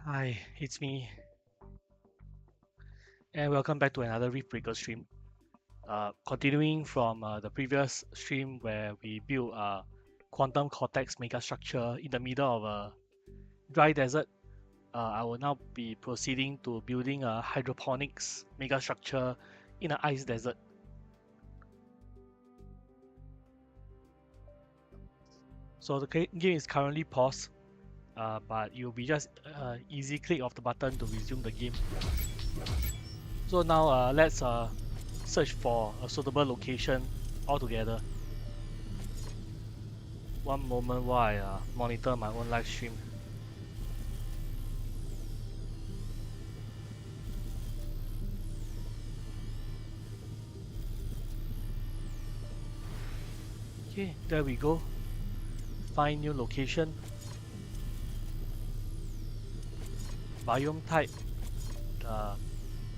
Hi, it's me, and welcome back to another Riftbreaker stream. Continuing from the previous stream where we built a quantum cortex megastructure in the middle of a dry desert, I will now be proceeding to building a hydroponics megastructure in an ice desert. So the game is currently paused, but you'll be just easy click of the button to resume the game. So now let's search for a suitable location altogether. One moment while I monitor my own live stream. Okay, there we go. Find new location. Biome type.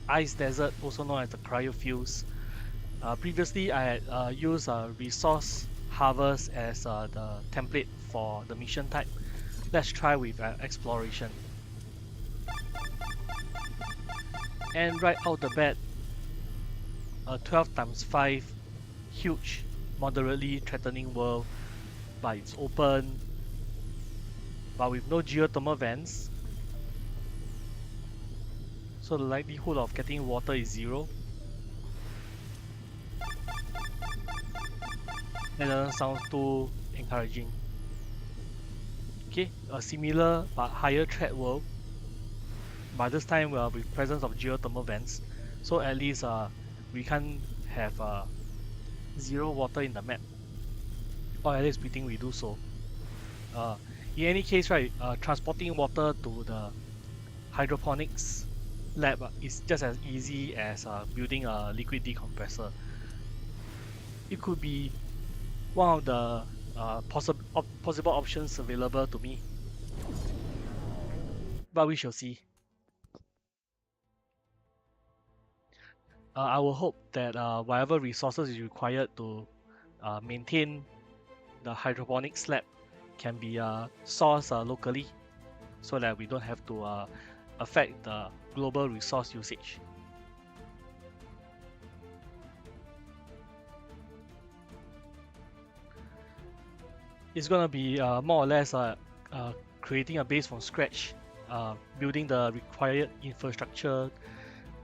Ice desert, also known as the cryofields. Previously, I had used resource harvest as the template for the mission type. Let's try with exploration. And right out the bat, a 12 times 5 huge, moderately threatening world, but it's open, but with no geothermal vents. So the likelihood of getting water is 0. That doesn't sound too encouraging. Okay, a similar but higher threat world, but this time with presence of geothermal vents. So at least we can't have 0 water in the map, or at least we think we do so. In any case, right, transporting water to the hydroponics lab is just as easy as building a liquid decompressor. It could be one of the possible options available to me, but we shall see. I will hope that whatever resources is required to maintain the hydroponics lab can be sourced locally, so that we don't have to affect the global resource usage. It's gonna be more or less creating a base from scratch, building the required infrastructure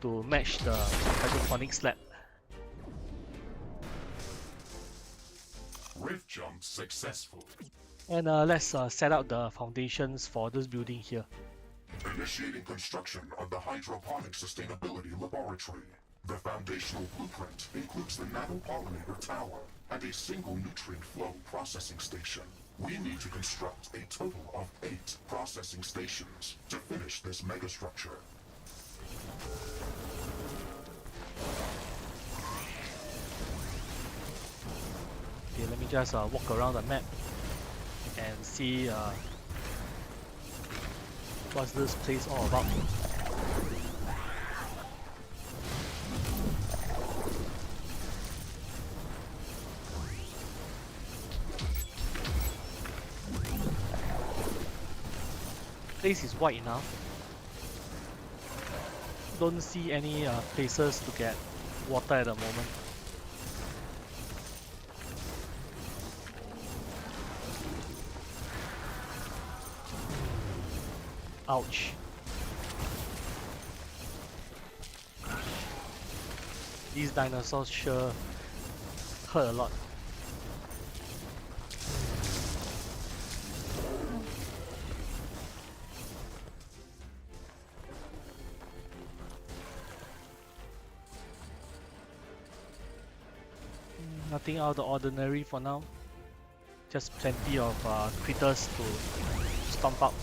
to match the hydroponics lab. Rift jump successful. And let's set out the foundations for this building here. Initiating construction of the Hydroponic Sustainability Laboratory. The foundational blueprint includes the nanopollinator tower and a single nutrient flow processing station. We need to construct a total of 8 processing stations to finish this megastructure. Okay, let me just walk around the map and see what's this place all about. Place is wide enough. Don't see any places to get water at the moment. Ouch. These dinosaurs sure hurt a lot. Nothing out of the ordinary for now. Just plenty of critters to stomp out.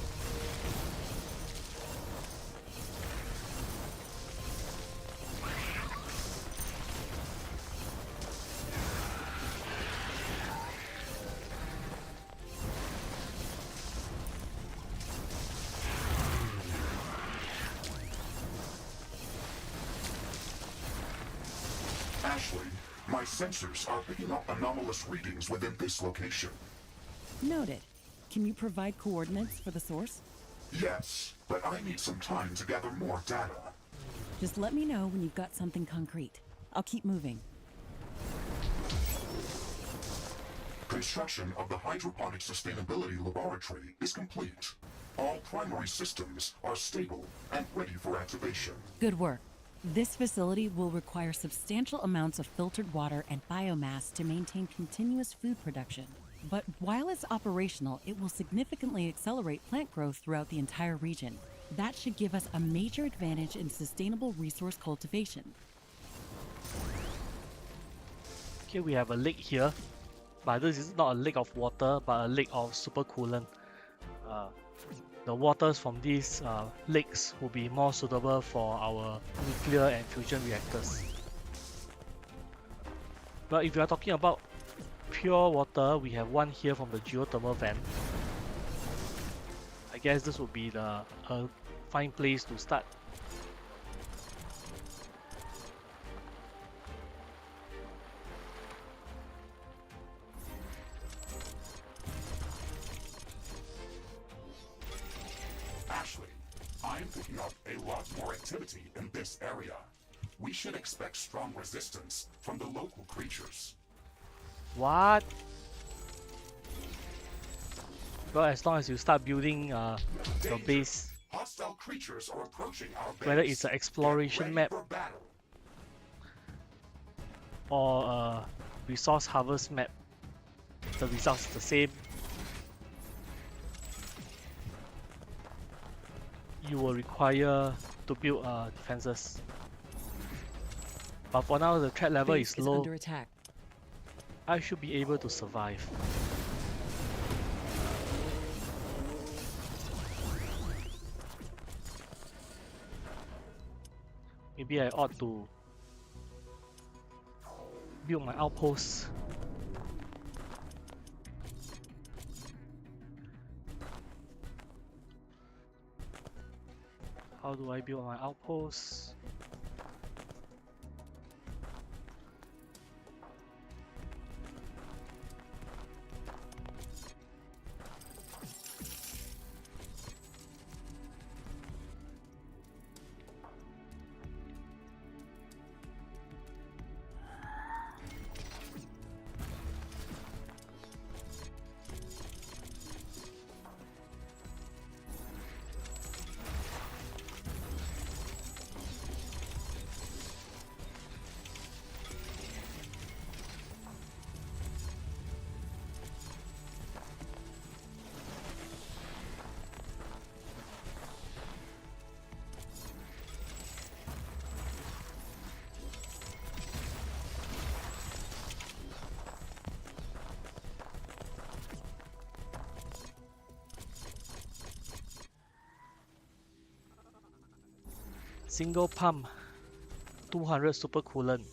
Ashley, my sensors are picking up anomalous readings within this location. Noted. Can you provide coordinates for the source? Yes, but I need some time to gather more data. Just let me know when you've got something concrete. I'll keep moving. Construction of the Hydroponics Sustainability Laboratory is complete. All primary systems are stable and ready for activation. Good work. This facility will require substantial amounts of filtered water and biomass to maintain continuous food production. But while it's operational, it will significantly accelerate plant growth throughout the entire region. That should give us a major advantage in sustainable resource cultivation. Okay, we have a lake here, but this is not a lake of water, but a lake of supercoolant. The waters from these lakes will be more suitable for our nuclear and fusion reactors. But if you are talking about pure water, we have one here from the geothermal vent. I guess this would be a fine place to start. Ashley, I'm picking up a lot more activity in this area. We should expect strong resistance from the local creatures. What? Well, as long as you start building your Danger. base, Hostile creatures are approaching our base. whether it's an exploration Get map ready for battle. or a resource harvest map, the results the same. You will require to build defenses. But for now, the threat level Base is low. under attack. I should be able to survive. Maybe I ought to build my outposts. How do I build my outposts? Single pump, 200 supercoolant.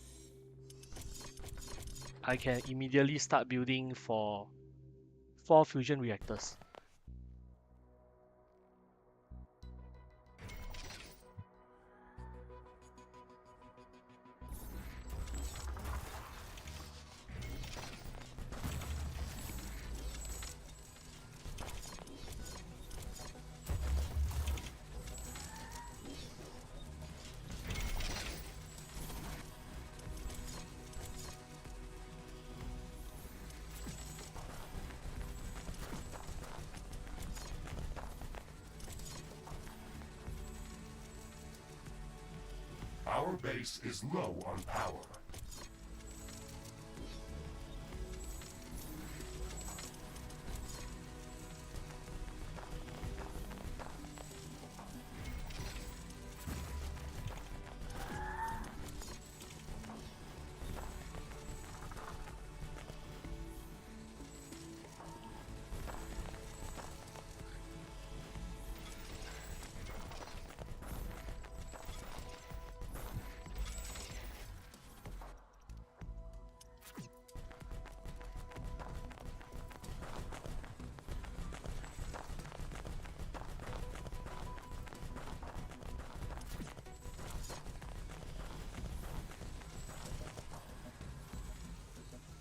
I can immediately start building for 4 fusion reactors. Our base is low on power.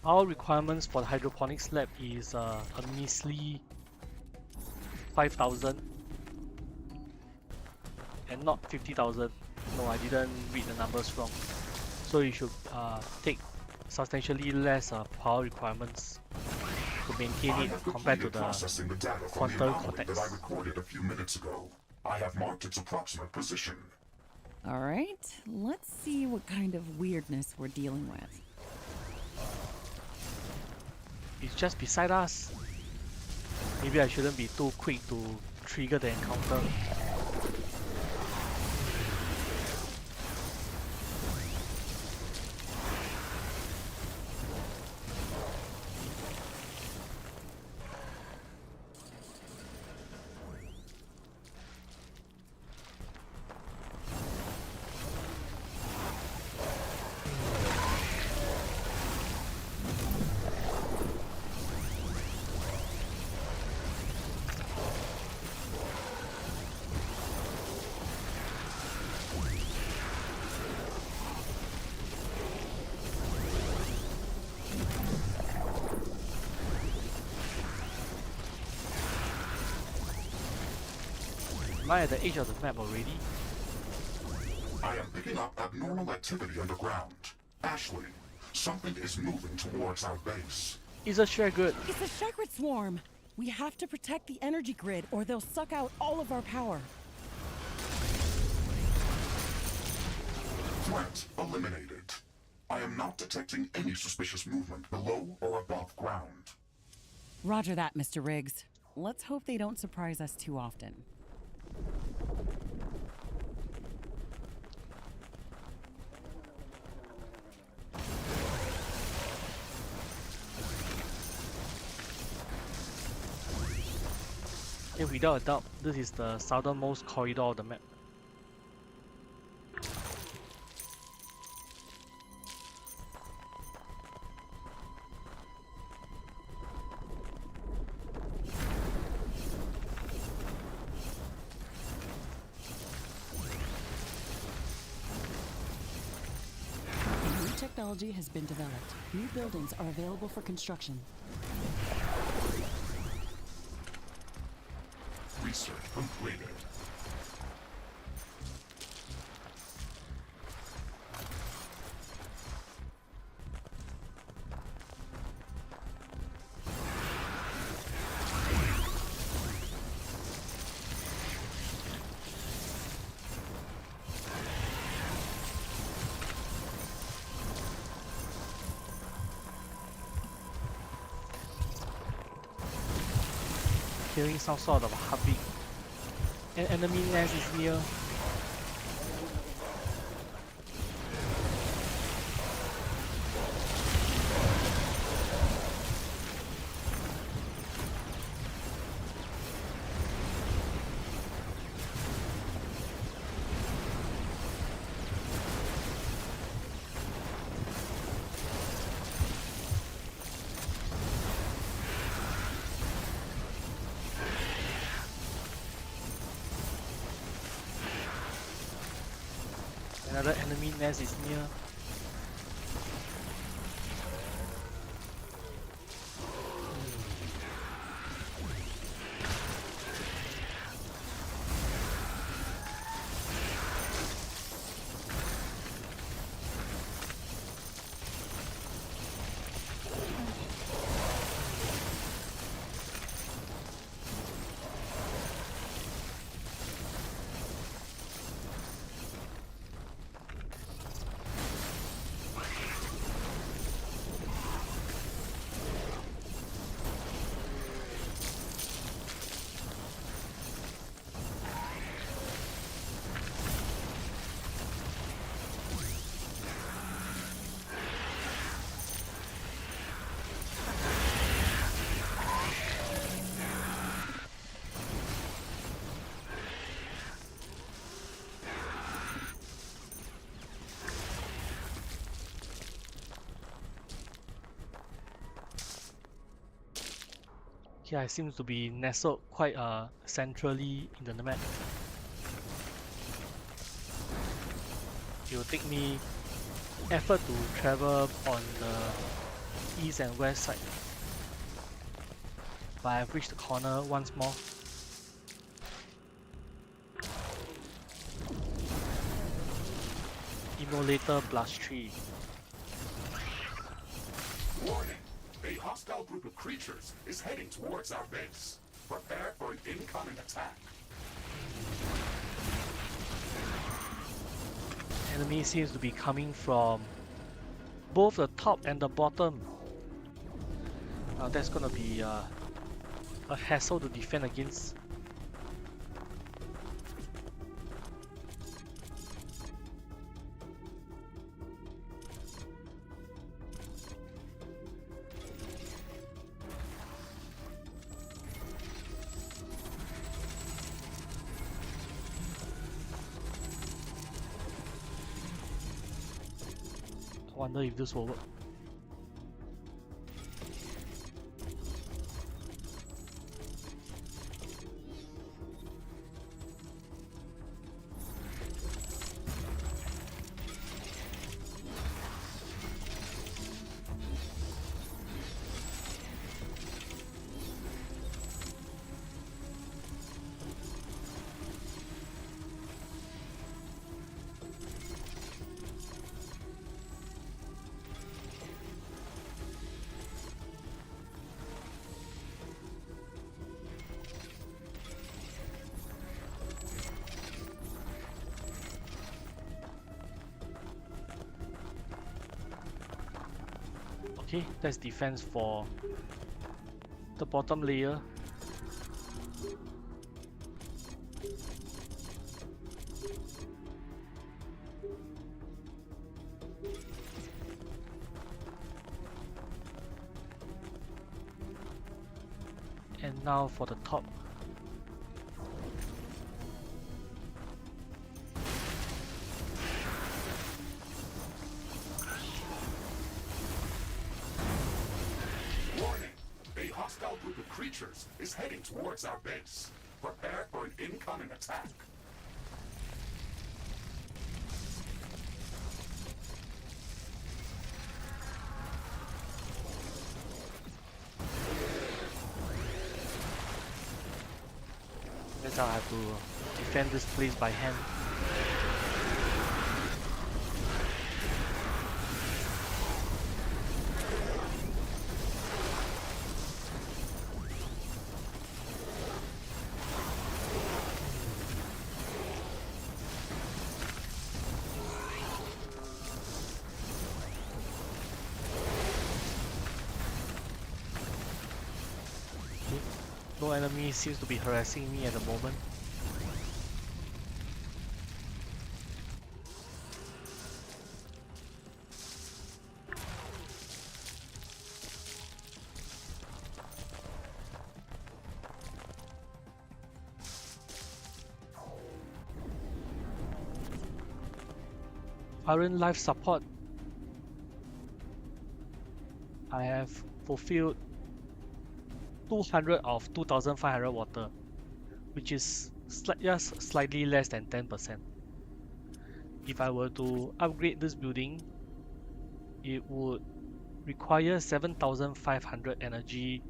Our requirements for the hydroponics lab is a measly 5,000. and not 50,000. No, I didn't read the numbers wrong. So you should take substantially less power requirements to maintain it compared to the processing the data from the quantum anomaly cortex. that I recorded a few minutes ago. I have marked its approximate position. All right, let's see what kind of weirdness we're dealing with. It's just beside us. Maybe I shouldn't be too quick to trigger the encounter. Am I at the edge of the map already? I am picking up abnormal activity underground. Ashley, something is moving towards our base. It's a share good. It's a chakra swarm. We have to protect the energy grid or they'll suck out all of our power. Threat eliminated. I am not detecting any suspicious movement below or above ground. Roger that, Mr. Riggs. Let's hope they don't surprise us too often. And without a doubt, this is the southernmost corridor of the map. New technology has been developed. New buildings are available for construction. Research completed. Hearing some sort of a heartbeat. An enemy nest is near. Another enemy nest is near. Yeah, it seems to be nestled quite centrally in the map. It will take me effort to travel on the east and west side. But I've reached the corner once more. Immolator plus 3. Warning! A hostile group of creatures is heading towards our base. Prepare for an incoming attack. Enemy seems to be coming from both the top and the bottom. That's gonna be a hassle to defend against. I wonder if this will work. Okay, that's defense for the bottom layer. And now for the top. Warning! A hostile group of creatures is heading towards our base. Prepare for an incoming attack. Guess I'll have to defend this place by hand. No enemy seems to be harassing me at the moment. Current life support. I have fulfilled 200 of 2500 water, which is just slightly less than 10%. If I were to upgrade this building, it would require 7500 energy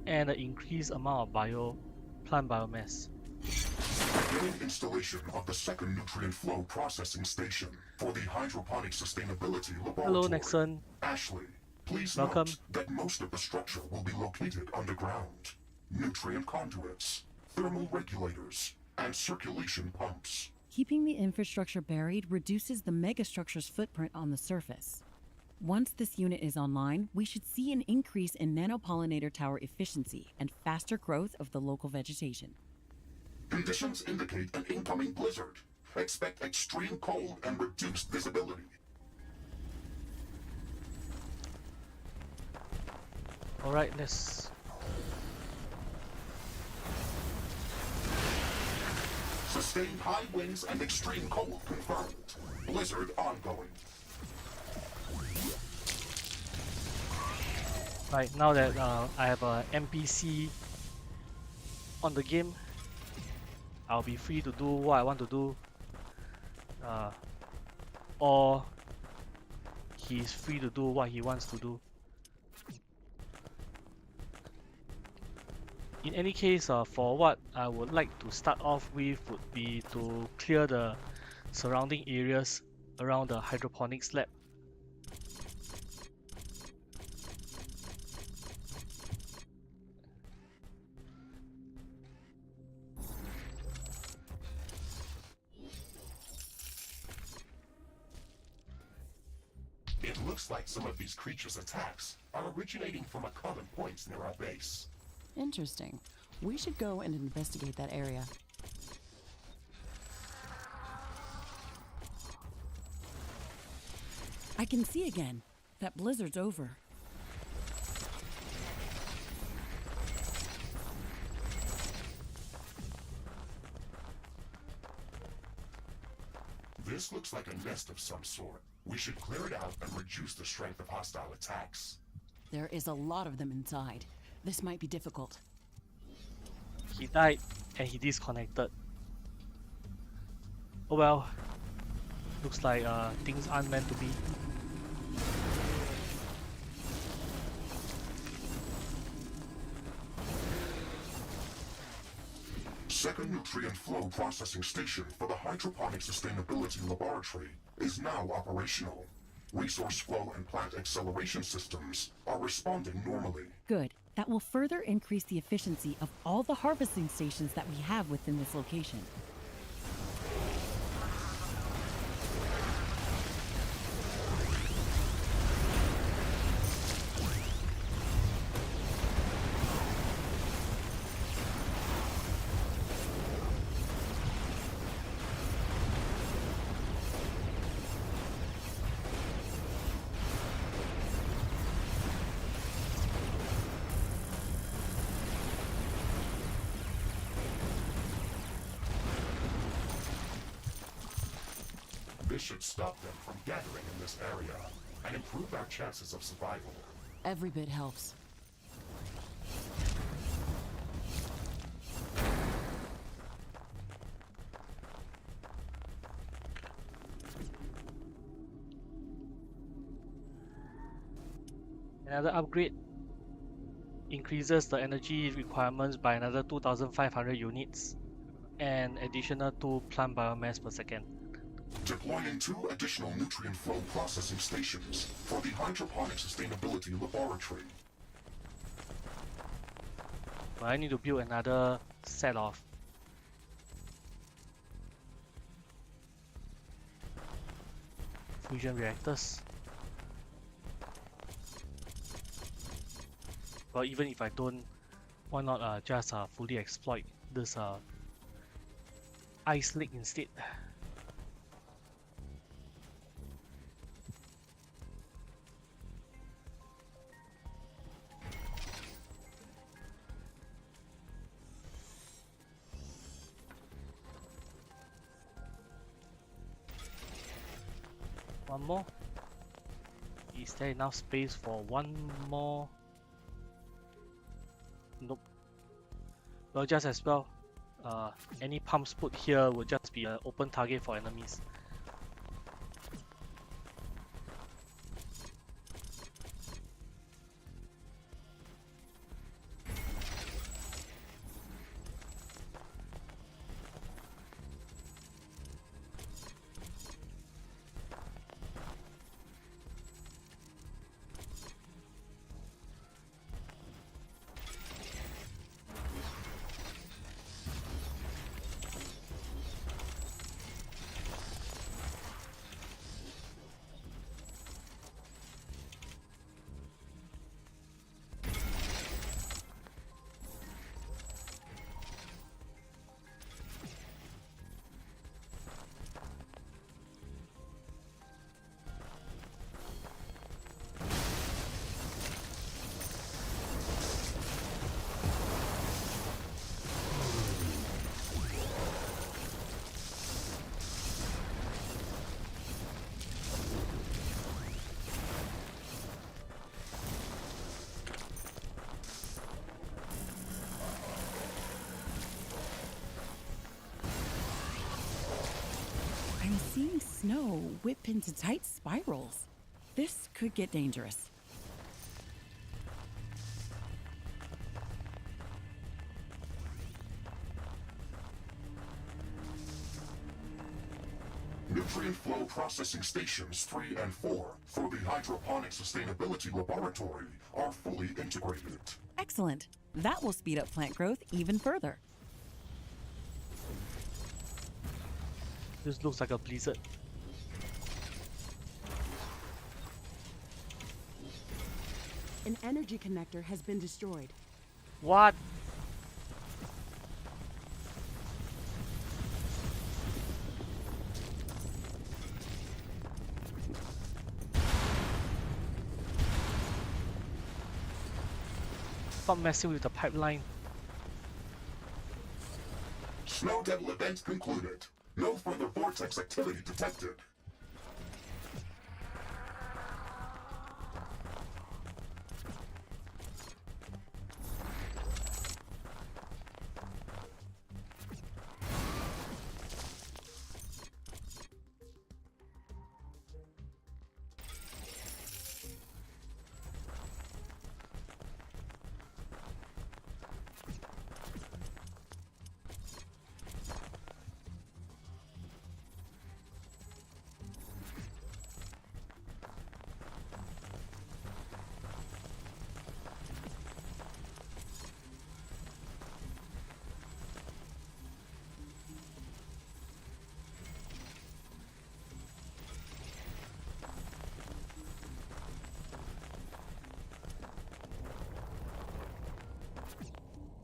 and an increased amount of plant biomass. Beginning installation of the second nutrient flow processing station for the Hydroponics Sustainability Laboratory. Hello, Nexon. Ashley, please Welcome. note that most of the structure will be located underground. Nutrient conduits, thermal regulators, and circulation pumps. Keeping the infrastructure buried reduces the megastructure's footprint on the surface. Once this unit is online, we should see an increase in nanopollinator tower efficiency and faster growth of the local vegetation. Conditions indicate an incoming blizzard. Expect extreme cold and reduced visibility. Alright, let's... Sustained high winds and extreme cold confirmed. Blizzard ongoing. Right, now that I have a NPC on the game, I'll be free to do what I want to do. Or he's free to do what he wants to do. In any case, for what I would like to start off with would be to clear the surrounding areas around the hydroponics lab. It looks like some of these creatures' attacks are originating from a common point near our base. Interesting. We should go and investigate that area. I can see again. That blizzard's over. This looks like a nest of some sort. We should clear it out and reduce the strength of hostile attacks. There is a lot of them inside. This might be difficult. He died and he disconnected. Oh well. Looks like things aren't meant to be. Second nutrient flow processing station for the Hydroponics Sustainability Laboratory is now operational. Resource flow and plant acceleration systems are responding normally. Good. That will further increase the efficiency of all the harvesting stations that we have within this location. This should stop them from gathering in this area and improve our chances of survival. Every bit helps. Another upgrade increases the energy requirements by another 2,500 units and additional 2 plant biomass per second. Deploying 2 additional nutrient flow processing stations for the Hydroponics Sustainability Laboratory. But I need to build another set of fusion reactors. Well, even if I don't, why not just fully exploit this ice lake instead? One more? Is there enough space for one more? Nope. Well, just as well, any pumps put here will just be an open target for enemies. I'm seeing snow whip into tight spirals. This could get dangerous. Nutrient flow processing stations 3 and 4 for the Hydroponics Sustainability Laboratory are fully integrated. Excellent. That will speed up plant growth even further. This looks like a blizzard. An energy connector has been destroyed. What? Stop messing with the pipeline. Snow devil event concluded. No further vortex activity detected.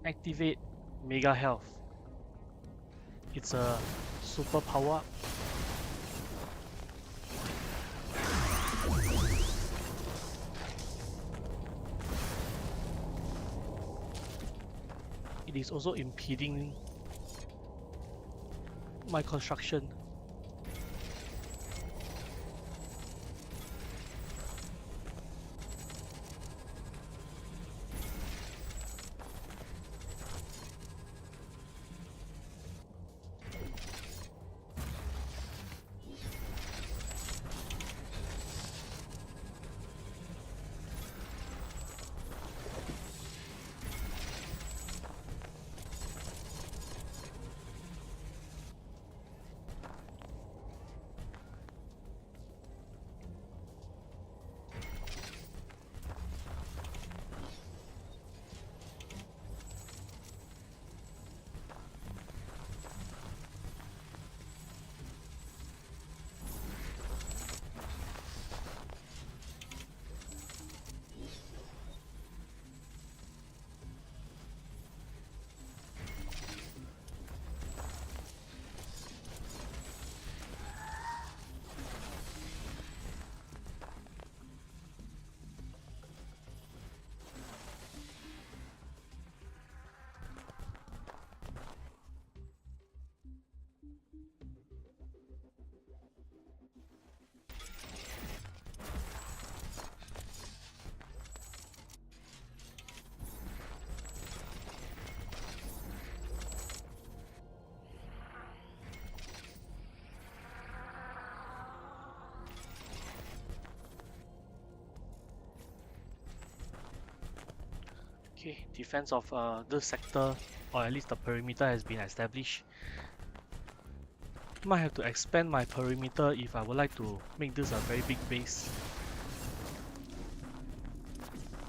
Activate Mega Health. It's a super power up. It is also impeding my construction. Okay, defense of this sector, or at least the perimeter, has been established. Might have to expand my perimeter if I would like to make this a very big base.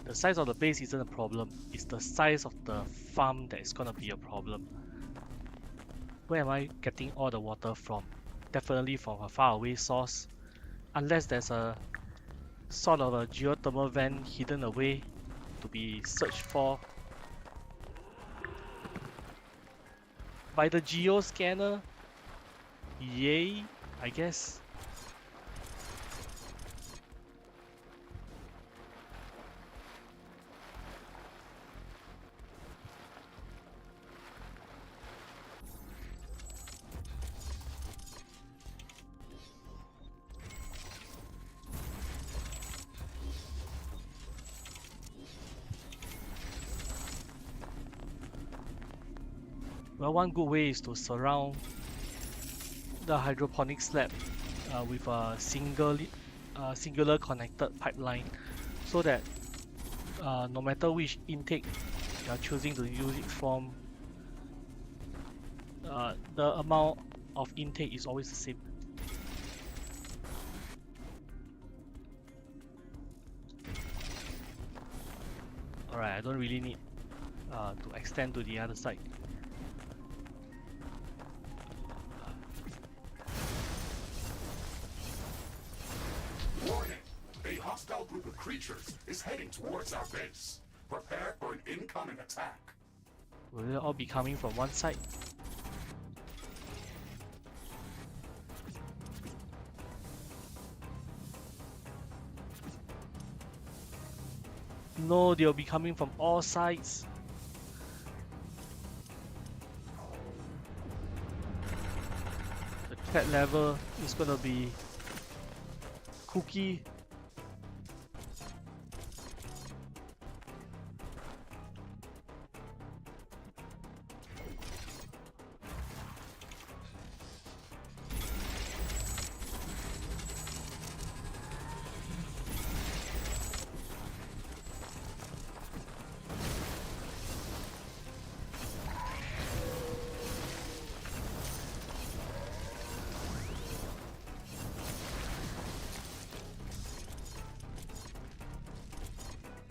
The size of the base isn't a problem, it's the size of the farm that is gonna be a problem. Where am I getting all the water from? Definitely from a faraway source. Unless there's a sort of a geothermal vent hidden away to be searched for by the geo scanner. Yay, I guess. Well, one good way is to surround the hydroponics lab with a singular connected pipeline, so that no matter which intake you are choosing to use it from, the amount of intake is always the same. Alright, I don't really need to extend to the other side. Warning! A hostile group of creatures is heading towards our base. Prepare for an incoming attack. Will they all be coming from one side? No, they'll be coming from all sides. The threat level is gonna be cookie.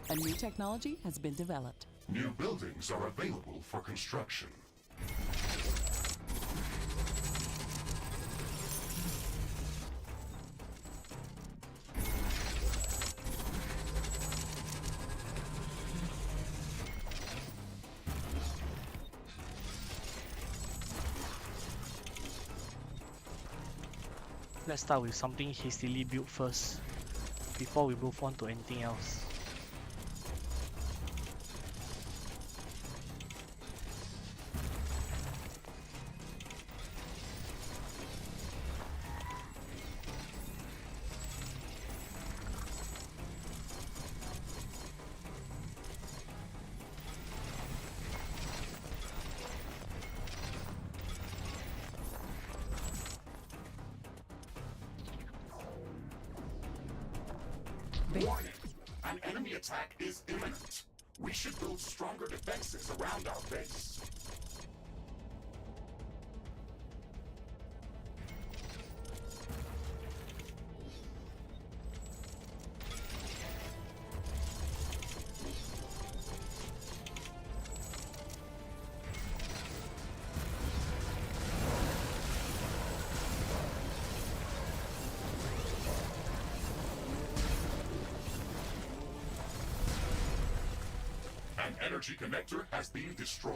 A new technology has been developed. New buildings are available for construction. Let's start with something hastily built first, before we move on to anything else. Warning! An enemy attack is imminent. We should build stronger defenses around our base. An energy connector has been destroyed.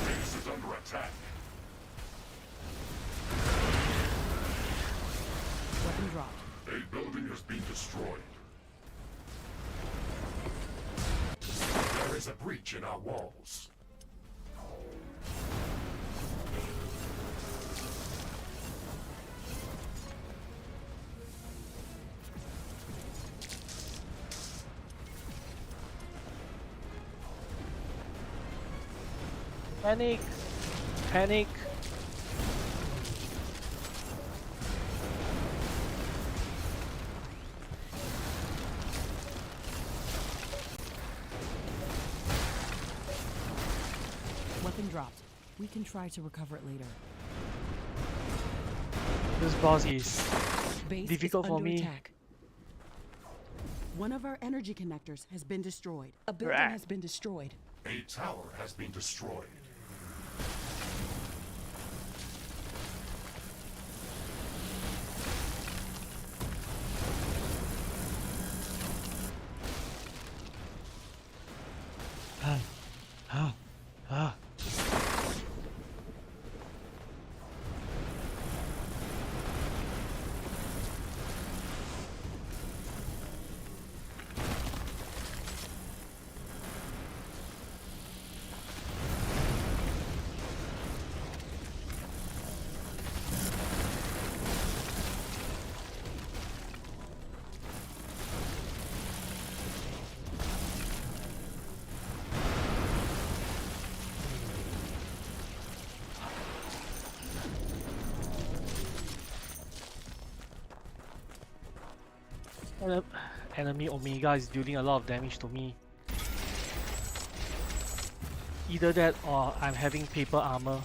Base is under attack. Weapon dropped. A building has been destroyed. There is a breach in our walls. Panic! Panic! Weapon dropped. We can try to recover it later. This boss is Base difficult is for under me. attack. One of our energy connectors has been destroyed. A building Right. has been destroyed. A tower has been destroyed. Enemy Omega is dealing a lot of damage to me. Either that or I'm having paper armor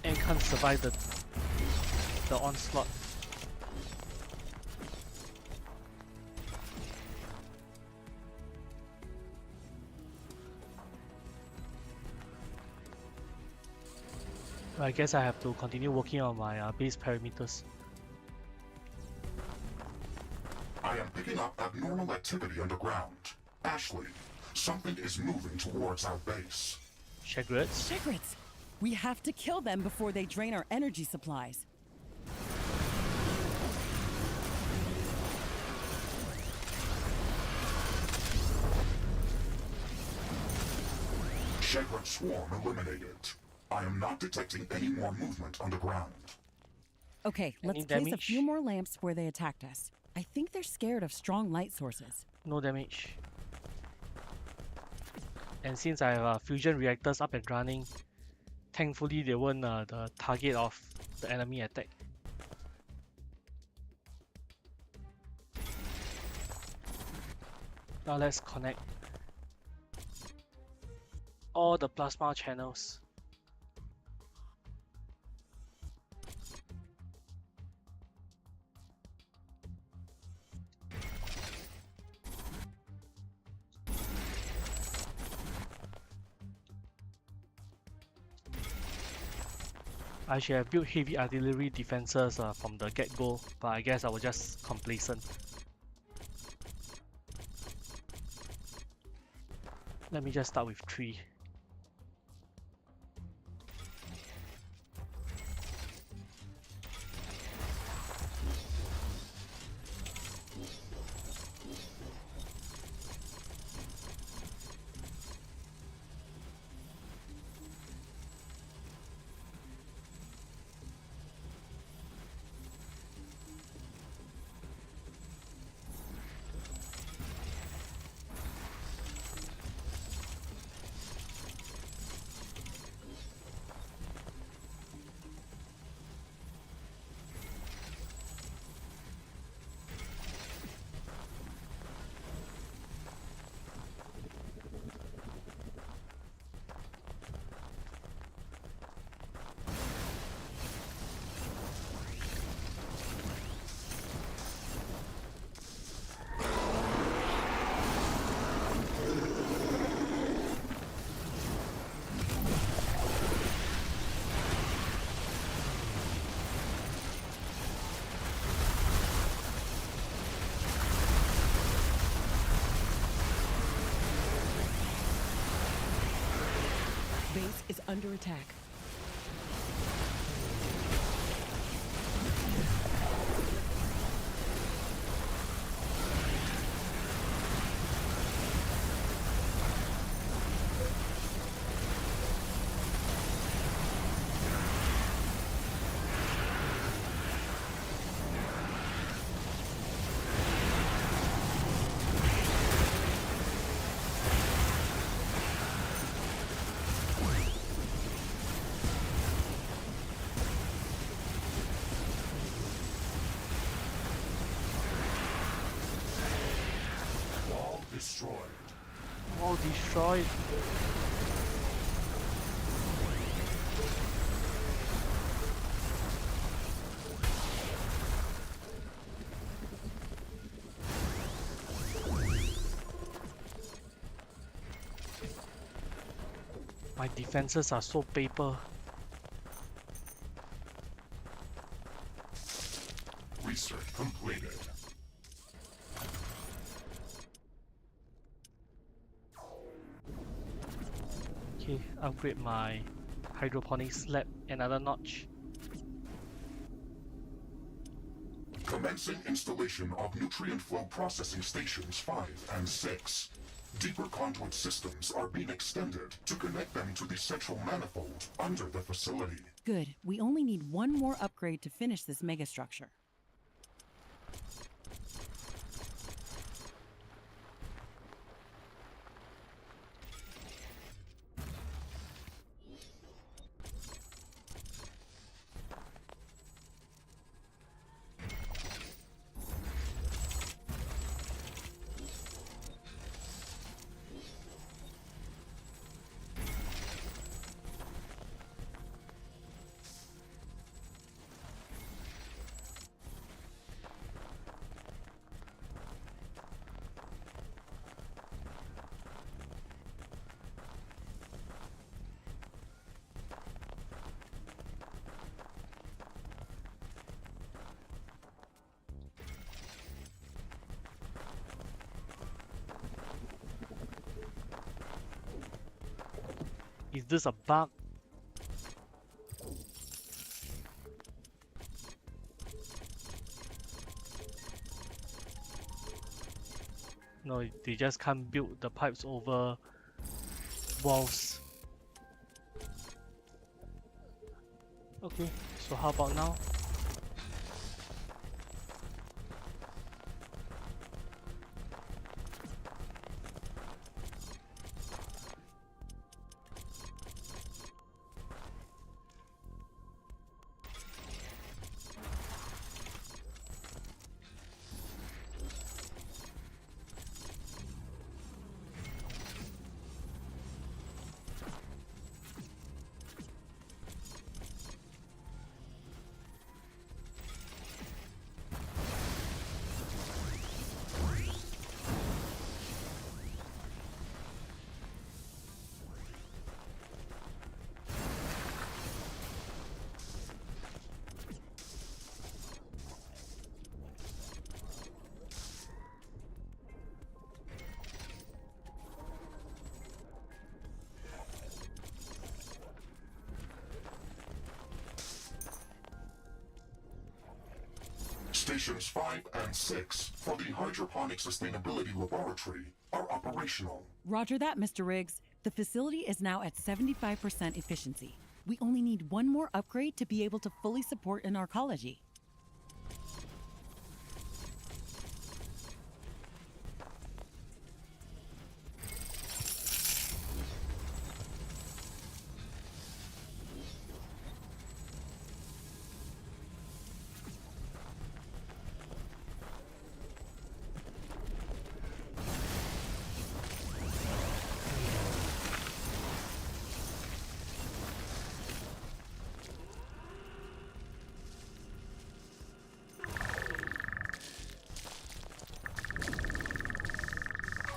and can't survive the onslaught. I guess I have to continue working on my base parameters. I am picking up abnormal activity underground. Ashley, something is moving towards our base. Shagrets? Shigrets! We have to kill them before they drain our energy supplies. Shagrat swarm eliminated. I am not detecting any more movement underground. Okay, Any let's place a damage? few more lamps where they attacked us. I think they're scared of strong light sources. No damage. And since I have fusion reactors up and running, thankfully they weren't the target of the enemy attack. Now let's connect all the plasma channels. I should have built heavy artillery defenses from the get-go, but I guess I was just complacent. Let me just start with 3. Base is under attack. Wall destroyed. All destroyed. My defenses are so paper. Research completed. Okay, upgrade my hydroponics lab another notch. Commencing installation of nutrient flow processing stations 5 and 6. Deeper conduit systems are being extended to connect them to the central manifold under the facility. Good. We only need one more upgrade to finish this megastructure. Is this a bug? No, they just can't build the pipes over walls. Okay, so how about now? Stations 5 and 6 for the Hydroponics Sustainability Laboratory are operational. Roger that, Mr. Riggs. The facility is now at 75% efficiency. We only need one more upgrade to be able to fully support an arcology.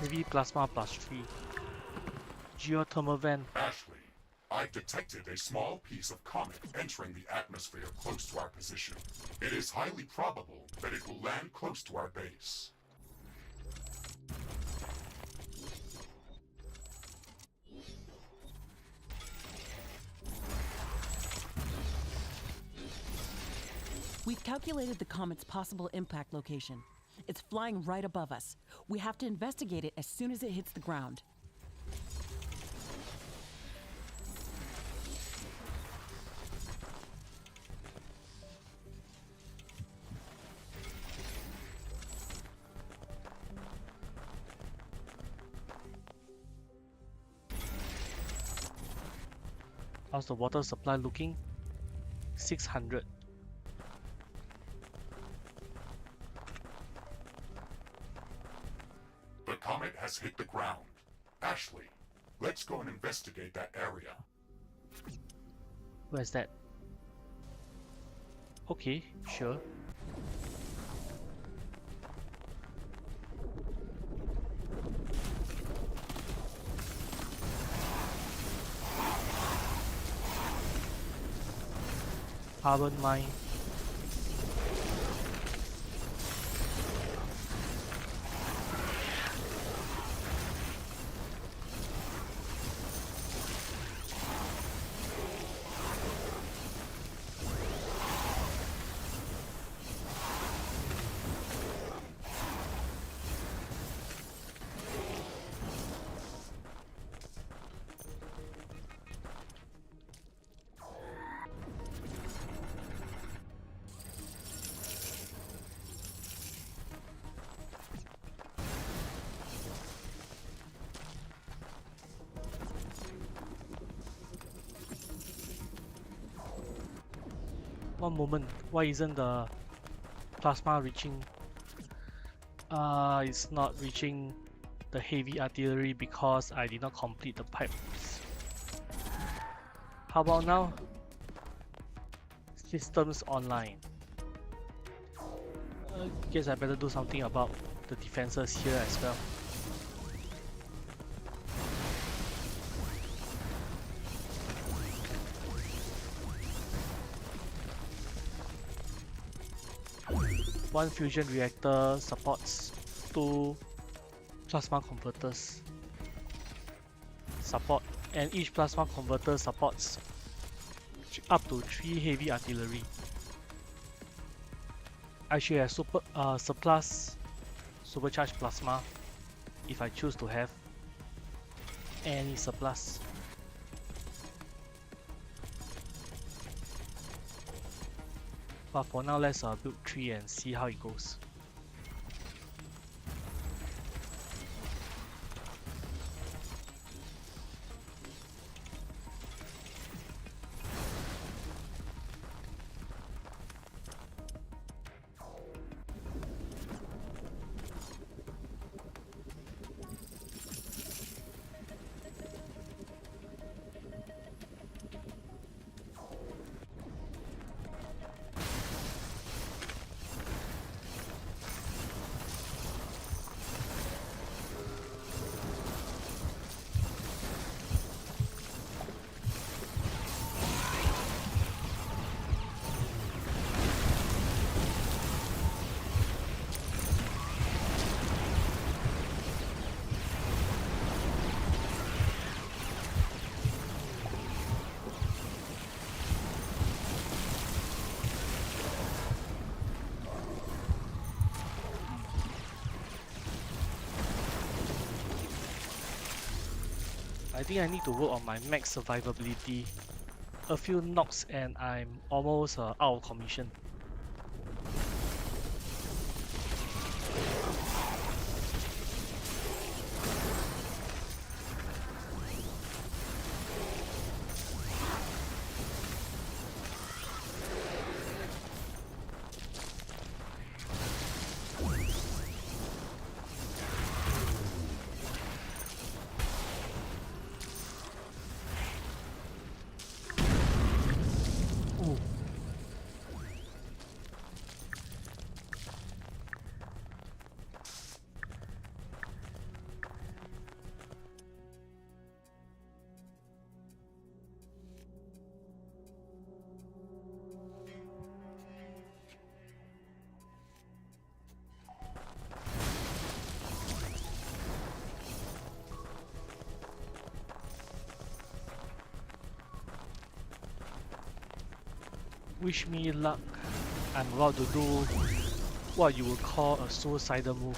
Maybe plasma +3. Geothermal vent. Ashley, I've detected a small piece of comet entering the atmosphere close to our position. It is highly probable that it will land close to our base. We've calculated the comet's possible impact location. It's flying right above us. We have to investigate it as soon as it hits the ground. How's the water supply looking? 600. The comet has hit the ground. Ashley, let's go and investigate that area. Where's that? Okay, sure. Carbon mine. One moment, why isn't the plasma reaching? It's not reaching the heavy artillery because I did not complete the pipes. How about now? Systems online. Guess I better do something about the defenses here as well. One fusion reactor supports 2 plasma converters. Support and each plasma converter supports up to 3 heavy artillery. I should have surplus supercharged plasma if I choose to have any surplus. But for now, let's build 3 and see how it goes. I think I need to work on my max survivability. A few knocks and I'm almost out of commission. Wish me luck. I'm about to do what you would call a suicidal move.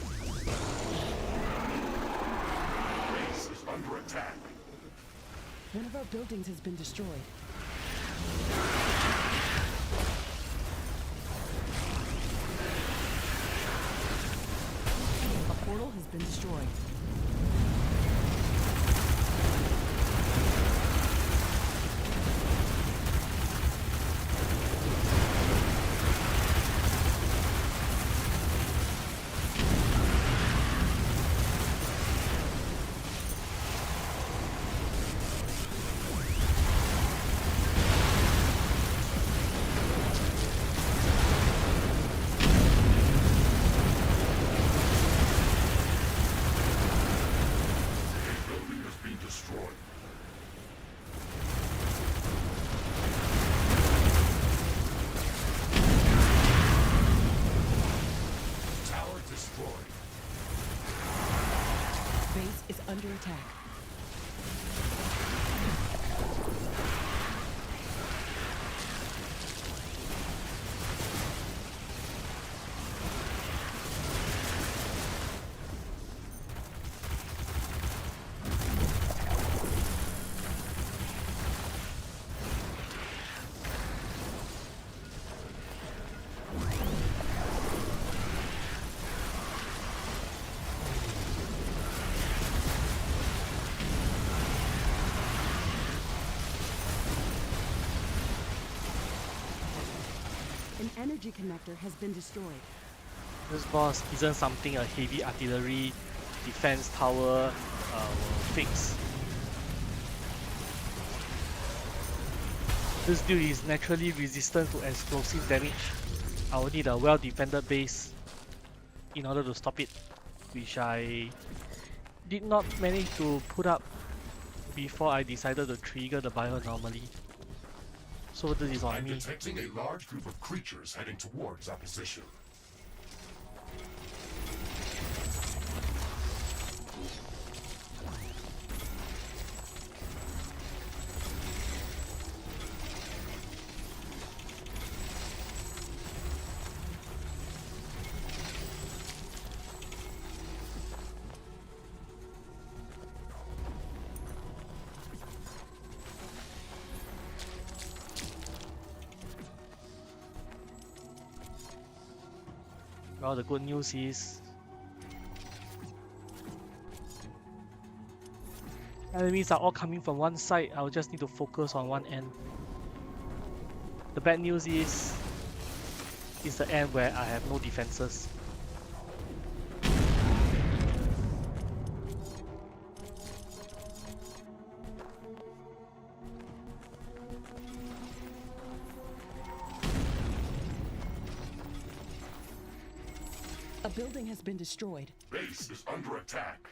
Base is under attack. One of our buildings has been destroyed. A portal has been destroyed. Base is under attack. An energy connector has been destroyed. This boss isn't something a heavy artillery defense tower will fix. This dude is naturally resistant to explosive damage. I will need a well-defended base in order to stop it, which I did not manage to put up before I decided to trigger the bioanomaly. So this is on I'm me. detecting a large group of creatures heading towards our position. Well, the good news is enemies are all coming from one side. I'll just need to focus on one end. The bad news is the end where I have no defenses. A building has been destroyed. Base is under attack.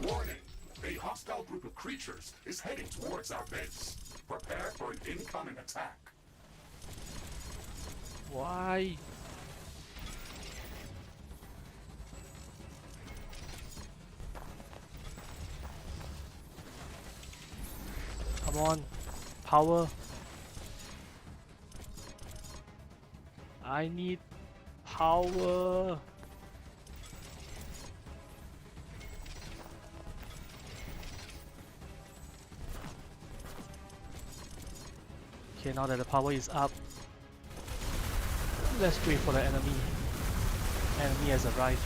Warning! A hostile group of creatures is heading towards our base. Prepare for an incoming attack. Why? Come on, power. I need power. Okay, now that the power is up, let's wait for the enemy. Enemy has arrived.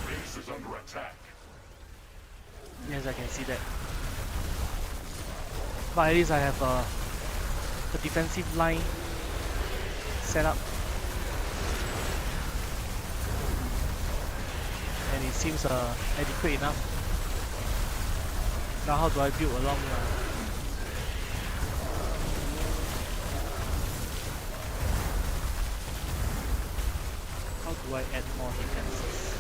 Base is under attack. Yes, I can see that. But at least I have a defensive line set up. And it seems adequate enough. Now how do I build along how do I add more defenses?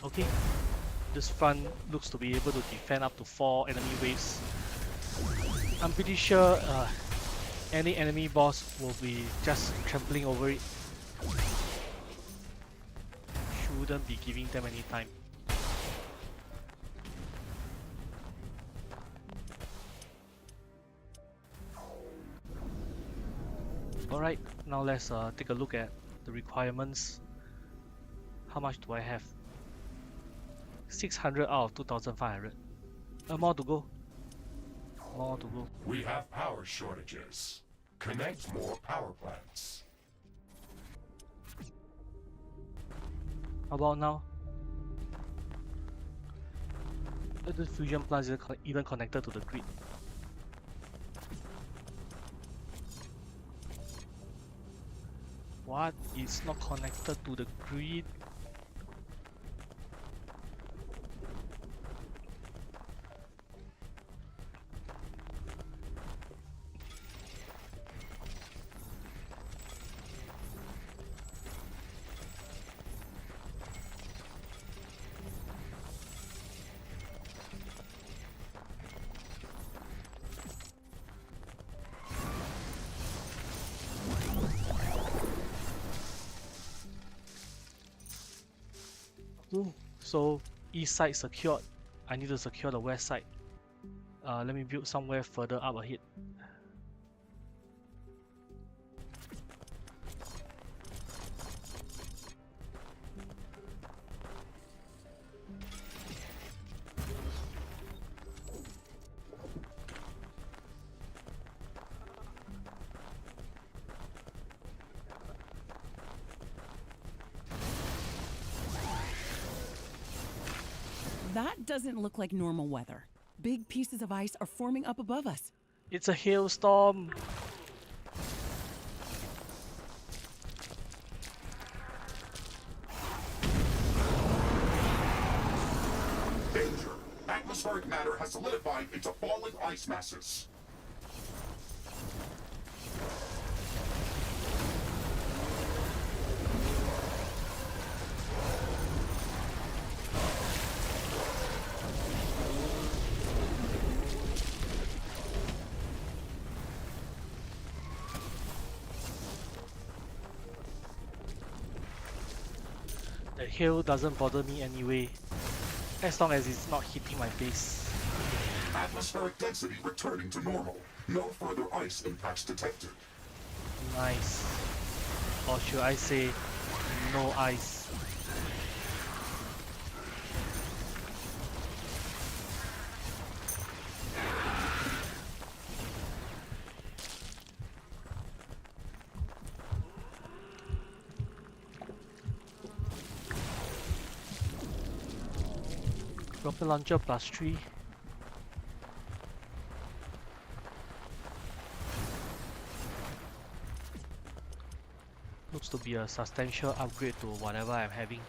Okay, this front looks to be able to defend up to 4 enemy waves. I'm pretty sure any enemy boss will be just trampling over it. Shouldn't be giving them any time. Alright, now let's take a look at the requirements. How much do I have? 600 out of 2500. More to go. More to go. We have power shortages. Connect more power plants. How about now? The fusion plant is even connected to the grid. What? It's not connected to the grid. So east side secured. I need to secure the west side. Let me build somewhere further up ahead. That doesn't look like normal weather. Big pieces of ice are forming up above us. It's a hailstorm. Danger! Atmospheric matter has solidified into falling ice masses. The hail doesn't bother me anyway, as long as it's not hitting my face. Atmospheric density returning to normal. No further ice impacts detected. Nice. Or should I say, no ice. Rocket launcher +3. Looks to be a substantial upgrade to whatever I'm having.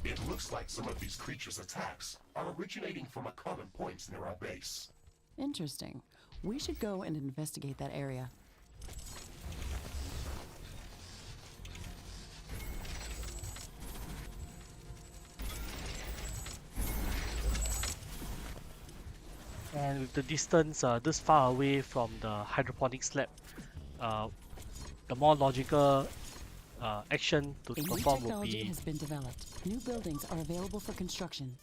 It looks like some of these creatures' attacks are originating from a common point near our base. Interesting. We should go and investigate that area. And with the distance this far away from the hydroponics lab, the more logical action to A new perform would technology be has been developed. New buildings are available for construction.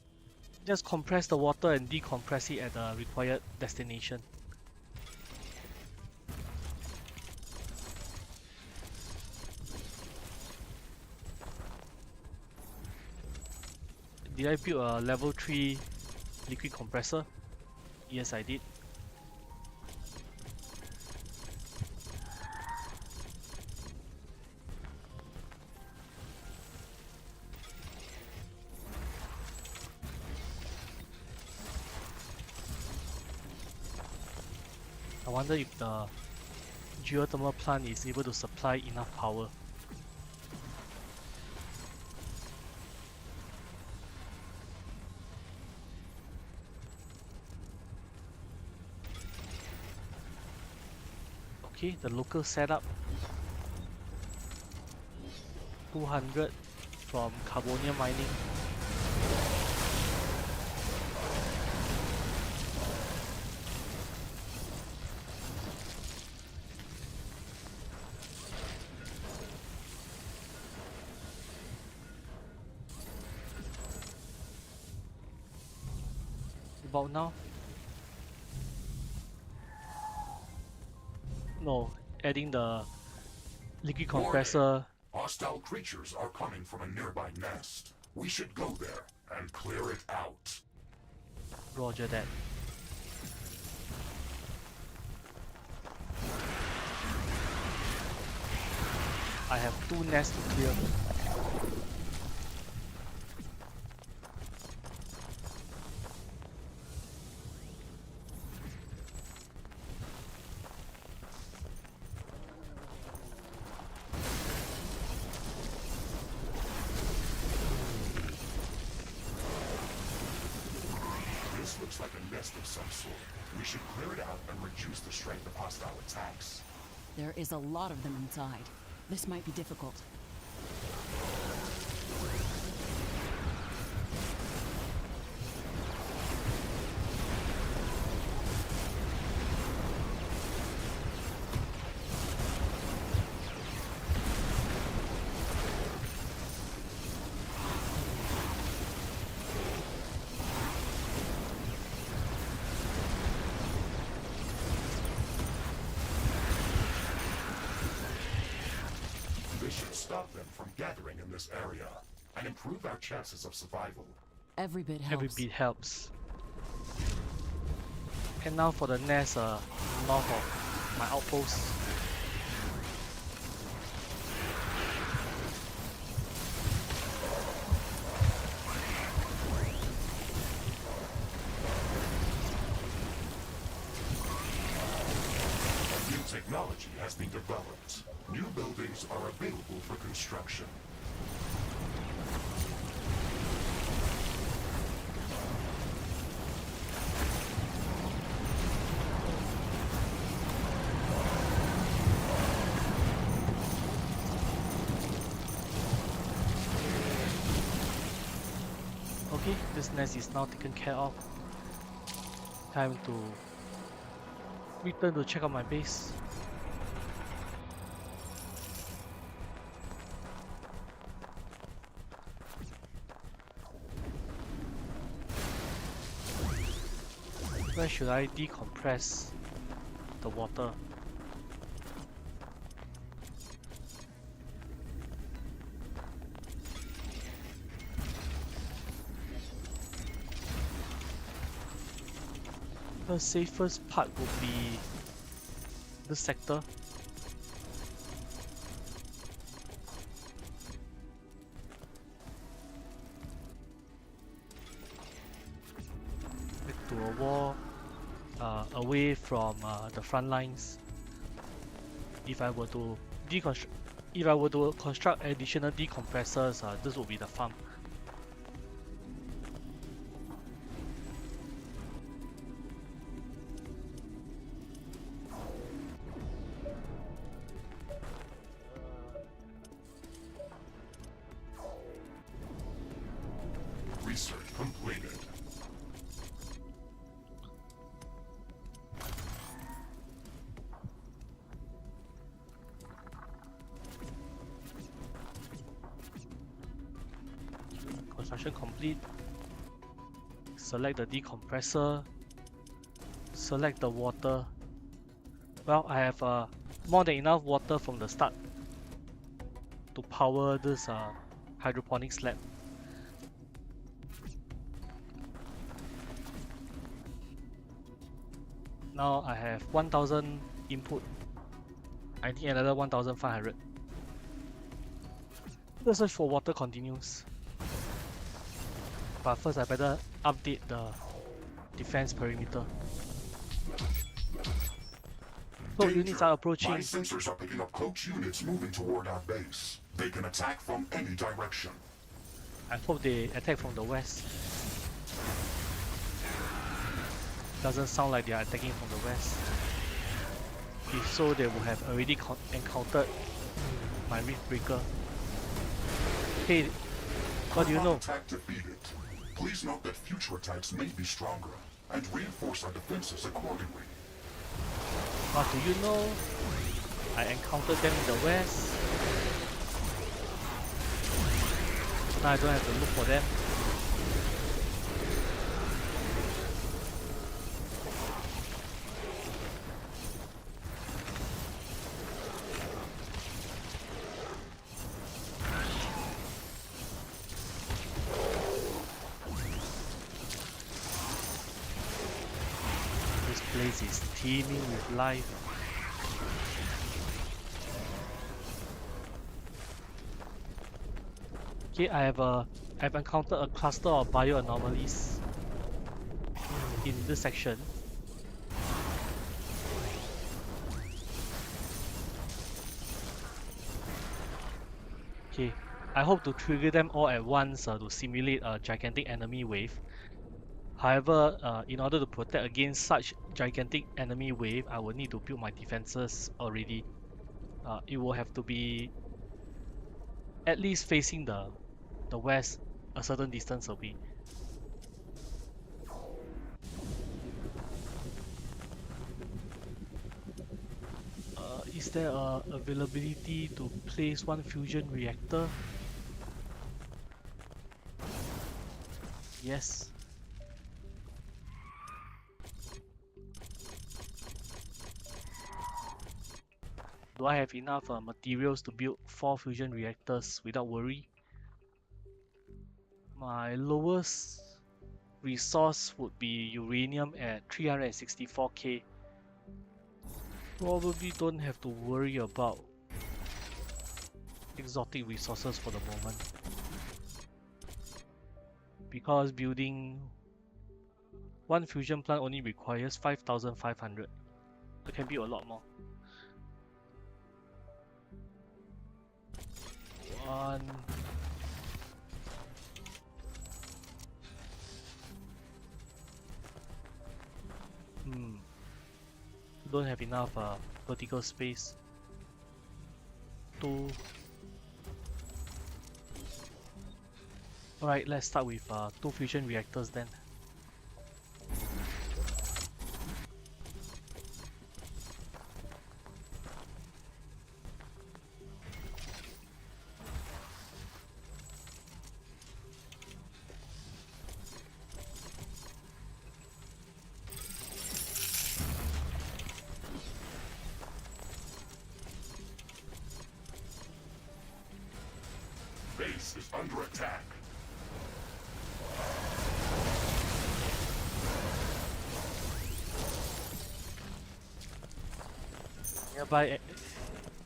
just compress the water and decompress it at the required destination. Did I build a level 3 liquid compressor? Yes, I did. I wonder if the geothermal plant is able to supply enough power. Okay, the local setup 200 from carbonium mining. About now? No, adding the liquid compressor. Hostile creatures are coming from a nearby nest. We should go there and clear it out. Roger that. I have 2 nests to clear. looks like a nest of some sort. We should clear it out and reduce the strength of hostile attacks. There is a lot of them inside. This might be difficult. This should stop them from gathering in this area and improve our chances of survival. Every bit helps. Every bit helps. And now for the nest north of my outpost. New technology has been developed. New buildings are available for construction. Okay, this nest is now taken care of. Time to return to check out my base. Where should I decompress the water? The safest part would be this sector. To a wall away from the front lines. If I were to construct additional decompressors, this would be the farm. Research completed. Construction complete. Select the decompressor. Select the water. Well, I have more than enough water from the start to power this hydroponics lab. Now I have 1000 input. I need another 1500. The search for water continues. But first I better update the defense perimeter. So units are approaching. My sensors are picking up cloaked units moving toward our base. They can attack from any direction. I hope they attack from the west. Doesn't sound like they are attacking from the west. If so, they would have already encountered my Riftbreaker. Hey, what do you know? Attack defeated. Please note that future attacks may be stronger, and reinforce our defenses accordingly. What do you know? I encountered them in the west. Now I don't have to look for them. This place is teeming with life. Okay, I've encountered a cluster of bioanomalies in this section. Okay, I hope to trigger them all at once to simulate a gigantic enemy wave. However, in order to protect against such gigantic enemy wave, I will need to build my defenses already. It will have to be at least facing the west a certain distance away. Is there availability to place one fusion reactor? Yes. Do I have enough materials to build 4 fusion reactors without worry? My lowest resource would be uranium at 364k. Probably don't have to worry about exotic resources for the moment, because building one fusion plant only requires 5,500. There can be a lot more. One. Don't have enough vertical space. 2. Alright, let's start with 2 fusion reactors then. Base is under attack.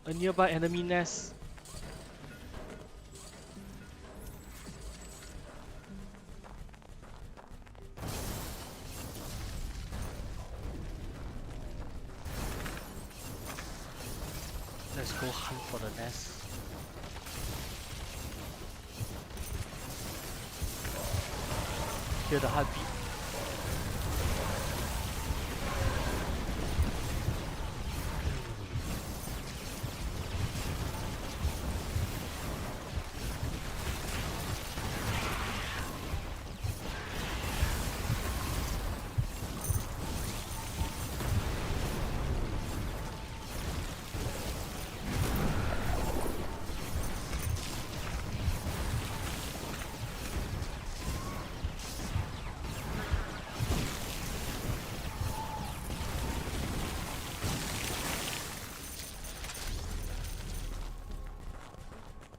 A nearby enemy nest. Let's go hunt for the nest. Hear the heartbeat.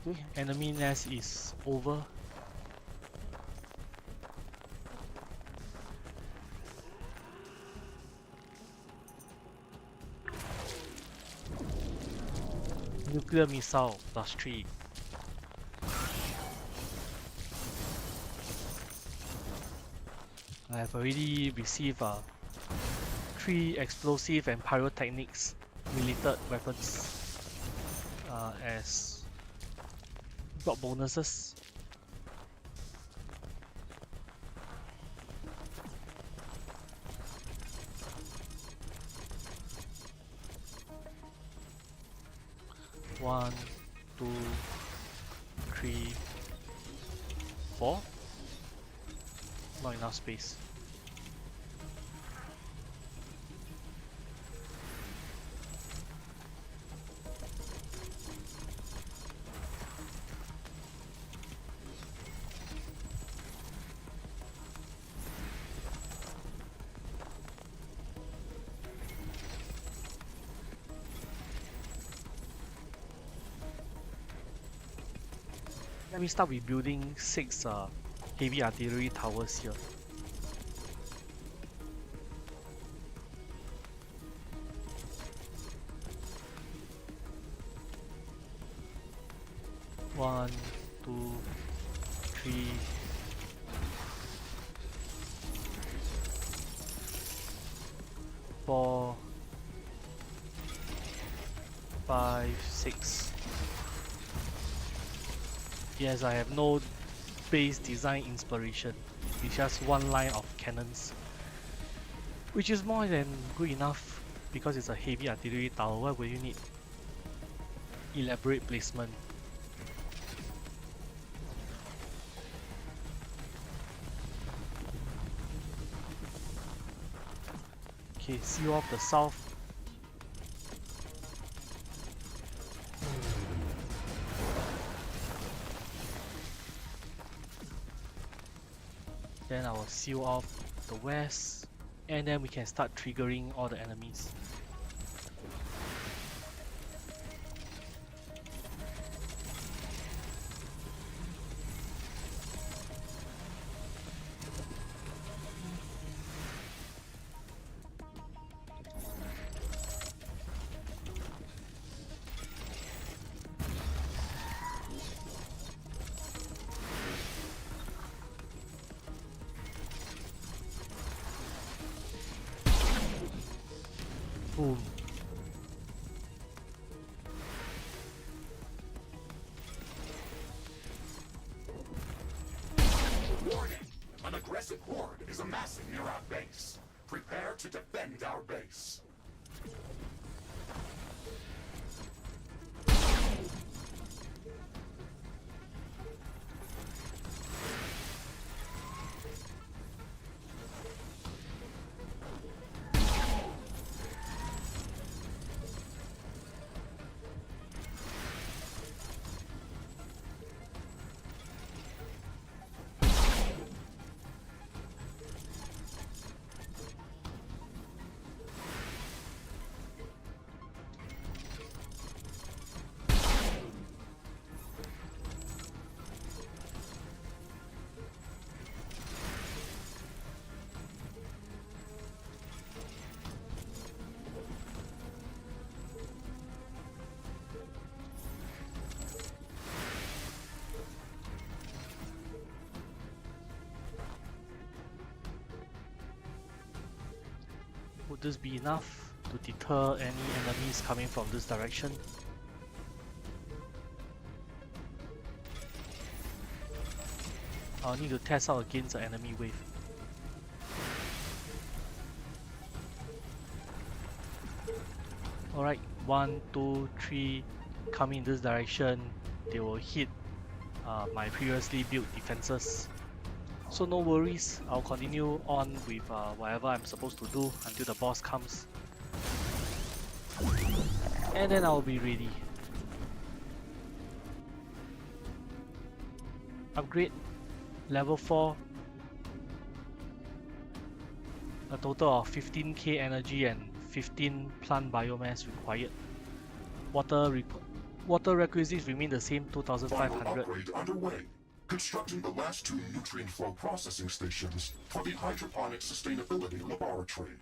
Okay, enemy nest is over. Nuclear missile +3. I have already received 3 explosive and pyrotechnics related weapons as got bonuses. One, 2, 3, 4. Not enough space. Let me start with building 6 heavy artillery towers here. One, 2, 3, 4, 5, 6. Yes, I have no base design inspiration. It's just one line of cannons, which is more than good enough because it's a heavy artillery tower. Why would you need elaborate placement? Okay, seal off the south. Then I will seal off the west, and then we can start triggering all the enemies. Boom. Warning! An aggressive horde is amassing near our base. Prepare to defend our base. Would this be enough to deter any enemies coming from this direction? I'll need to test out against the enemy wave. Alright, 1, 2, 3 coming in this direction. They will hit my previously built defenses. So no worries, I'll continue on with whatever I'm supposed to do until the boss comes. And then I'll be ready. Upgrade, level 4. A total of 15k energy and 15 plant biomass required. Water requisites remain the same, Final 2500. upgrade underway. Constructing the last 2 nutrient flow processing stations for the Hydroponics Sustainability Laboratory.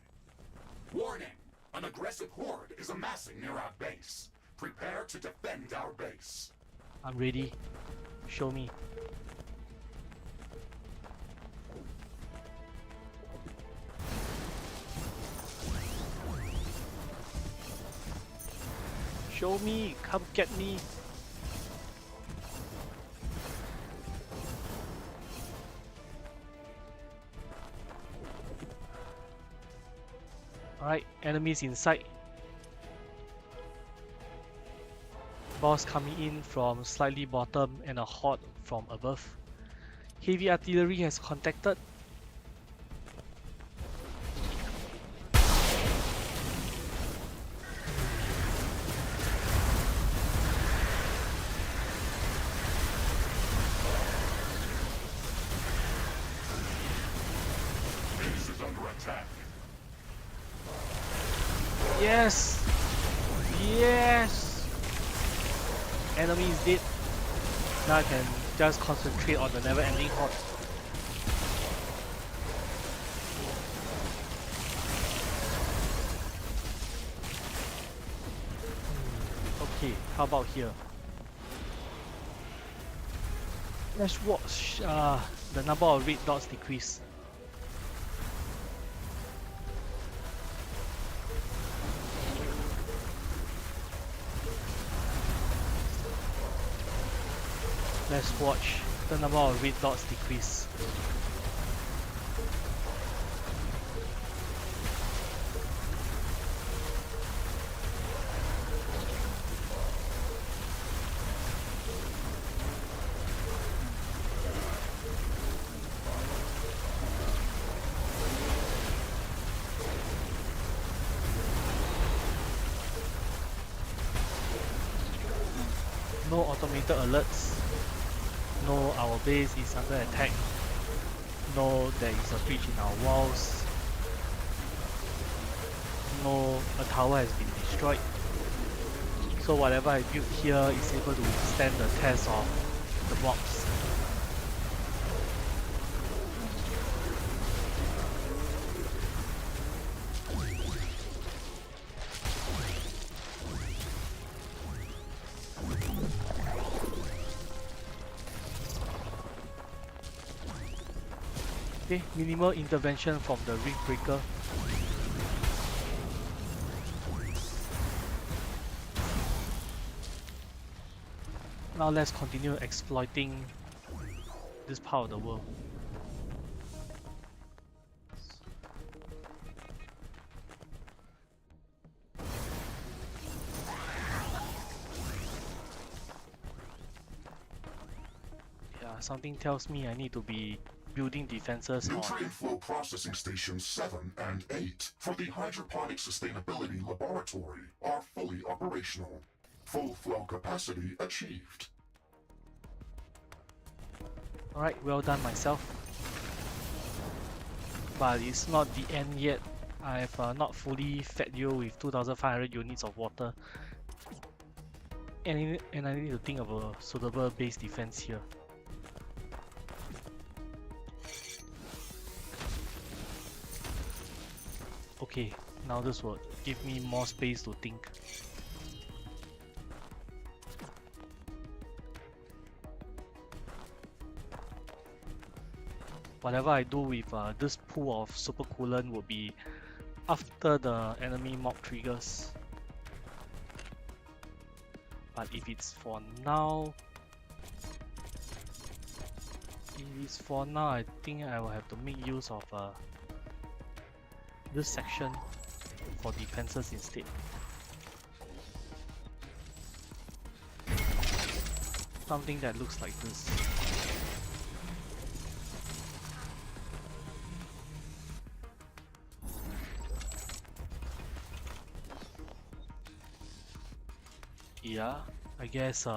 Warning! An aggressive horde is amassing near our base. Prepare to defend our base. I'm ready. Show me. Show me, come get me. Alright, enemies in sight. Boss coming in from slightly bottom and a horde from above. Heavy artillery has contacted. Base is under attack. Yes! Yes! Enemy is dead. Now I can just concentrate on the never-ending horde. Okay, how about here? Let's watch the number of red dots decrease. Let's watch the number of red dots decrease. No automated alerts. No, our base is under attack. No, there is a breach in our walls. No, a tower has been destroyed. So whatever I built here is able to withstand the test of the mobs. Okay, minimal intervention from the Riftbreaker. Now let's continue exploiting this part of the world. Yeah, something tells me I need to be building defenses on. Nutrient flow processing stations 7 and 8 for the Hydroponics Sustainability Laboratory are fully operational. Full flow capacity achieved. Alright, well done myself. But it's not the end yet. I have not fully fed you with 2500 units of water. And I need to think of a suitable base defense here. Okay, now this will give me more space to think. Whatever I do with this pool of super coolant will be after the enemy mob triggers. But if it's for now, I think I will have to make use of this section for defenses instead. Something that looks like this. Yeah, I guess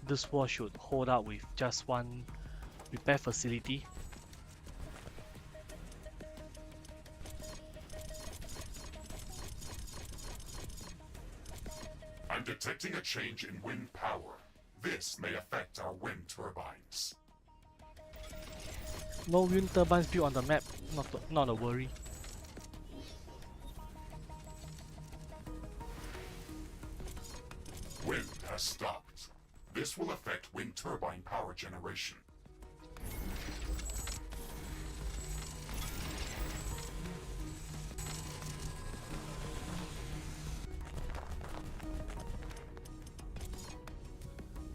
this wall should hold out with just one repair facility. I'm detecting a change in wind power. This may affect our wind turbines. No wind turbines built on the map, not a worry. Wind has stopped. This will affect wind turbine power generation.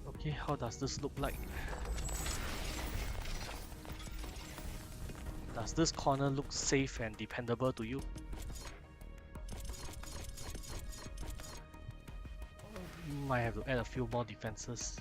Okay, how does this look like? Does this corner look safe and dependable to you? Might have to add a few more defenses.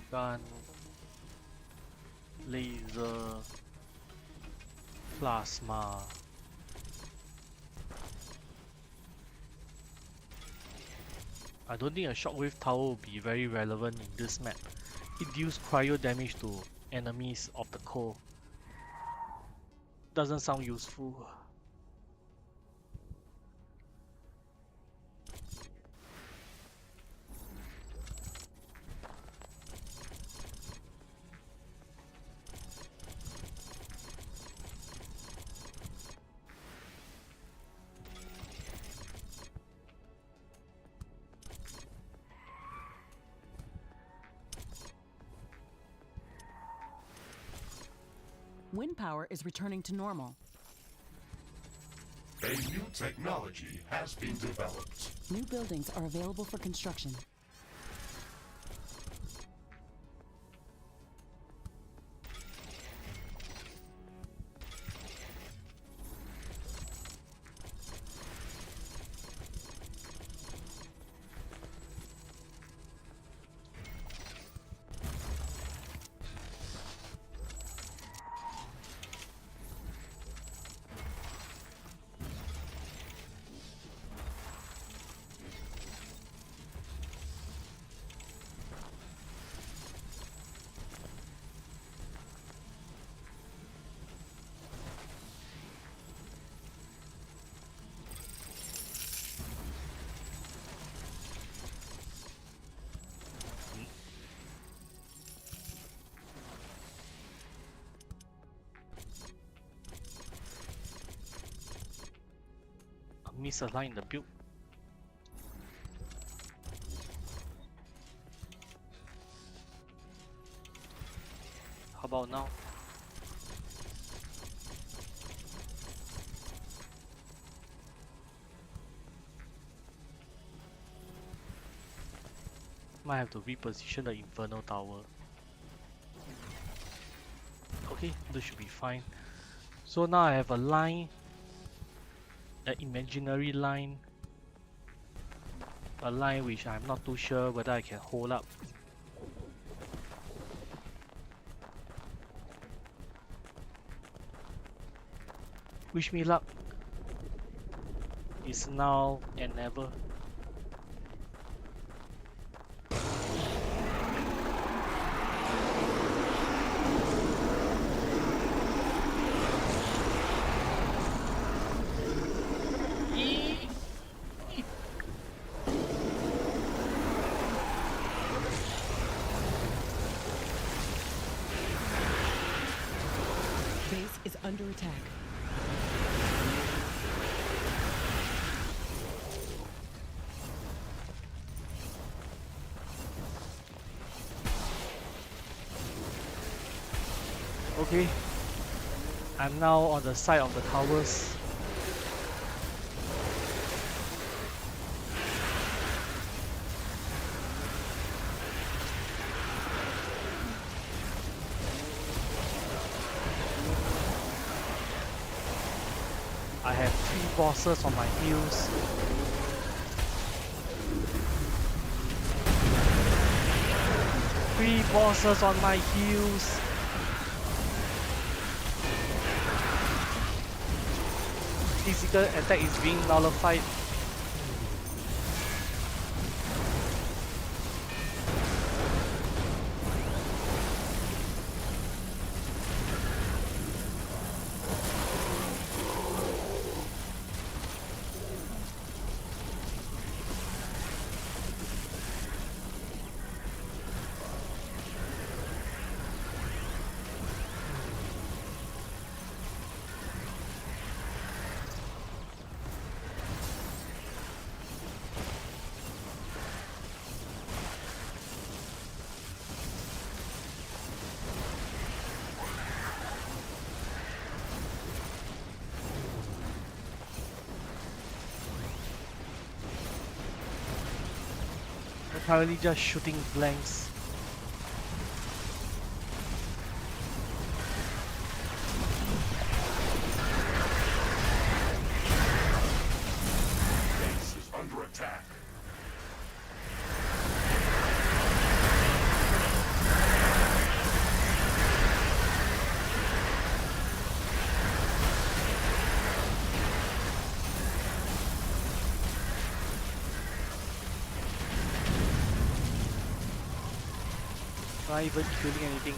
Gun, laser, plasma. I don't think a shockwave tower will be very relevant in this map. It deals cryo damage to enemies of the core. Doesn't sound useful. Wind power is returning to normal. A new technology has been developed. New buildings are available for construction. Misalign the build. How about now? Might have to reposition the Inferno Tower. Okay, this should be fine. So now I have a line, an imaginary line, a line which I'm not too sure whether I can hold up. Wish me luck. It's now and never. Base is under attack. Okay, I'm now on the side of the towers. I have 3 bosses on my heels. Three bosses on my heels. Physical attack is being nullified. Currently just shooting blanks. Base is under attack. Not even killing anything.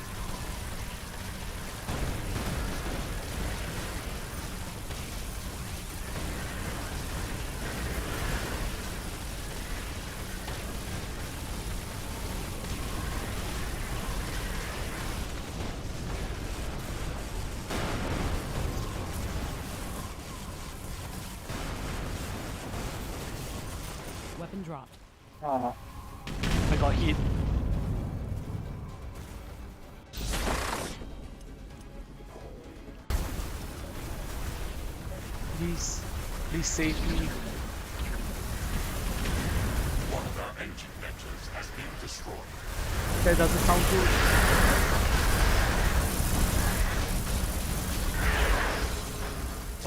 Weapon dropped. I got hit. Please, please save me. One of our energy connectors has been destroyed. That doesn't sound good.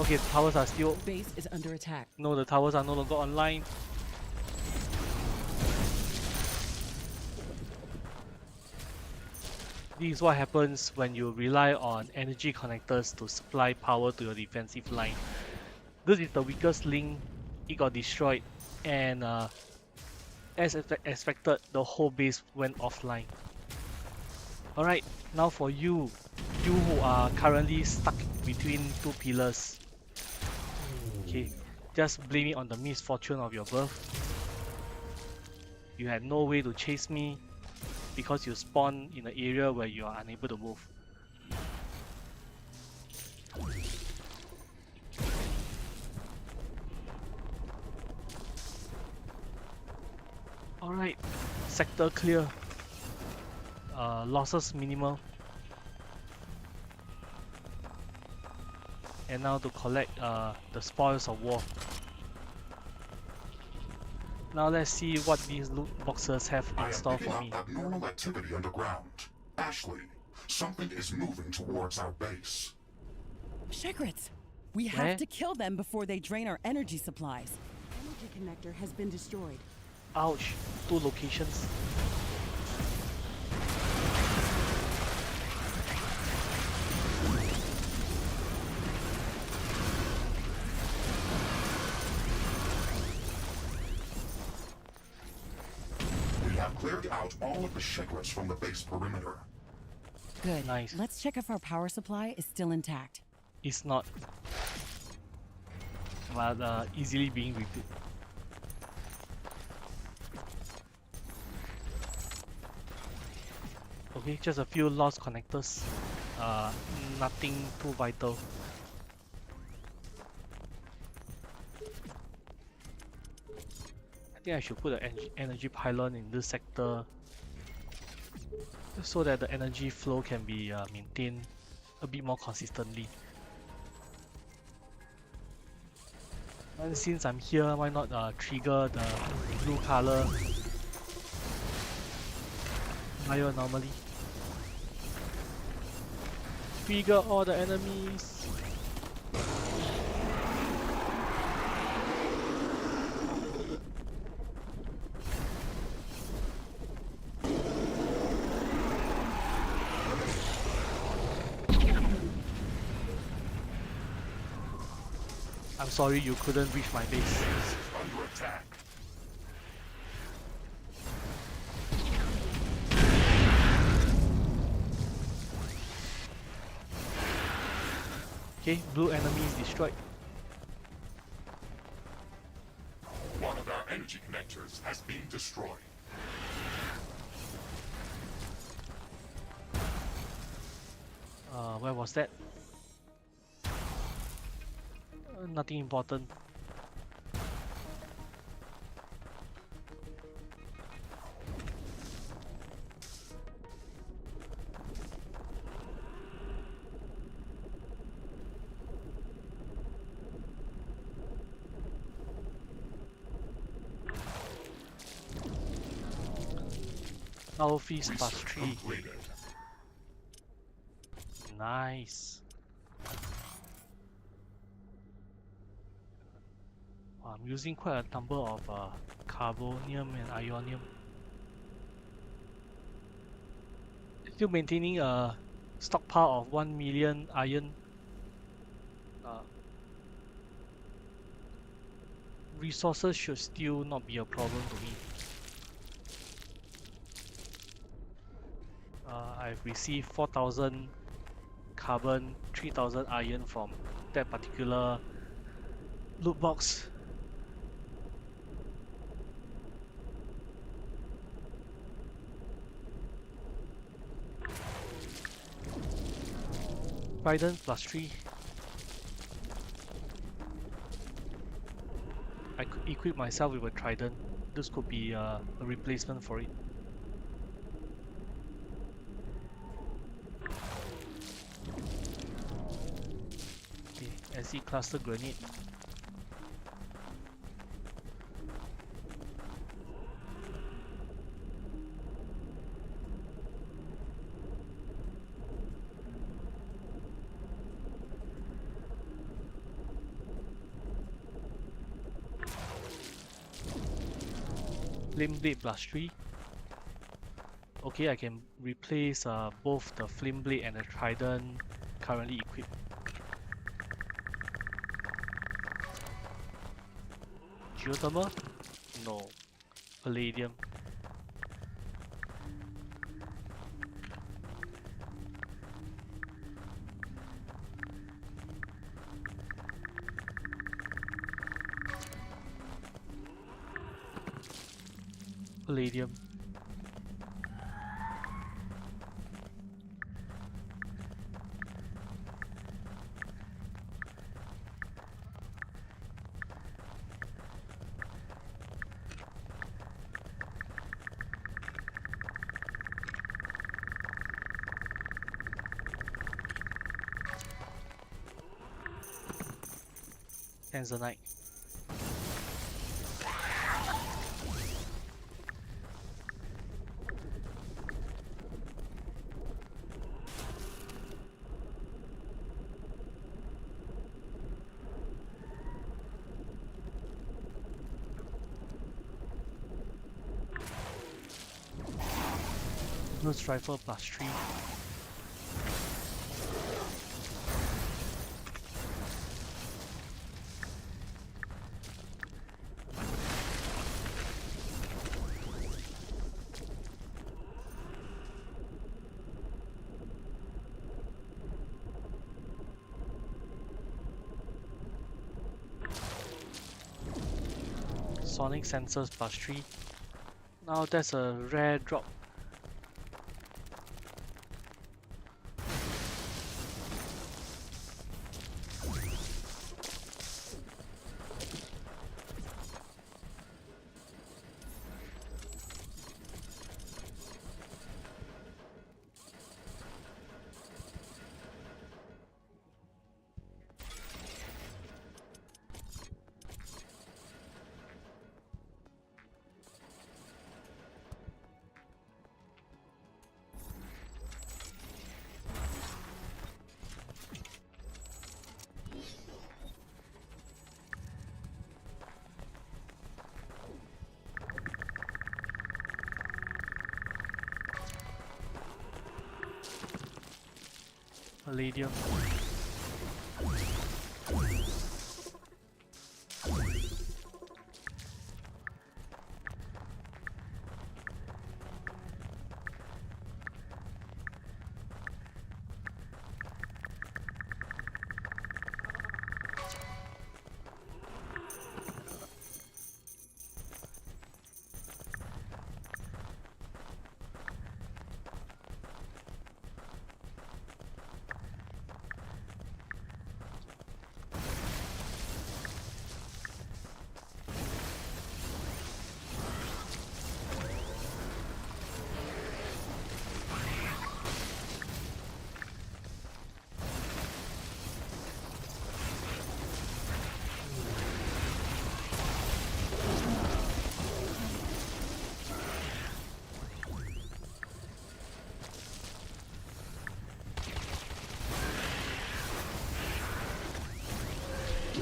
Okay, the towers are still... Base is under attack. No, the towers are no longer online. This is what happens when you rely on energy connectors to supply power to your defensive line. This is the weakest link. It got destroyed, and as expected, the whole base went offline. Alright, now for you who are currently stuck between two pillars. Okay, just blame it on the misfortune of your birth. You had no way to chase me because you spawn in an area where you are unable to move. Alright, sector clear. Losses minimal. And now to collect the spoils of war. Now let's see what these loot boxes have I in am store picking for up me. abnormal activity underground. Ashley, something is moving towards our base. Shigrits! We Where? have to kill them before they drain our energy supplies. Energy connector has been destroyed. Ouch, 2 locations. We have cleared out all of the Shigrits from the base perimeter. Good. Nice. Let's check if our power supply is still intact. It's not. But easily being rebuilt. Okay, just a few lost connectors. Nothing too vital. I think I should put an energy pylon in this sector so that the energy flow can be maintained a bit more consistently. And since I'm here, why not trigger the blue color bioanomaly? Trigger all the enemies. I'm sorry you couldn't reach my base. Under attack. Okay, blue enemy is destroyed. One of our energy connectors has been destroyed. Where was that? Nothing important. Our feast plus Research 3. completed. Nice. Wow, I'm using quite a number of carbonium and ionium. Still maintaining a stockpile of 1 million iron. Resources should still not be a problem to me. I've received 4,000 carbon, 3,000 iron from that particular loot box. Trident plus 3. I could equip myself with a trident. This could be a replacement for it. Acid cluster grenade. Flame blade plus 3. Okay, I can replace both the flame blade and the trident currently equipped. Geothermal? No. Palladium. Palladium. Tanzanite. Nose rifle plus 3. Sonic sensors plus 3. Now that's a rare drop. Palladium.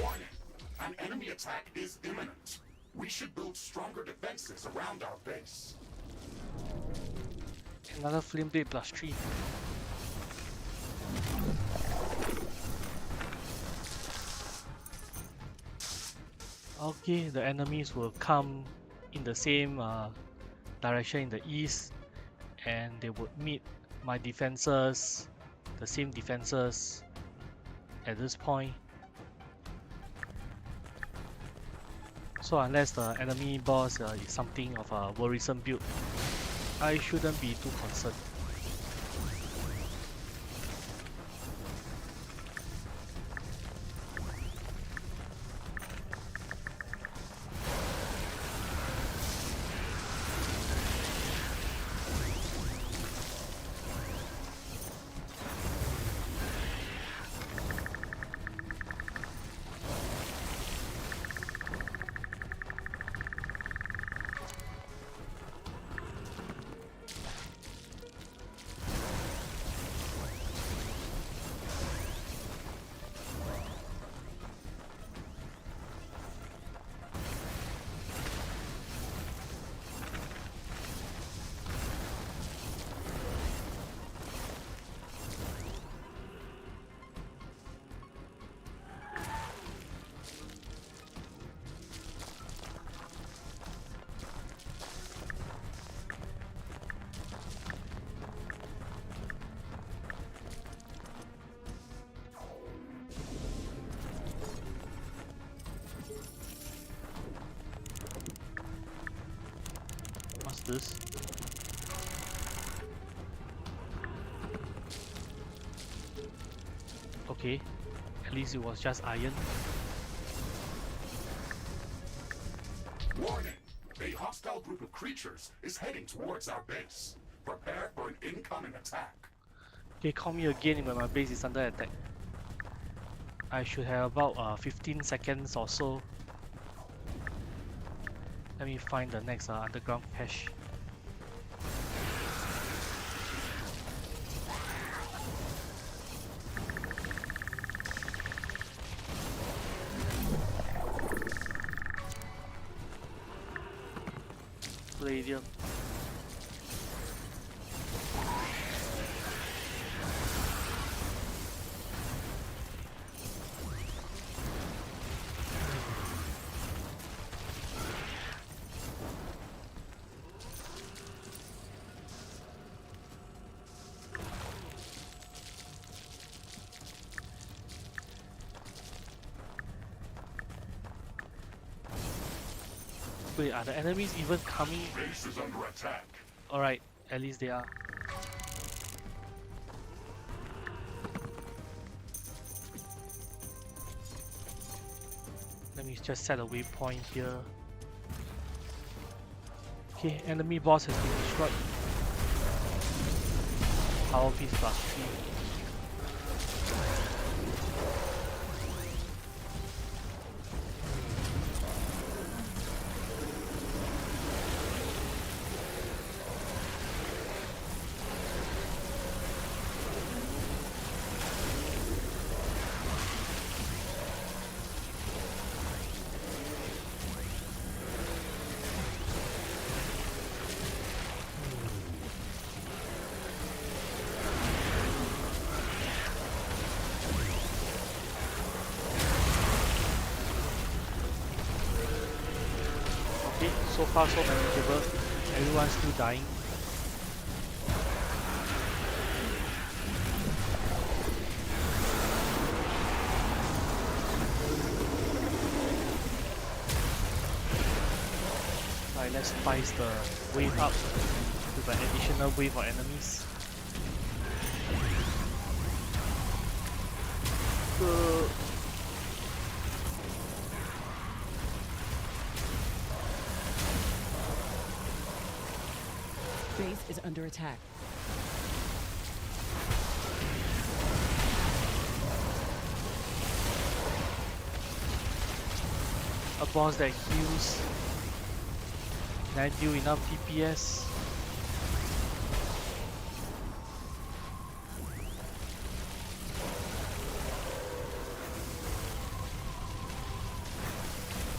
Warning! An enemy attack is imminent. We should build stronger defenses around our base. Another flame blade plus 3. Okay, the enemies will come in the same direction in the east, and they would meet my defenses, the same defenses at this point. So unless the enemy boss is something of a worrisome build, I shouldn't be too concerned. this. Okay, at least it was just iron. Warning! A hostile group of creatures is heading towards our base. Prepare for an incoming attack. Okay, call me again when my base is under attack. I should have about 15 seconds or so. Let me find the next underground cache. Palladium. Wait, are the enemies even coming? Base is under attack. Alright, at least they are. Let me just set a waypoint here. Okay, enemy boss has been destroyed. Power piece plus 3. Okay, so far so manageable. Everyone's still dying. Alright, let's spice the wave up with an additional wave of enemies. Base is under attack. A boss that heals. Can I deal enough DPS?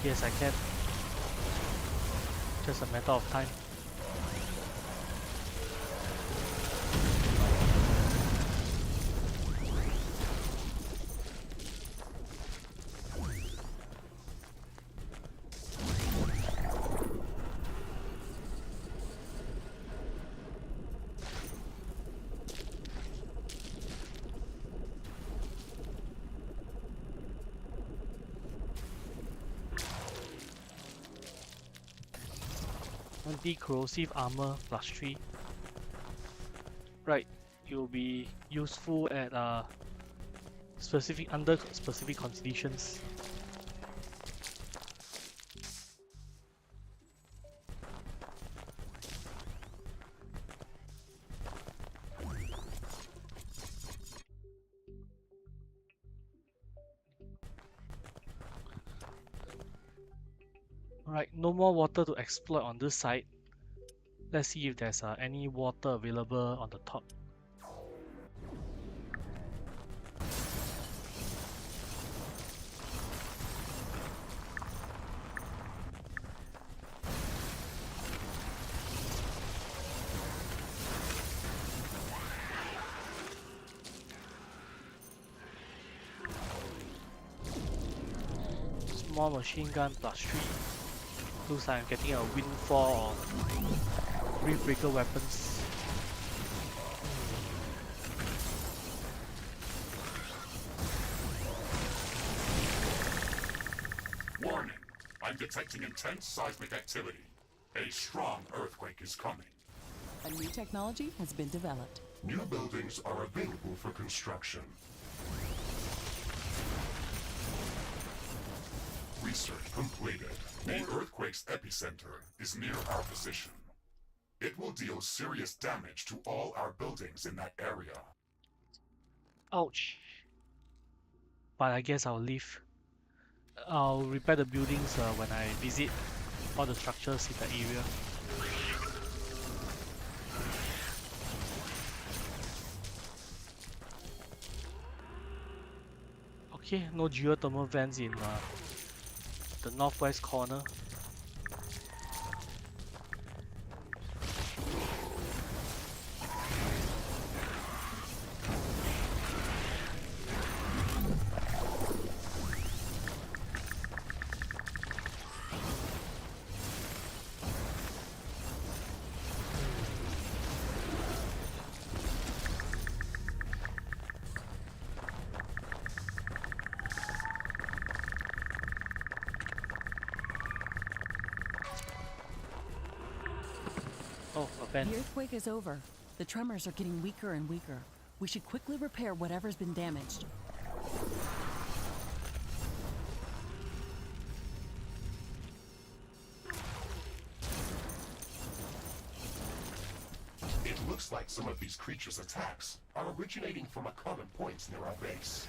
Yes, I can. Just a matter of time. Anti-corrosive armor plus 3. Right, it will be useful at under specific conditions. Alright, no more water to exploit on this side. Let's see if there's any water available on the top. Small machine gun plus 3. Looks like I'm getting a windfall of Riftbreaker weapons. Warning! I'm detecting intense seismic activity. A strong earthquake is coming. A new technology has been developed. New buildings are available for construction. Research completed. The earthquake's epicenter is near our position. It will deal serious damage to all our buildings in that area. Ouch. But I guess I'll leave. I'll repair the buildings when I visit all the structures in the area. Okay, no geothermal vents in the northwest corner. Oh, a vent. The earthquake is over. The tremors are getting weaker and weaker. We should quickly repair whatever's been damaged. It looks like some of these creatures' attacks are originating from a common point near our base.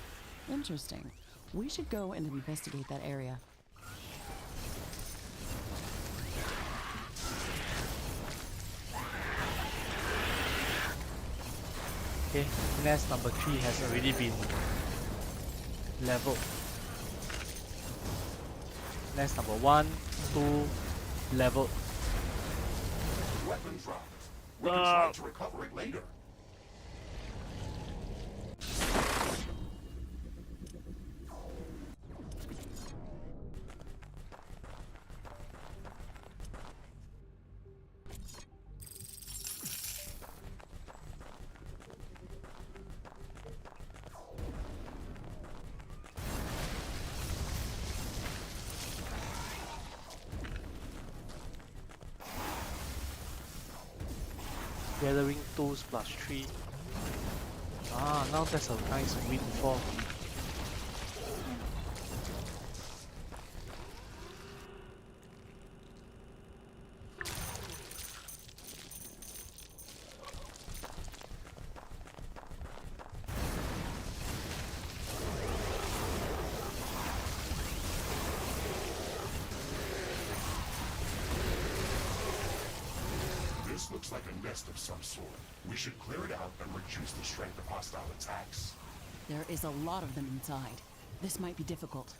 Interesting. We should go and investigate that area. Okay, nest number 3 has already been leveled. Nest number 1, 2, leveled. Weapon dropped. We can try to recover it later. Gathering tools plus 3. Ah, now that's a nice windfall. This looks like a nest of some sort. We should clear it out and reduce the strength of hostile attacks. There is a lot of them inside. This might be difficult.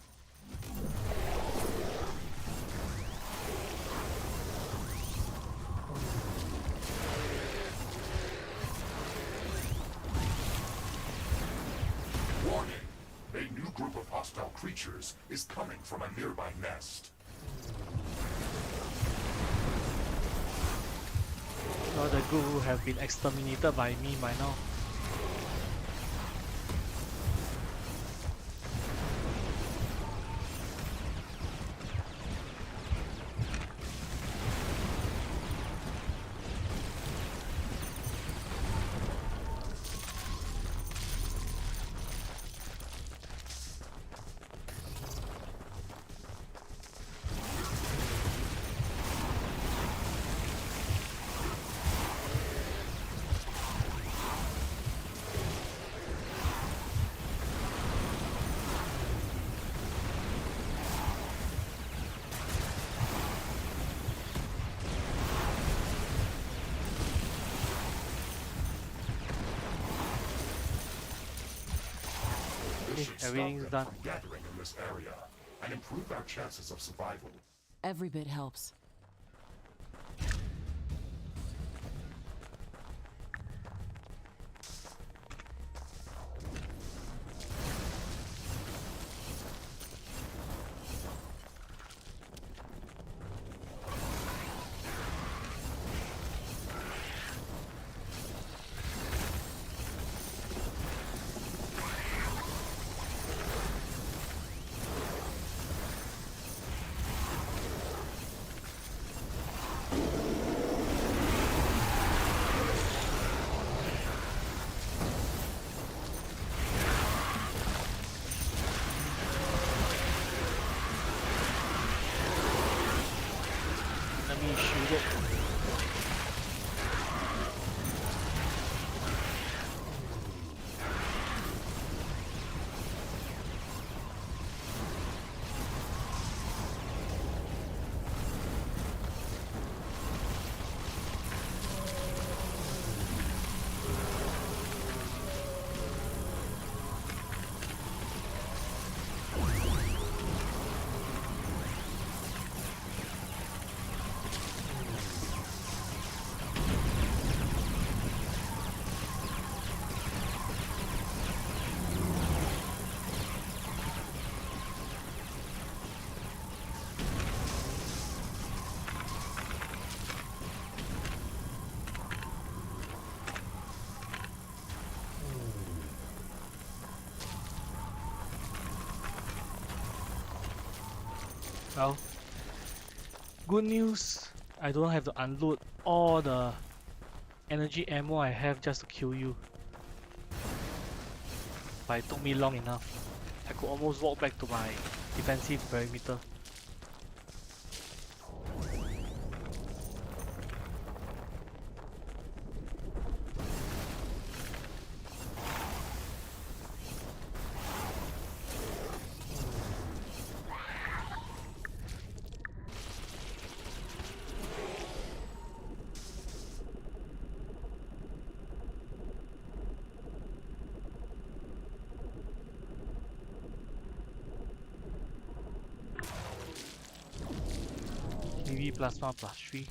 Warning! A new group of hostile creatures is coming from a nearby nest. Now the group who have been exterminated by me by now. This should stop everything's them done. from gathering in this area and improve our chances of survival. Every bit helps. go. Well, good news, I don't have to unload all the energy ammo I have just to kill you. But it took me long enough. I could almost walk back to my defensive perimeter. Heavy plasma +3.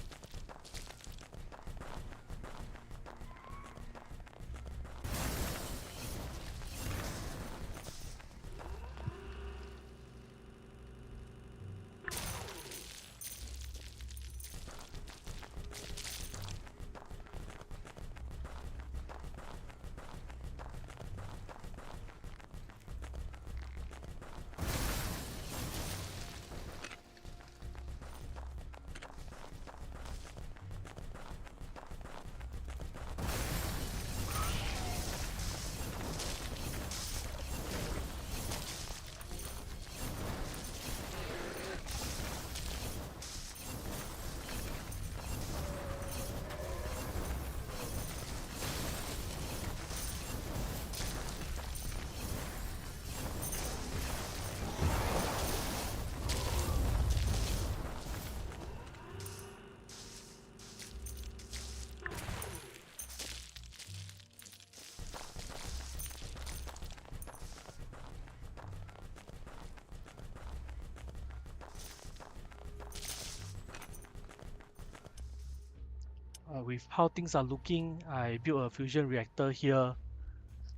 With how things are looking, I built a fusion reactor here.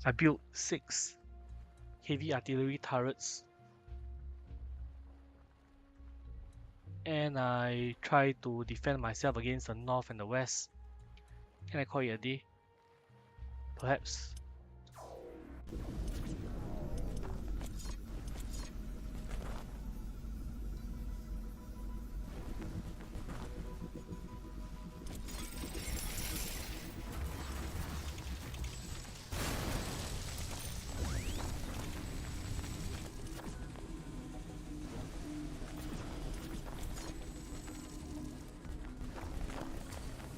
I built 6 heavy artillery turrets. And I try to defend myself against the north and the west. Can I call it a day? Perhaps.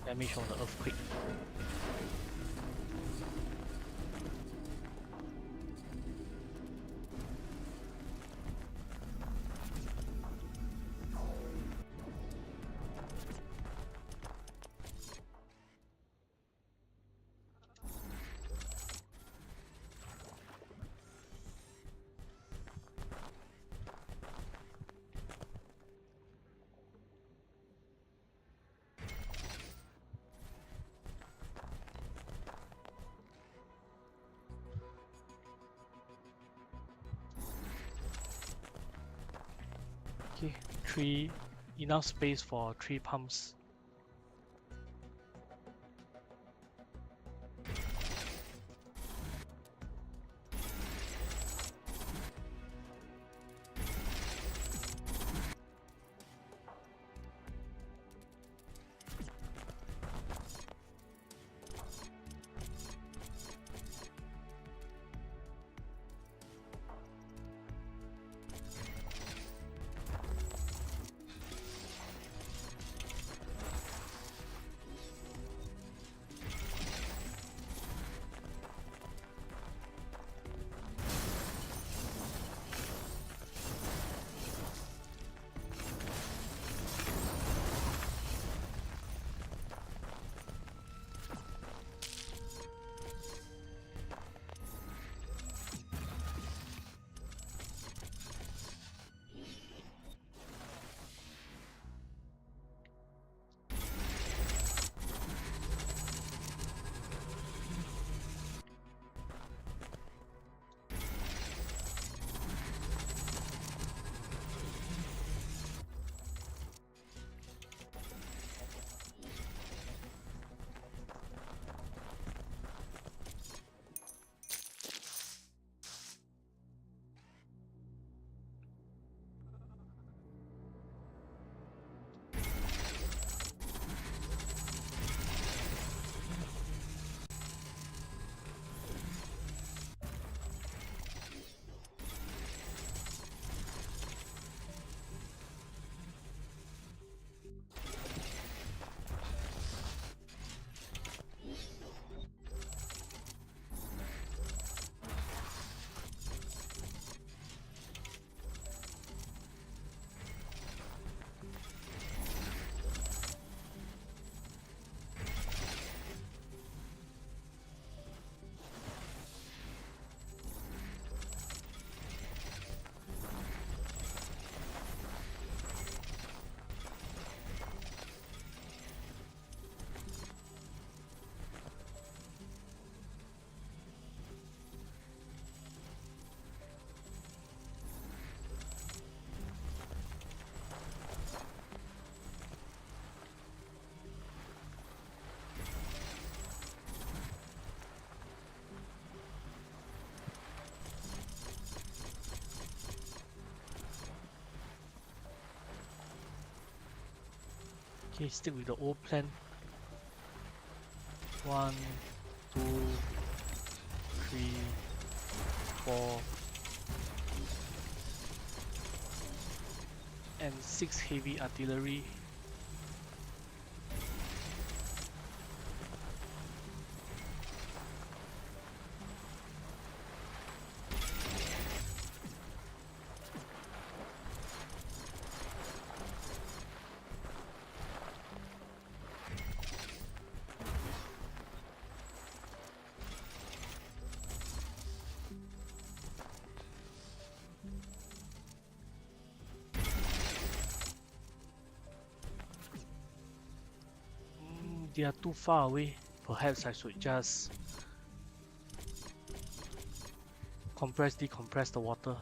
Damage on the earthquake. Okay, enough space for 3 pumps. Okay, stick with the old plan. 1, 2, 3, 4, and 6 heavy artillery. They are too far away. Perhaps I should just decompress the water.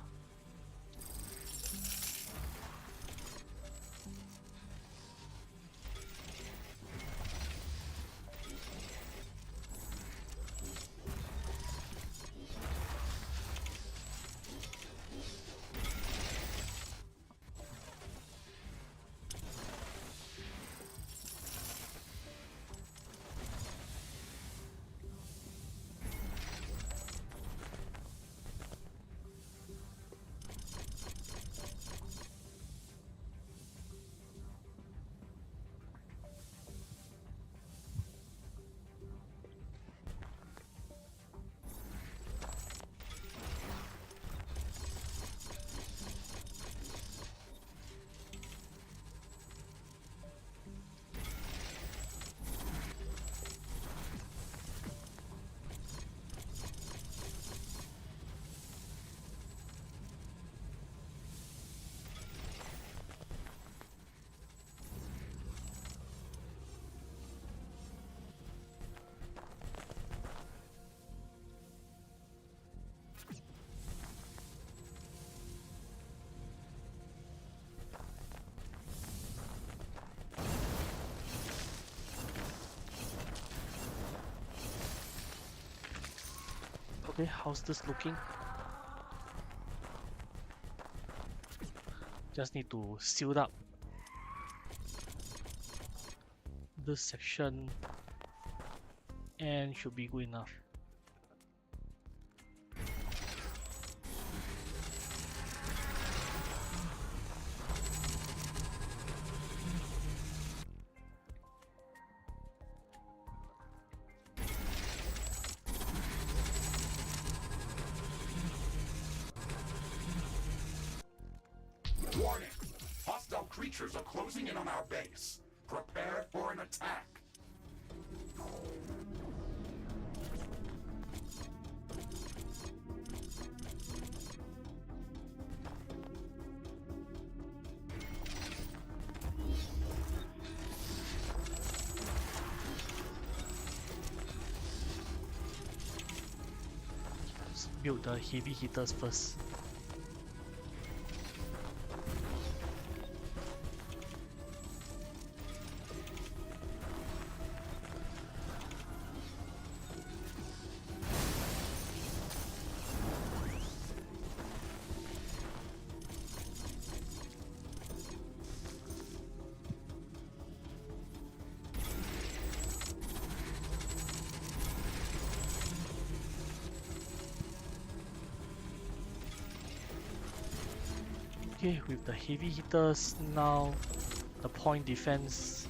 Okay, how's this looking? Just need to seal up this section and should be good enough. Warning! Hostile creatures are closing in on our base. Prepare for an attack. Let's build the heavy hitters first. Okay, with the heavy hitters now, the point defense.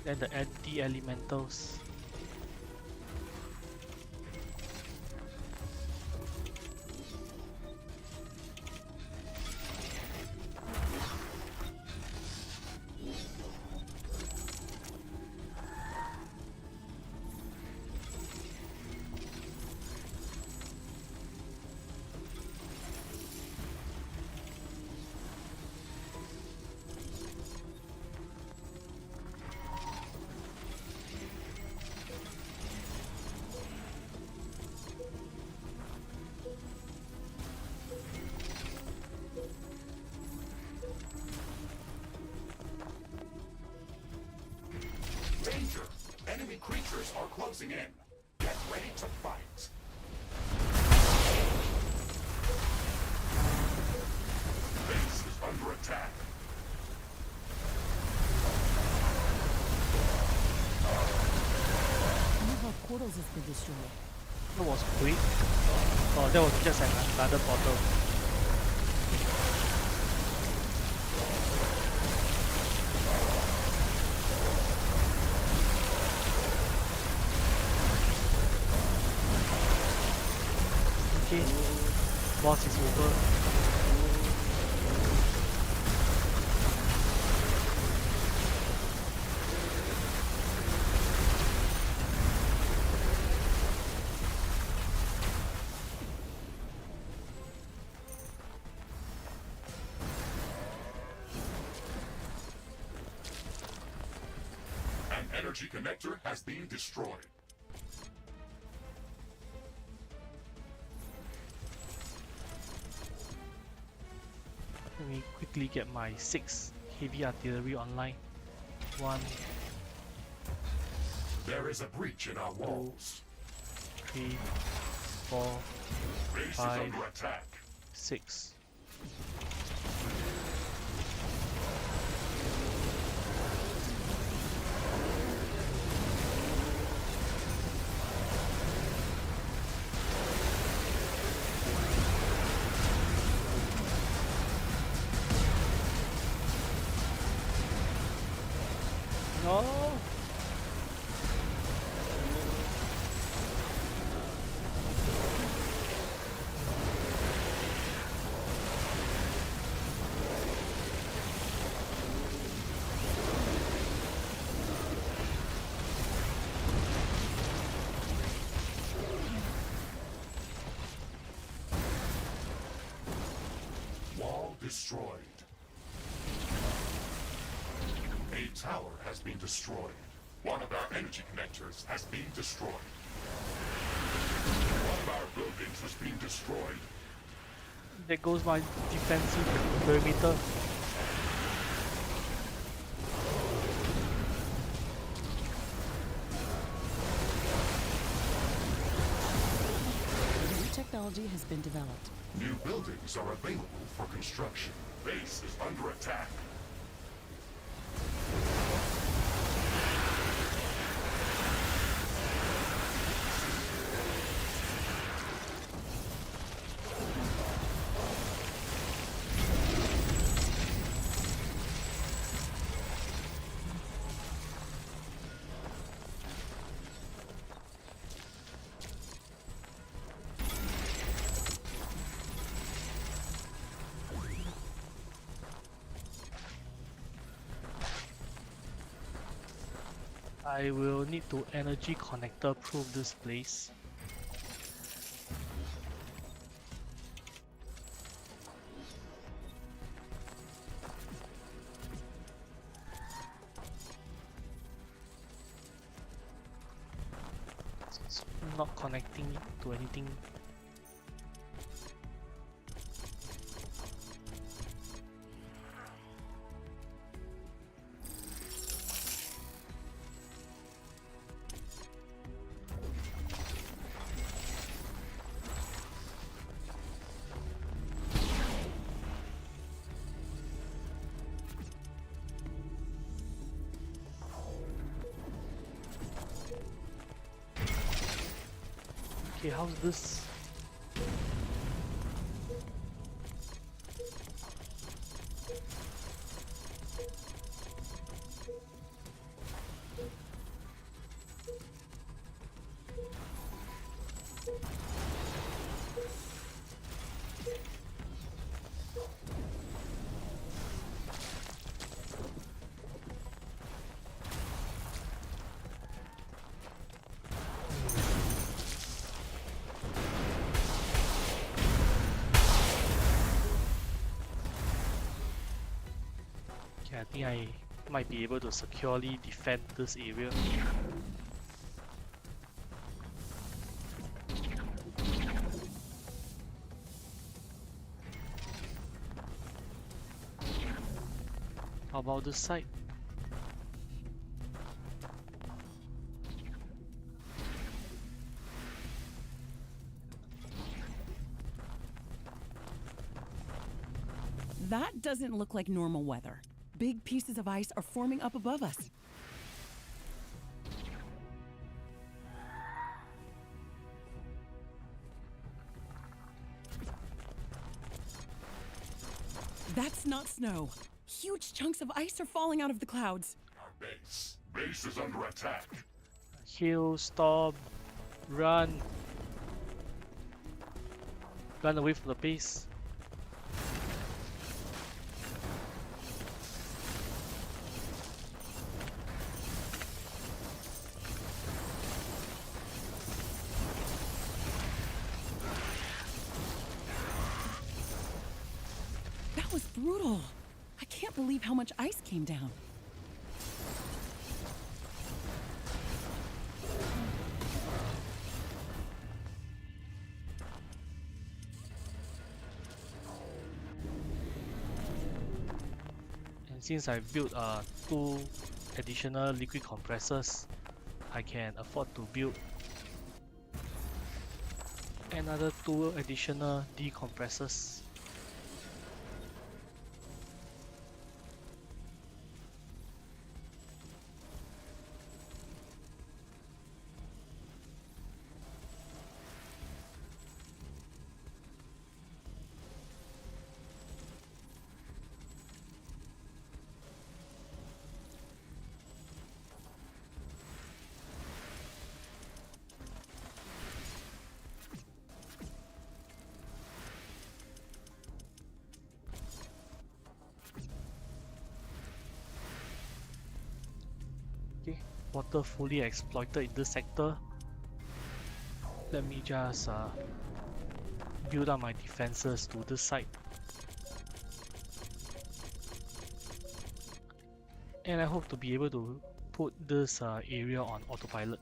Then the anti-elementals. Danger! Enemy creatures are closing in. ready to fight. Base is under attack. One of our portals has been destroyed. That was quick. Oh, that was just another portal. Okay, boss is over. An energy connector has been destroyed. Let me quickly get my 6 heavy artillery online. 1, There is a breach in our walls. 3, 4, Base is 5, under attack. 6. No. Wall destroyed. A tower has been destroyed. One of our energy connectors has been destroyed. One of our buildings has been destroyed. There goes my defensive perimeter. New technology has been developed. New buildings are available for construction. Base is under attack. I will need to energy connector proof this place. It's not connecting it to anything. Okay, how's this? Okay, I think I might be able to securely defend this area. How about this side? doesn't look like normal weather. Big pieces of ice are forming up above us. That's not snow. Huge chunks of ice are falling out of the clouds. Our base. Base is under attack. Heal, stop, run. Run away from the base. That was brutal. I can't believe how much ice came down. And since I built 2 additional liquid compressors, I can afford to build another 2 additional decompressors. Okay, water fully exploited in this sector. Let me just build up my defenses to this side. And I hope to be able to put this area on autopilot.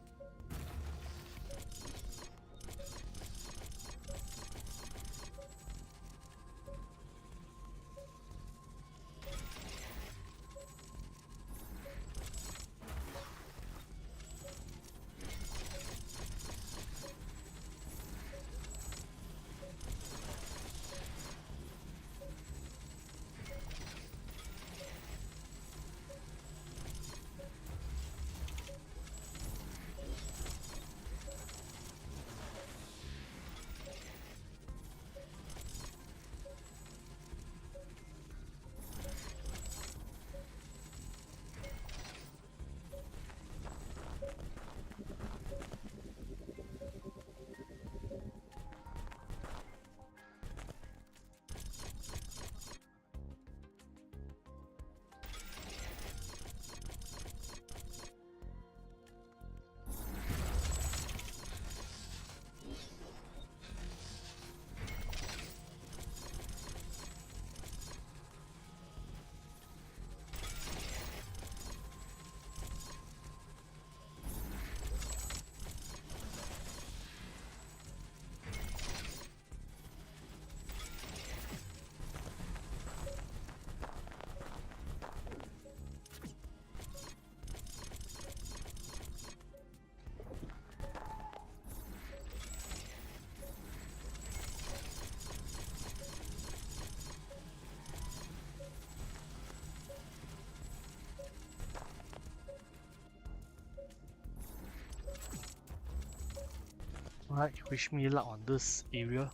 Alright, wish me luck on this area.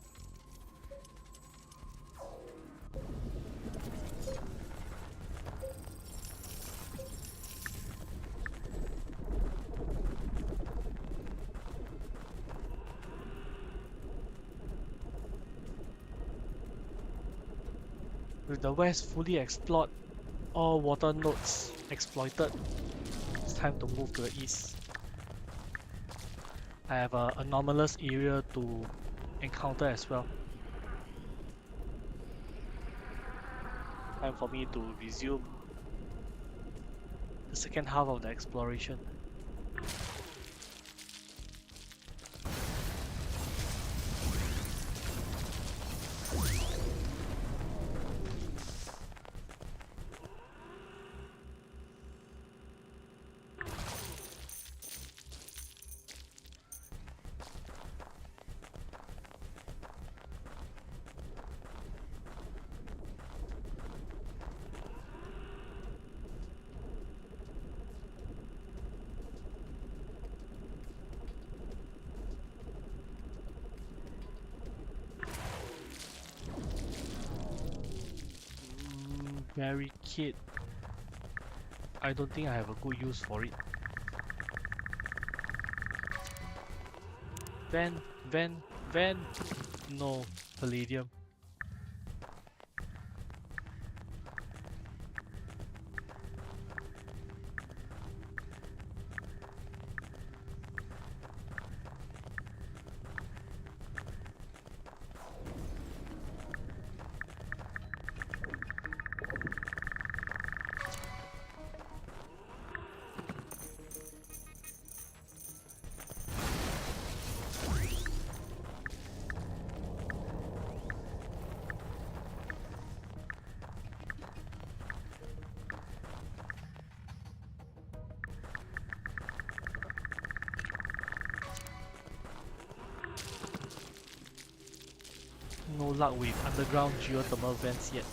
With the west fully explored, all water nodes exploited, it's time to move to the east. I have an anomalous area to encounter as well. Time for me to resume the second half of the exploration. Barricade. I don't think I have a good use for it. Van. No, palladium. No luck with underground geothermal vents yet.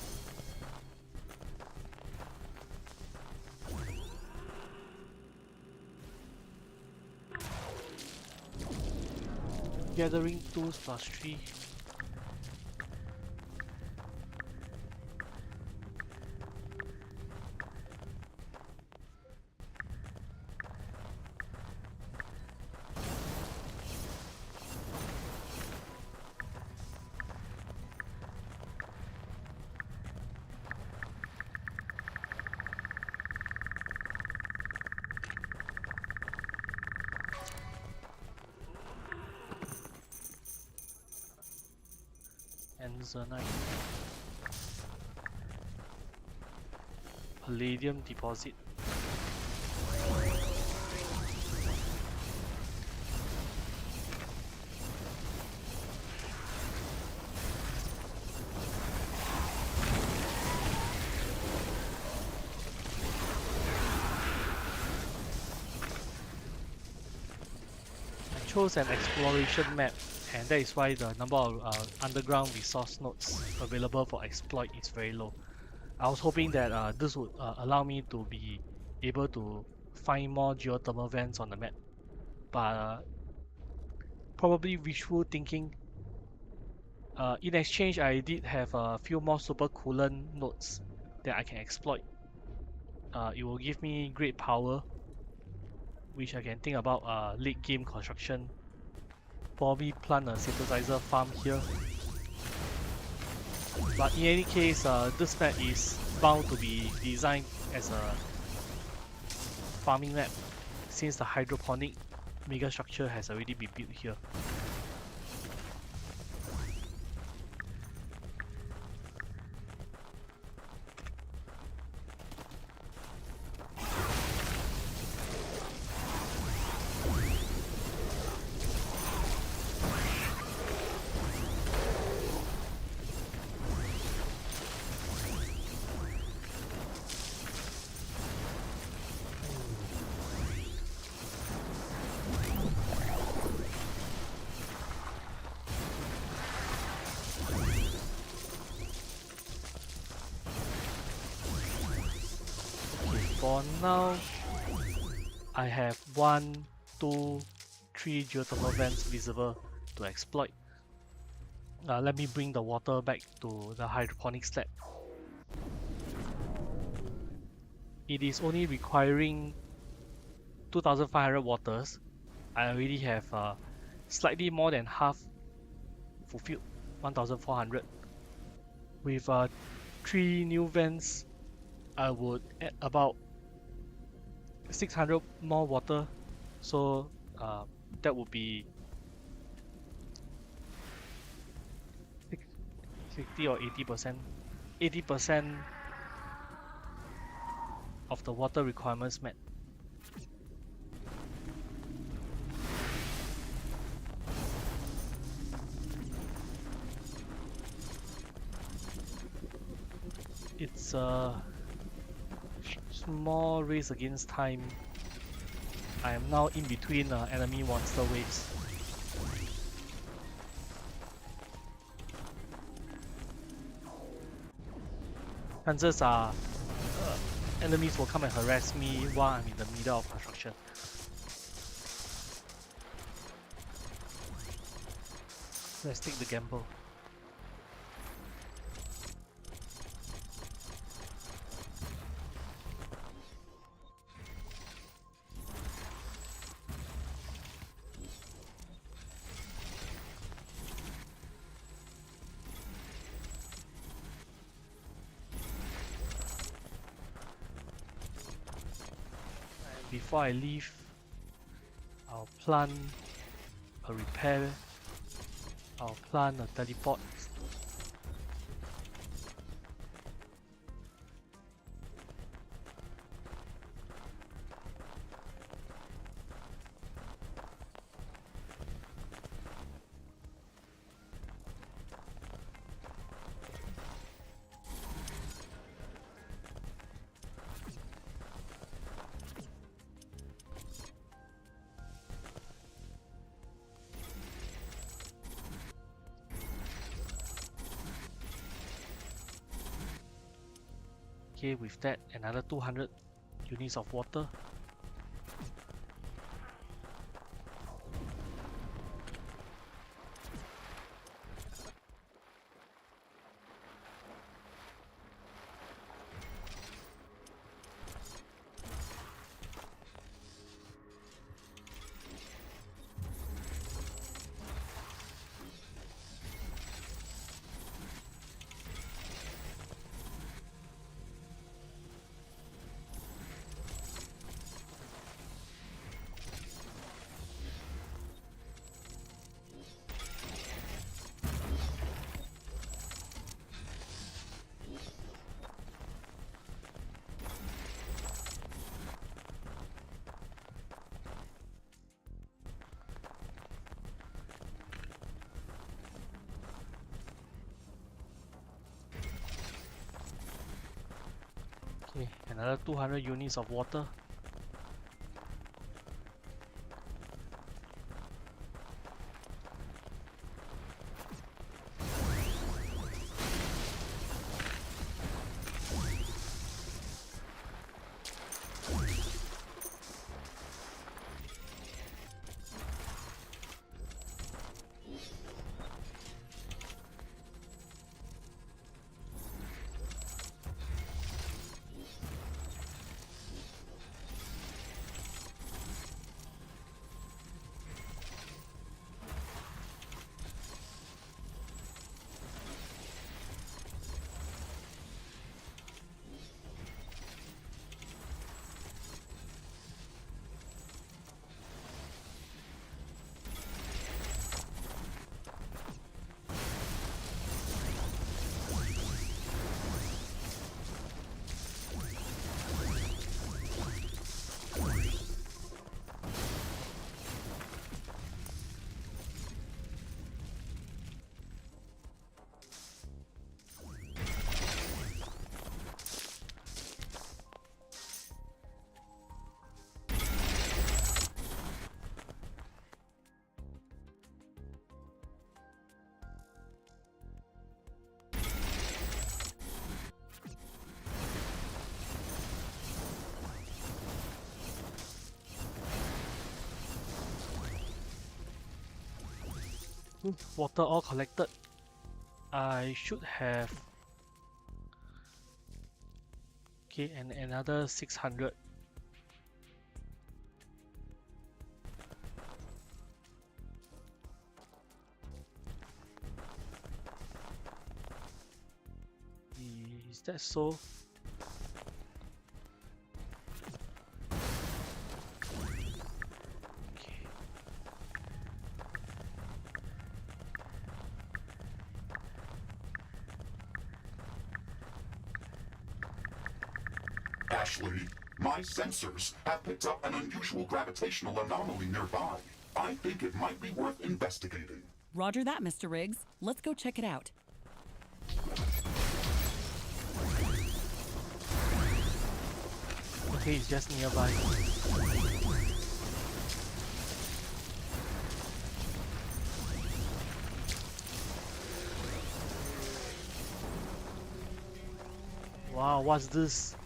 Gathering tools +3. And Zernite. Palladium deposit. I chose an exploration map, and that is why the number of underground resource nodes available for exploit is very low. I was hoping that this would allow me to be able to find more geothermal vents on the map, but probably wishful thinking. In exchange, I did have a few more super coolant nodes that I can exploit. It will give me great power, which I can think about late game construction. Probably plant a synthesizer farm here. But in any case, this map is bound to be designed as a farming map, since the hydroponic megastructure has already been built here. For now, I have 1, 2, 3 geothermal vents visible to exploit. Let me bring the water back to the hydroponics lab. It is only requiring 2500 waters. I already have slightly more than half fulfilled, 1400. With 3 new vents, I would add about 600 more water, so that would be 60 or 80%. 80% of the water requirements met. It's a small race against time. I am now in between enemy monster waves. Chances are enemies will come and harass me while I'm in the middle of construction. Let's take the gamble. before I leave, I'll plant a repair. I'll plant a teleport. Okay, with that, another 200 units of water. Okay, another 200 units of water. Water all collected. I should have okay, and another 600. Is that so? Okay. Ashley, my sensors have picked up an unusual gravitational anomaly nearby. I think it might be worth investigating. Roger that, Mr. Riggs. Let's go check it out. Okay, it's just nearby. Wow, what's this?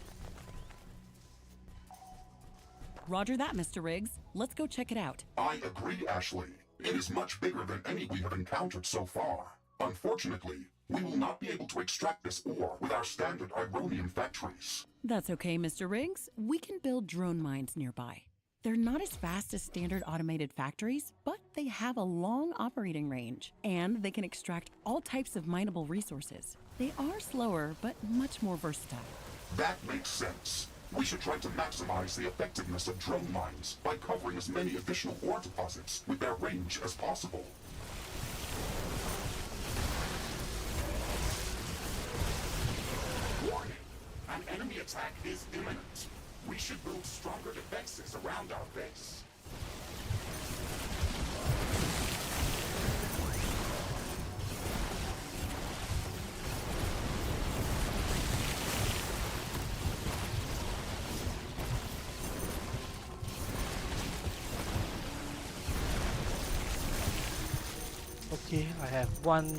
Roger that, Mr. Riggs. Let's go check it out. I agree, Ashley. It is much bigger than any we have encountered so far. Unfortunately, we will not be able to extract this ore with our standard ironium factories. That's okay, Mr. Riggs. We can build drone mines nearby. They're not as fast as standard automated factories, but they have a long operating range, and they can extract all types of mineable resources. They are slower, but much more versatile. That makes sense. We should try to maximize the effectiveness of drone mines by covering as many additional ore deposits with their range as possible. Warning! An enemy attack is imminent. We should build stronger defenses around our base. Okay, I have 1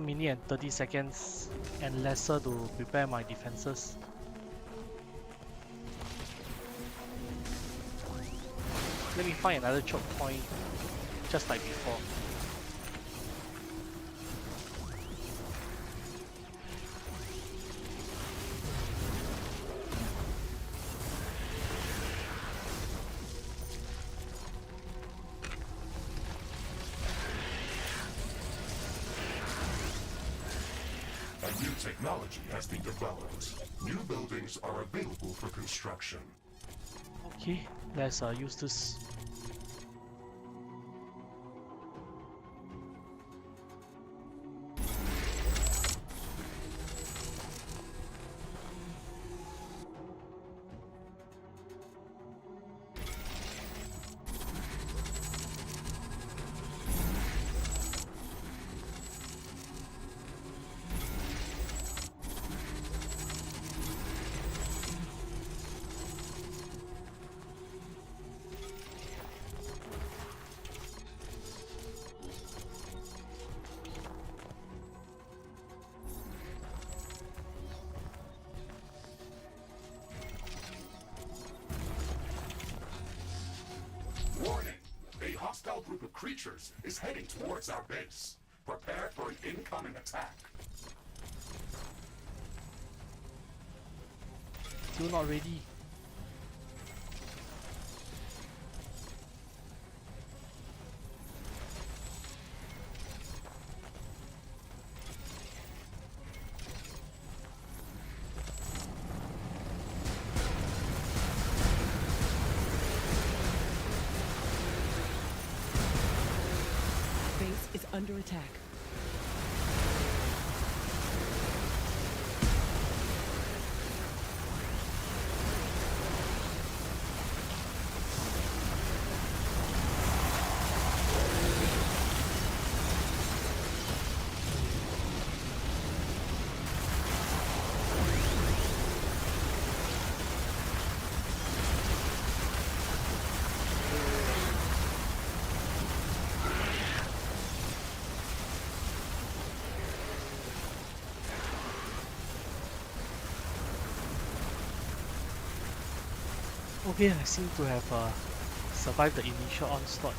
minute and 30 seconds and lesser to prepare my defenses. Let me find another choke point, just like before. A new technology has been developed. New buildings are available for construction. Okay, let's use this. Warning! A hostile group of creatures is heading towards our base. Prepare for an incoming attack. Still not ready. Base is under attack. Okay, I seem to have survived the initial onslaught.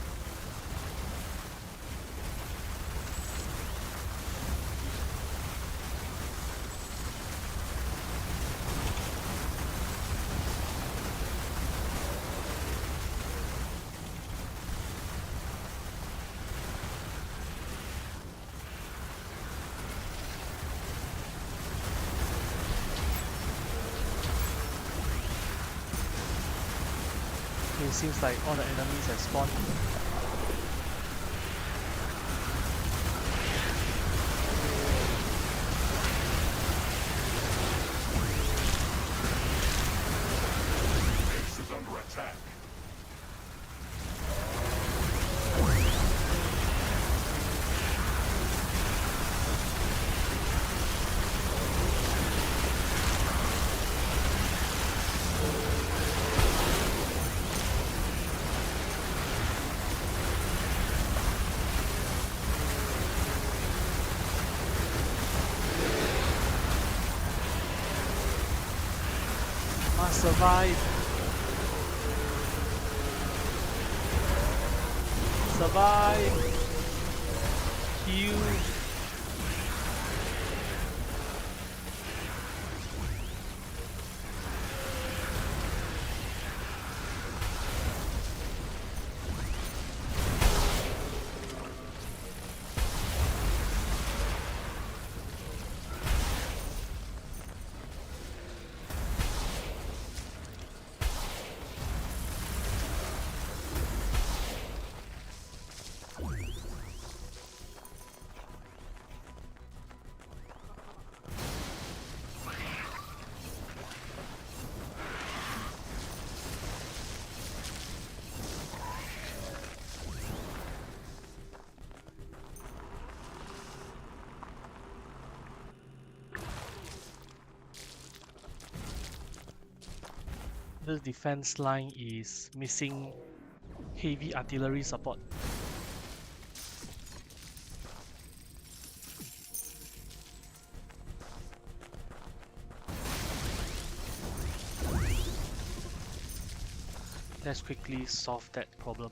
It seems like all the enemies have spawned. Base is under attack. Must survive! Survive! Heal! This defense line is missing heavy artillery support. Let's quickly solve that problem.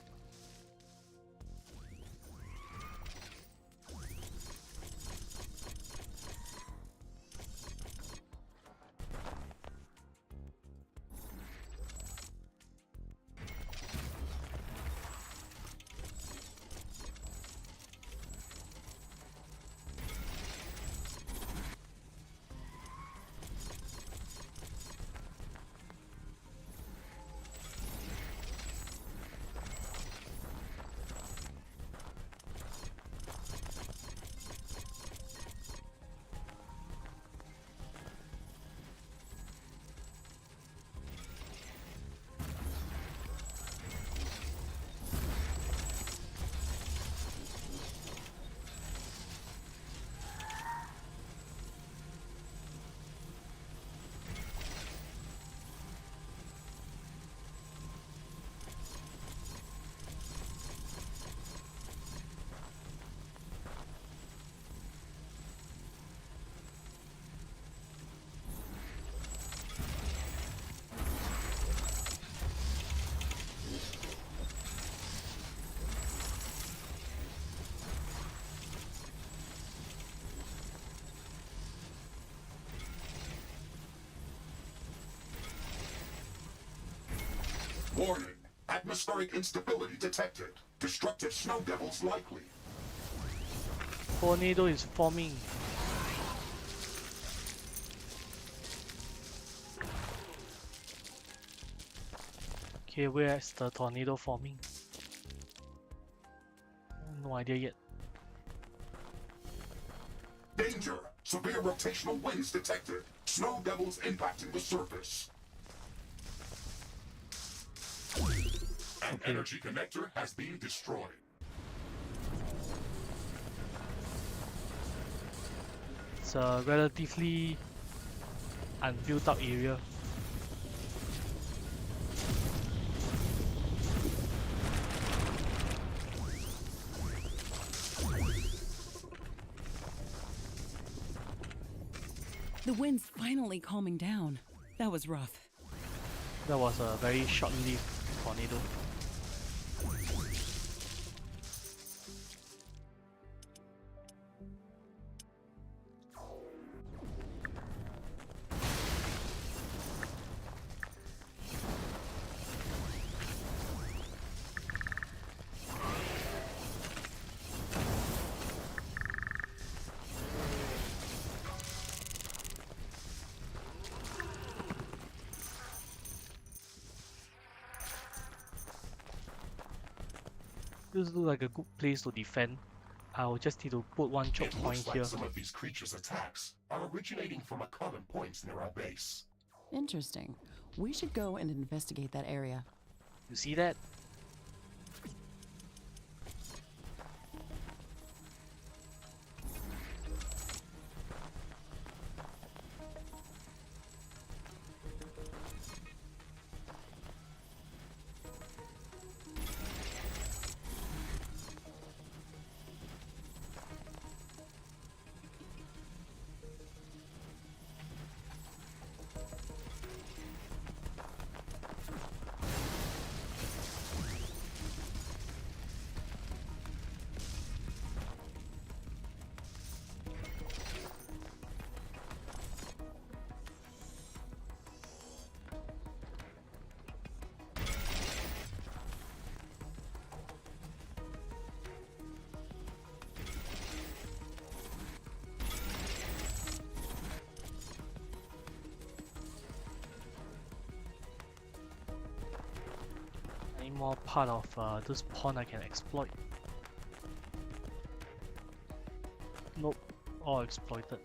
Warning. Atmospheric instability detected. Destructive snow devils likely. Tornado is forming. Okay, where's the tornado forming? No idea yet. Danger. Severe rotational winds detected. Snow devils impacting the surface. An energy connector has been destroyed. It's a relatively unbuilt up area. The wind's finally calming down. That was rough. That was a very short-lived tornado. This looks like a good place to defend. I'll just need to put one choke It point looks here. like some of these creatures' attacks are originating from a common point near our base. Interesting. We should go and investigate that area. You see that? Any more part of this pond I can exploit? Nope, all exploited.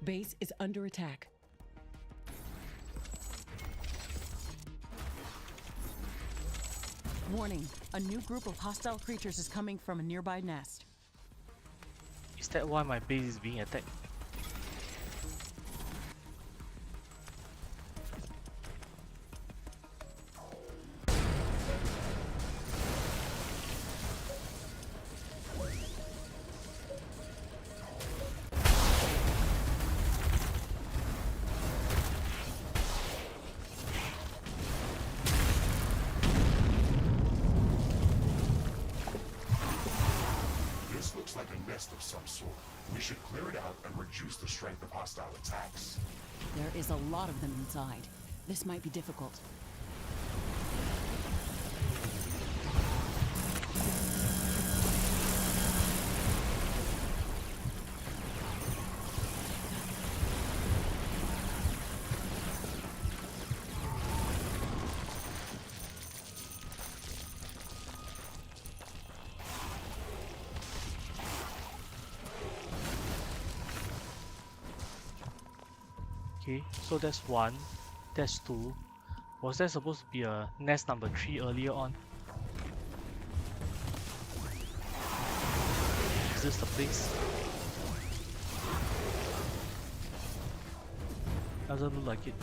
Base is under attack. Warning, a new group of hostile creatures is coming from a nearby nest. Is that why my base is being attacked? This looks like a nest of some sort. We should clear it out and reduce the strength of hostile attacks. There is a lot of them inside. This might be difficult. Okay, so that's one, that's two. Was there supposed to be a nest number 3 earlier on? Is this the place? Doesn't look like it.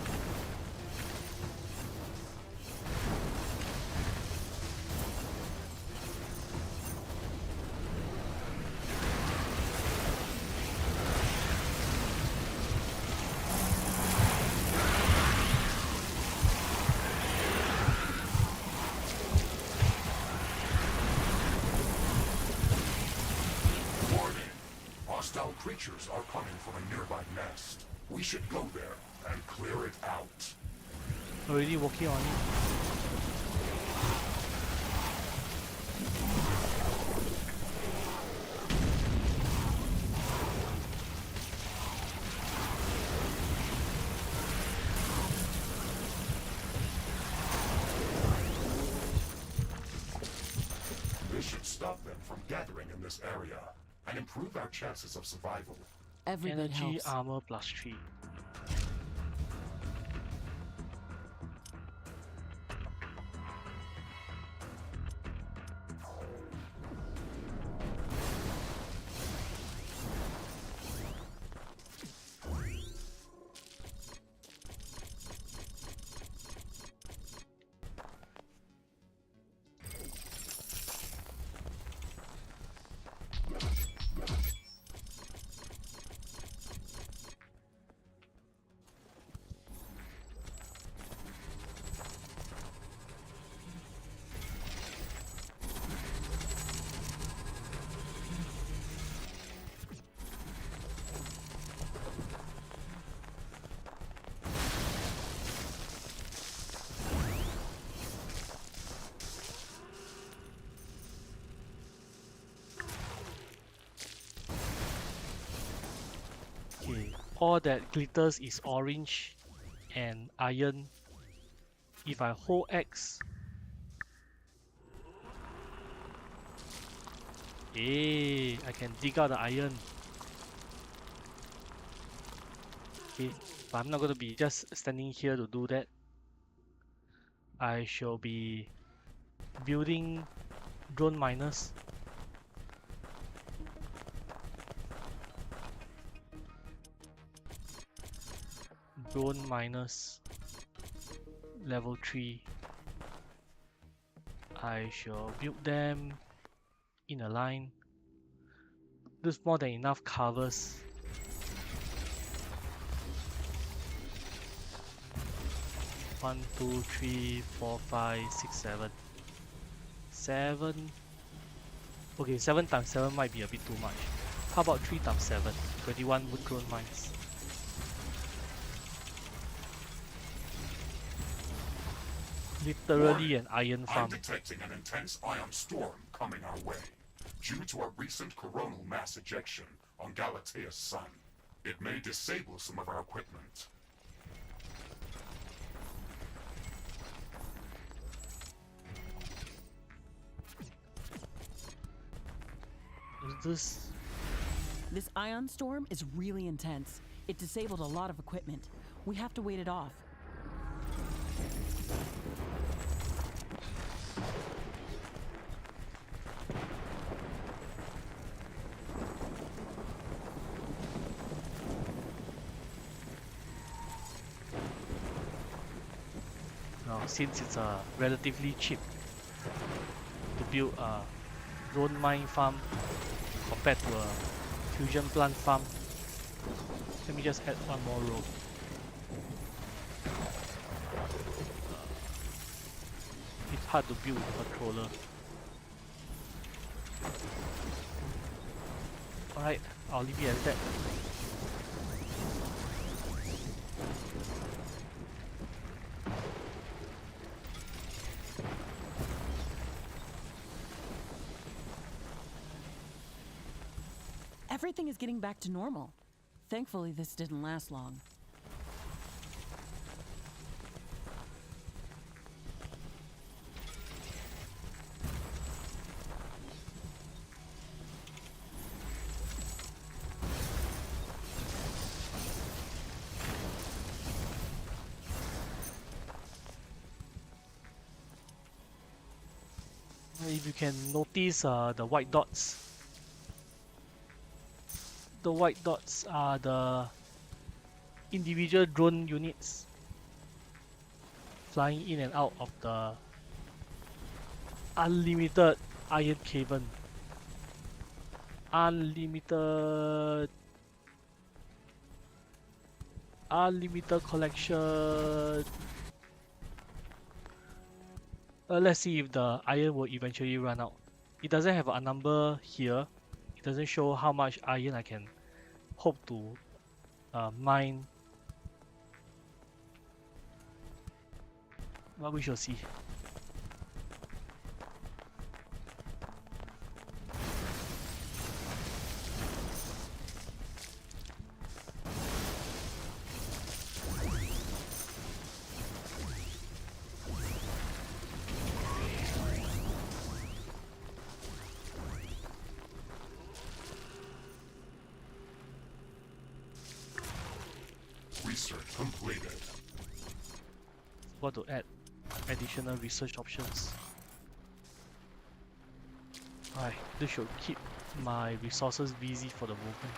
Warning! Hostile creatures are coming from a nearby nest. We should go there and clear it out. Already working on it. This should stop them from gathering in this area and improve our chances of survival. Every bit Energy helps. armor plus 3. Okay, all that glitters is orange and iron. If I hold X, I can dig out the iron. Okay, but I'm not going to be just standing here to do that. I shall be building drone miners. Drone miners level 3. I shall build them in a line. There's more than enough covers. One, two, three, 4, 5, 6, 7. 7. Okay, 7 times 7 might be a bit too much. How about 3 times 7? 21 wood drone mines. Literally an iron I'm farm. detecting an intense ion storm coming our way. Due to a recent coronal mass ejection on Galatea's sun, it may disable some of our equipment. Is this? This ion storm is really intense. It disabled a lot of equipment. We have to wait it off. Now, since it's relatively cheap to build a drone mine farm compared to a fusion plant farm, let me just add one more row. It's hard to build with a controller. Alright, I'll leave it as that. Everything is getting back to normal. Thankfully, this didn't last long. If you can notice the white dots, are the individual drone units flying in and out of the unlimited iron cavern. Unlimited collection. Let's see if the iron will eventually run out. It doesn't have a number here. It doesn't show how much iron I can hope to mine. But we shall see. Research completed. What to add additional research options. Alright, this should keep my resources busy for the movement.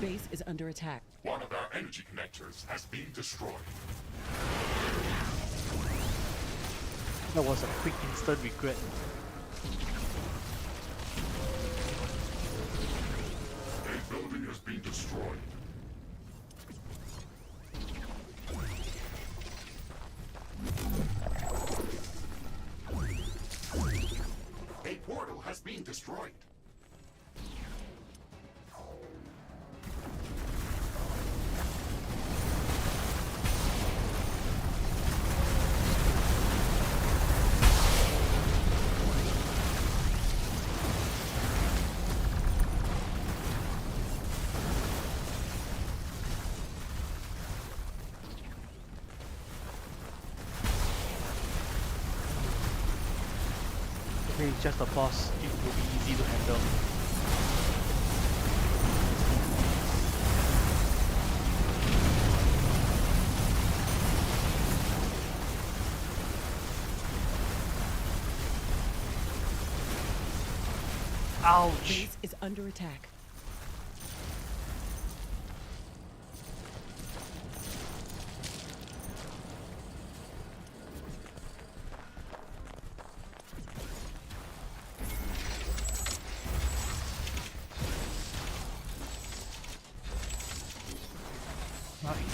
Base is under attack. One of our energy connectors has been destroyed. That was a quick instant regret. A building has been destroyed. A portal has been destroyed. it's just a boss, it will be easy to handle. Ouch! Base is under attack.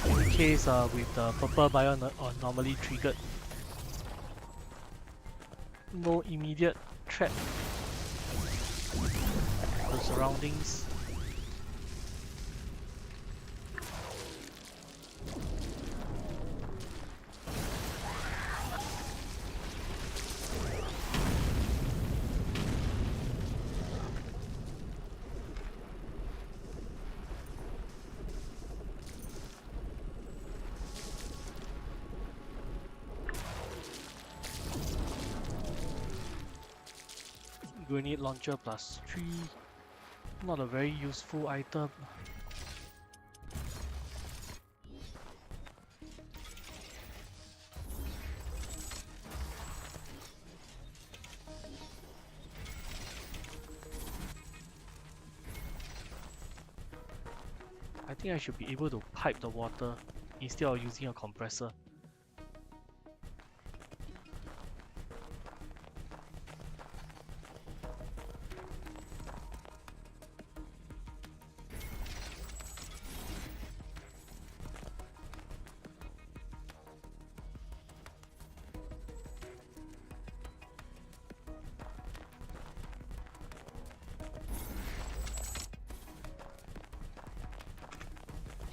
In the case with the purple Biome normally triggered, no immediate threat to surroundings. Grenade launcher +3, not a very useful item. I think I should be able to pipe the water instead of using a compressor.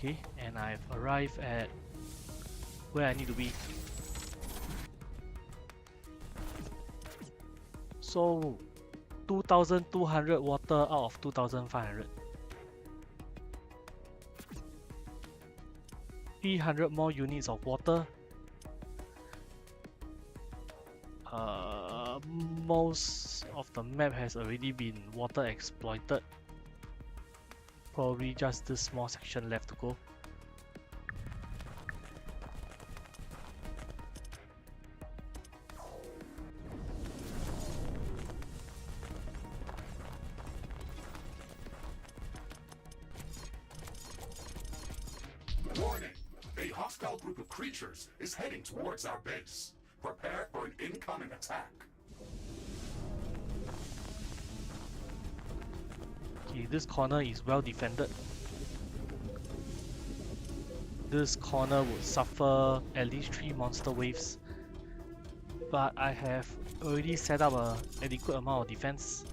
Okay, and I've arrived at where I need to be. So 2,200 water out of 2,500. 300 more units of water. Most of the map has already been water exploited. Probably just this small section left to go. Warning! A hostile group of creatures is heading towards our base. Prepare for an incoming attack. Okay, this corner is well defended. This corner would suffer at least 3 monster waves. But I have already set up an adequate amount of defense.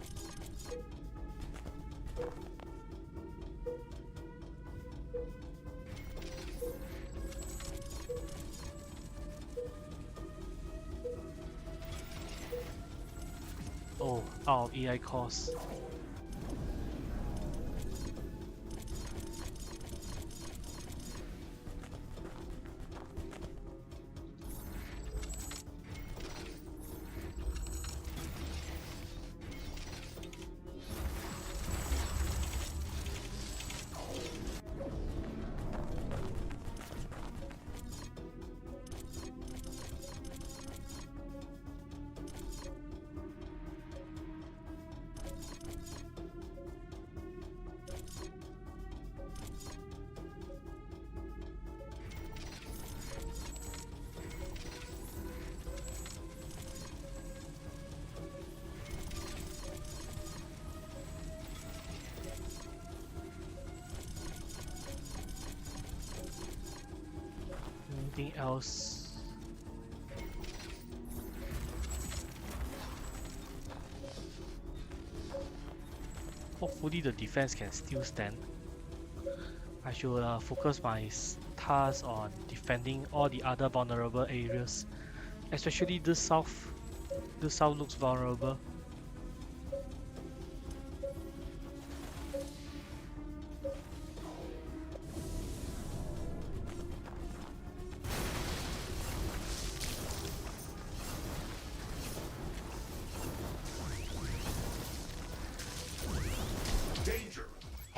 Oh, out of AI cores. Anything else? Hopefully the defense can still stand. I should focus my task on defending all the other vulnerable areas, especially this south. This south looks vulnerable.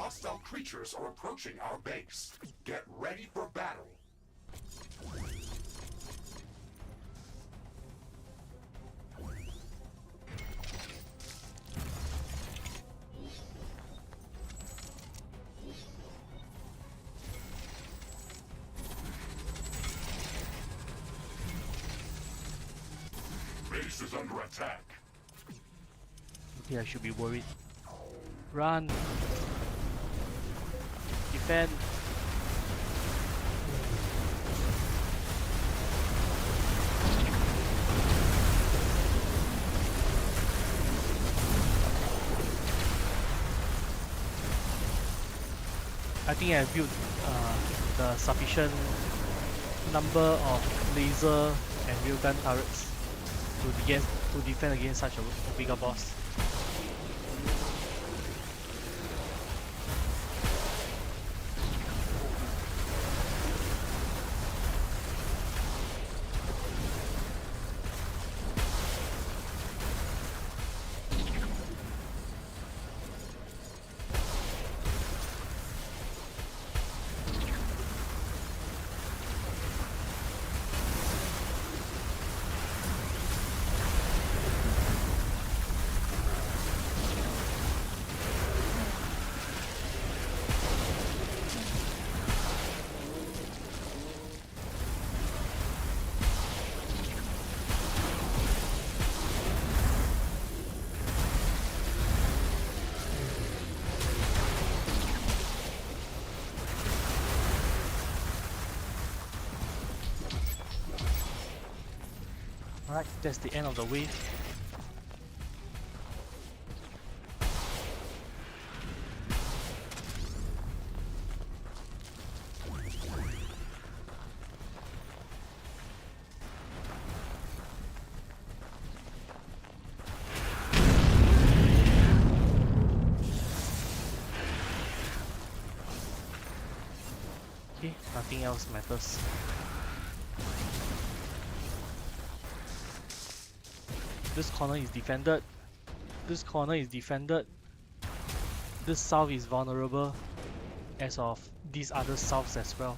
Hostile creatures are approaching our base. Get ready for battle. Base is under attack. Okay, I should be worried. Run! Defend! I think I built the sufficient number of laser and railgun turrets to defend against such a bigger boss. Alright, that's the end of the wave. Okay, nothing else matters. This corner is defended. This corner is defended. This south is vulnerable, as of these other souths as well.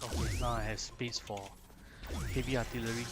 Okay, now I have space for heavy artillery.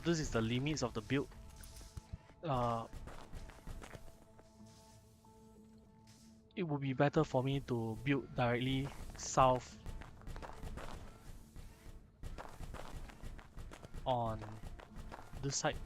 This is the limits of the build. It would be better for me to build directly south on this side.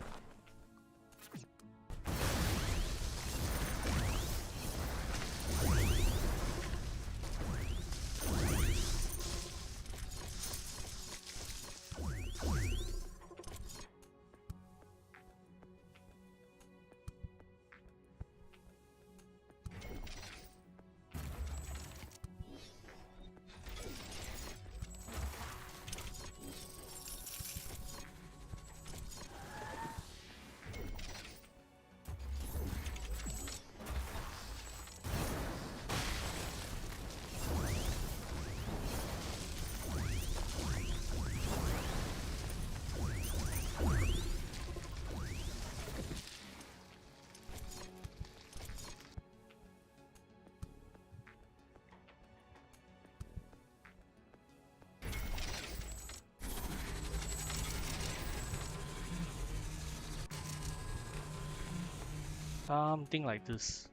Something like this.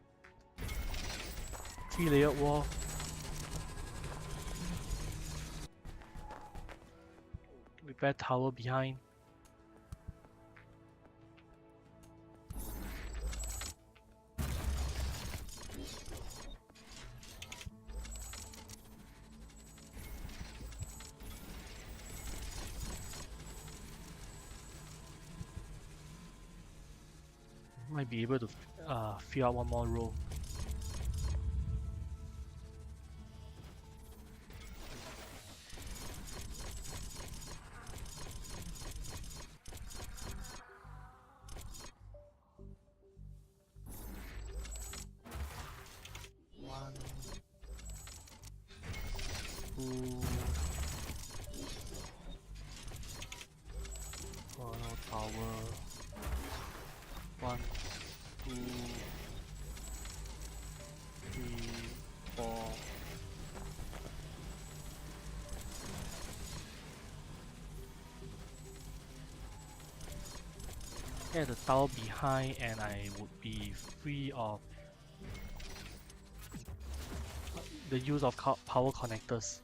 3-layer wall. Repair tower behind. Might be able to fill out one more row. One, two, tower. 1, 2, 3, 4. Add the tower behind, and I would be free of the use of power connectors.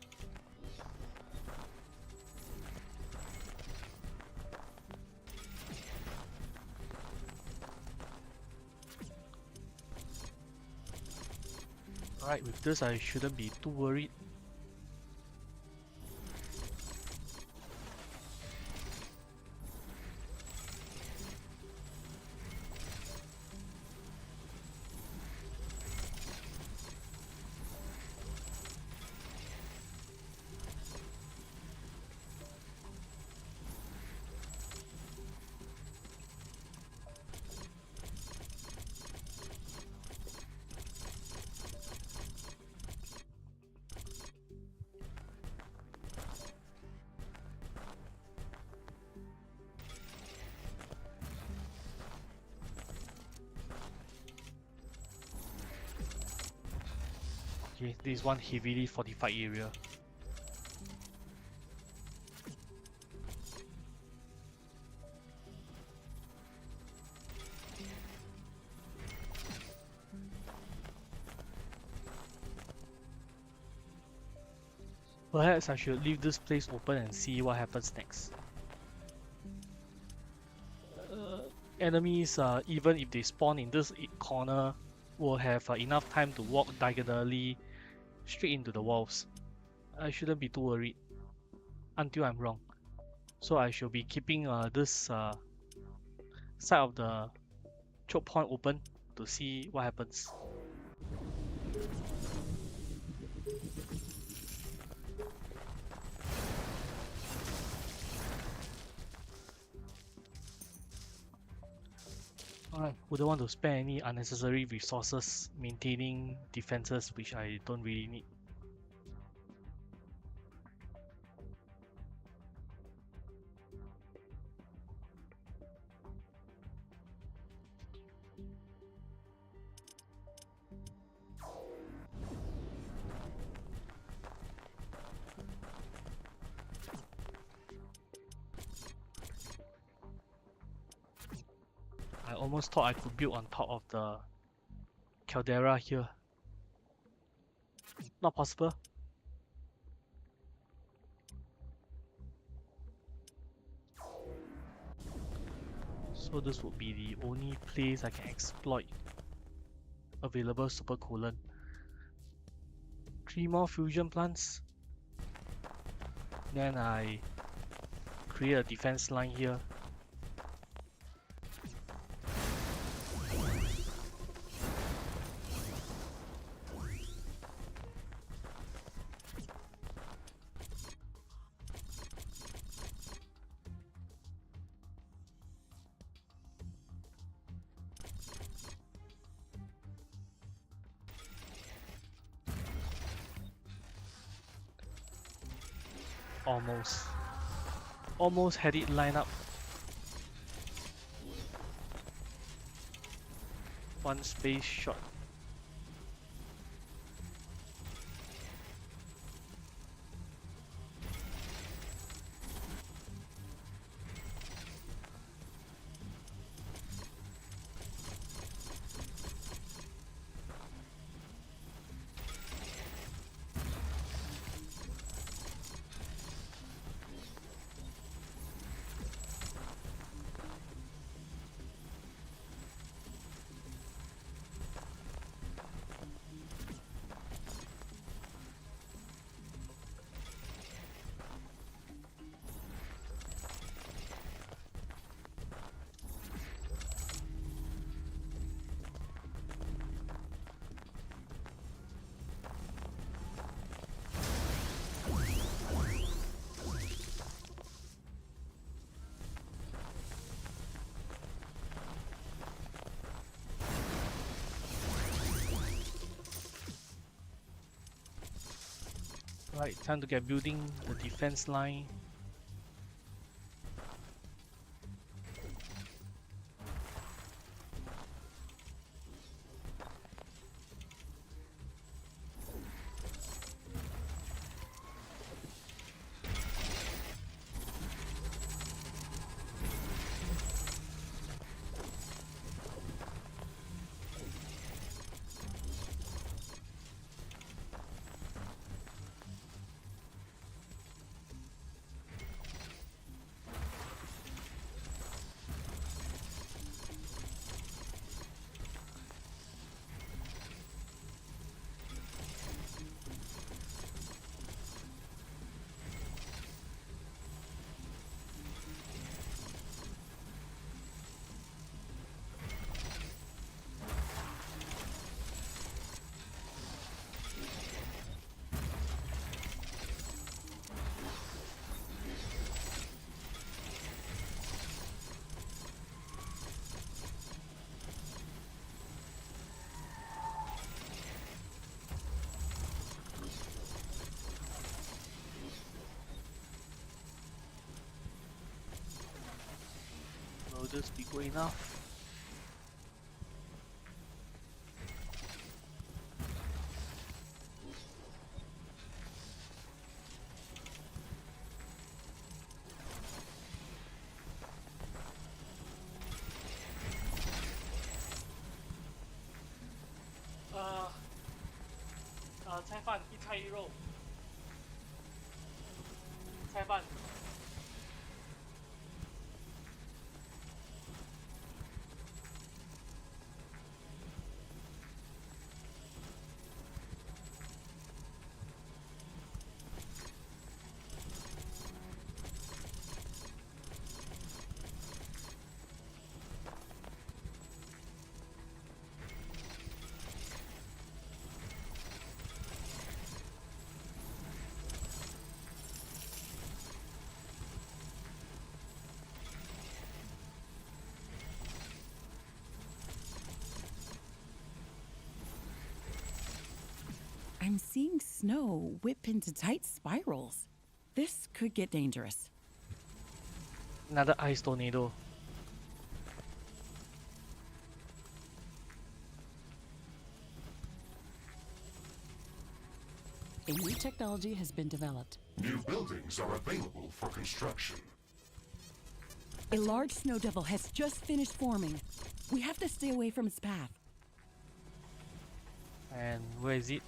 Alright, with this I shouldn't be too worried. Okay, this is one heavily fortified area. Perhaps I should leave this place open and see what happens next. Enemies, even if they spawn in this corner, will have enough time to walk diagonally straight into the walls. I shouldn't be too worried until I'm wrong. So I should be keeping this side of the choke point open to see what happens. Alright, wouldn't want to spend any unnecessary resources maintaining defenses which I don't really need. I almost thought I could build on top of the caldera here. Not possible. So this would be the only place I can exploit available supercoolant. 3 more fusion plants. Then I create a defense line here. Almost had it lined up. One space shot. Right, time to get building the defense line. Will this be good enough? Uh, 菜饭一菜一肉。菜饭。I'm seeing snow whip into tight spirals. This could get dangerous. Another ice tornado. A new technology has been developed. New buildings are available for construction. A large snow devil has just finished forming. We have to stay away from its path. And where is it?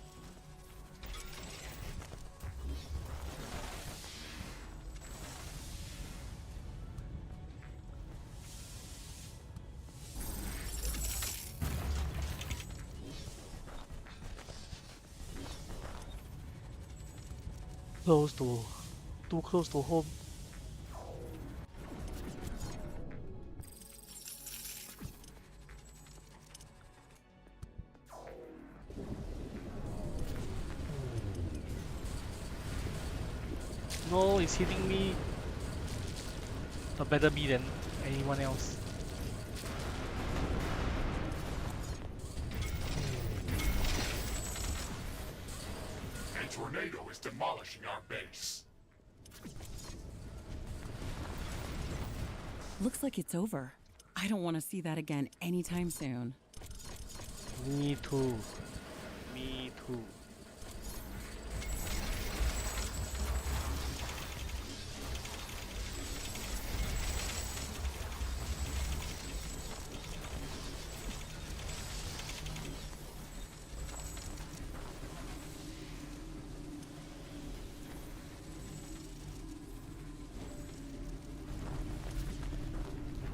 Too close to home. No, it's hitting me. A better me than anyone else. A tornado is demolishing our base. Looks like it's over. I don't want to see that again anytime soon. Me too. Me too.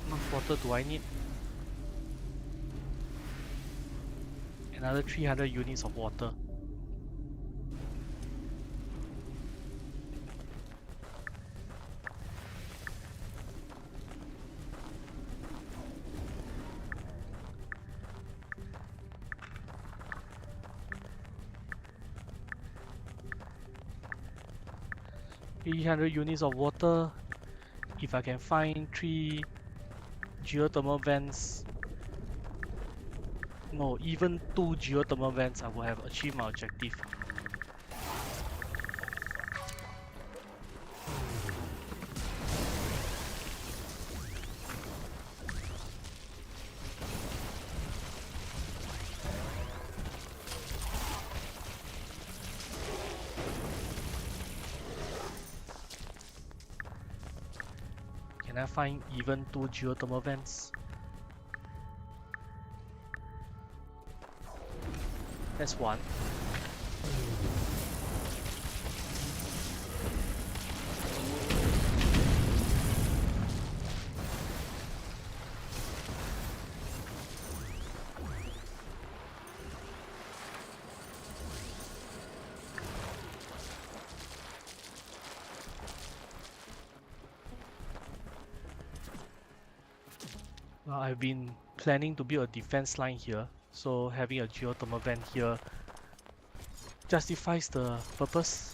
How much water do I need? Another 300 units of water. Units of water. If I can find 3 geothermal vents, no, even 2 geothermal vents, I will have achieved my objective. Can I find even 2 geothermal vents? That's one. Well, I've been planning to build a defense line here, so having a geothermal vent here justifies the purpose.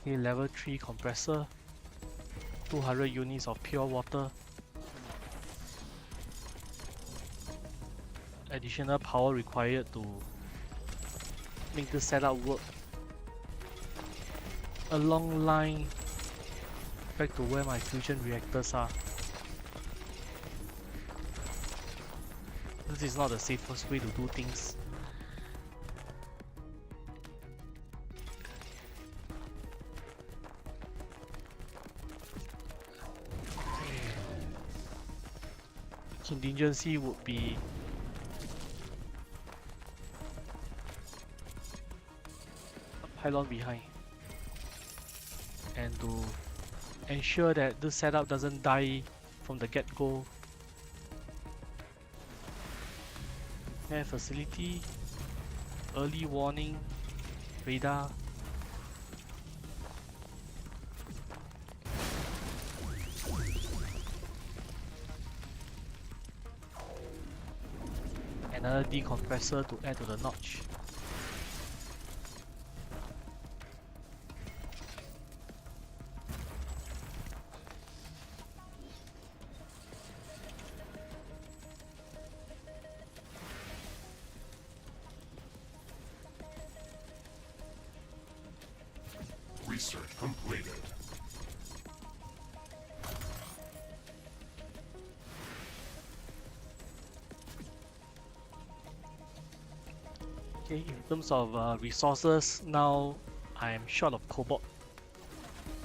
Okay, level 3 compressor, 200 units of pure water, additional power required to make the setup work. A long line back to where my fusion reactors are. This is not the safest way to do things. Contingency would be a pylon behind, and to ensure that this setup doesn't die from the get-go, air facility, early warning, radar. Another decompressor to add to the notch. Research completed. Okay, in terms of resources, now I am short of cobalt.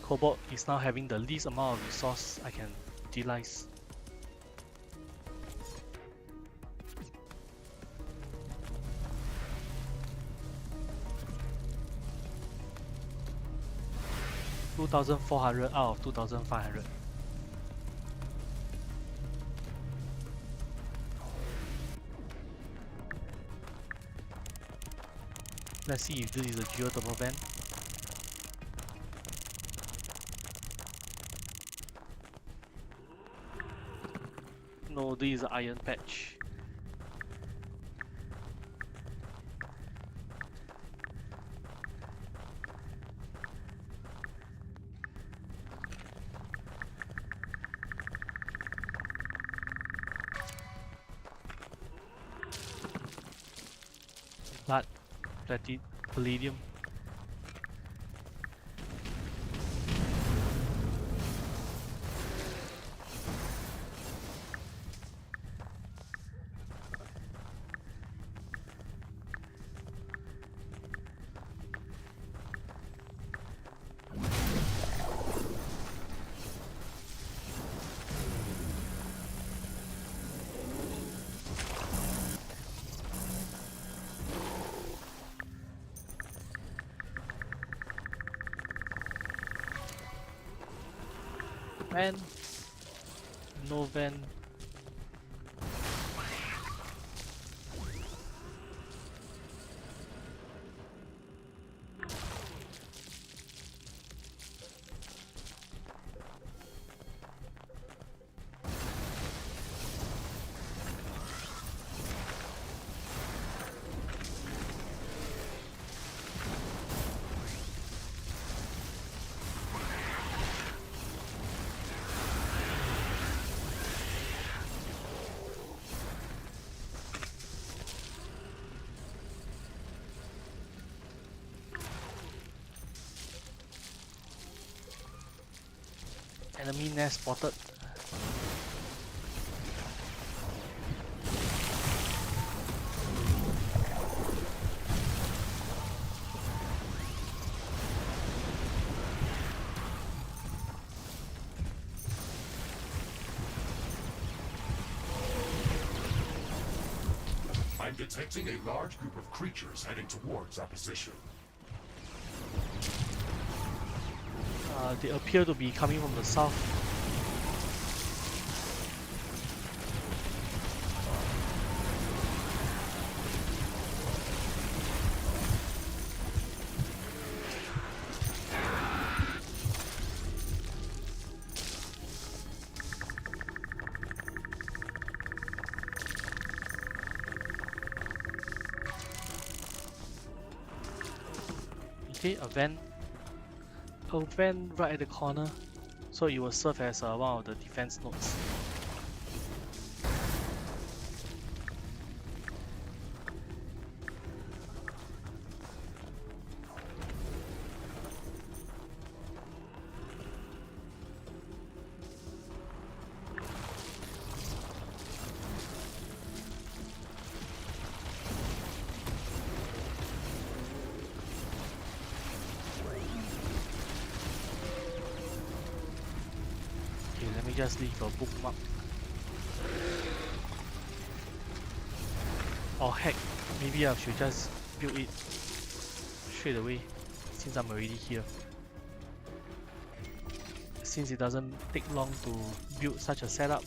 Cobalt is now having the least amount of resource I can utilize. $2,400 out of 2,500. Let's see if this is a geothermal vent. No, this is an iron patch. Blood, palladium. Van, no van. Enemy nest spotted. I'm detecting a large group of creatures heading towards our position. They appear to be coming from the south. Okay, a vent right at the corner, so it will serve as one of the defense nodes. Okay, let me just leave a bookmark. Oh heck, maybe I should just build it straight away since I'm already here. Since it doesn't take long to build such a setup.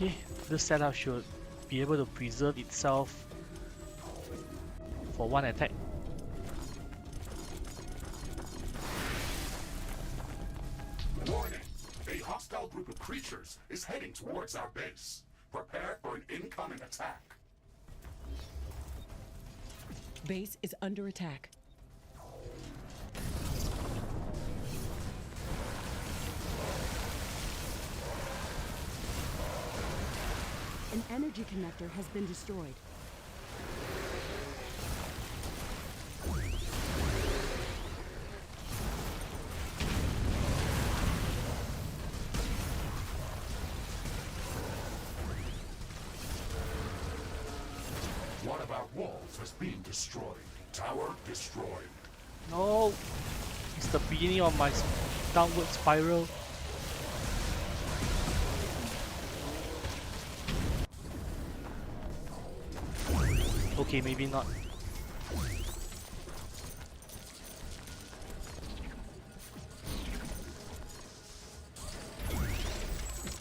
Okay, this setup should be able to preserve itself for one attack. Warning! A hostile group of creatures is heading towards our base. Prepare for an incoming attack. Base is under attack. An energy connector has been destroyed. One of our walls has been destroyed. Tower destroyed. No! It's the beginning of my downward spiral. Okay, maybe not.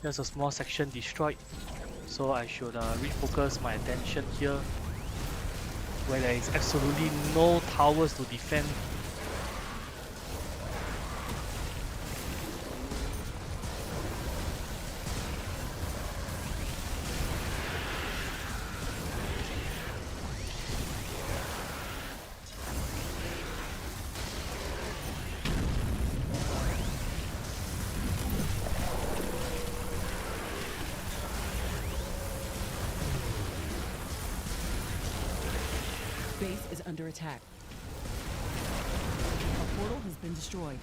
There's a small section destroyed, so I should refocus my attention here, where there is absolutely no towers to defend. Base is under attack. A portal has been destroyed.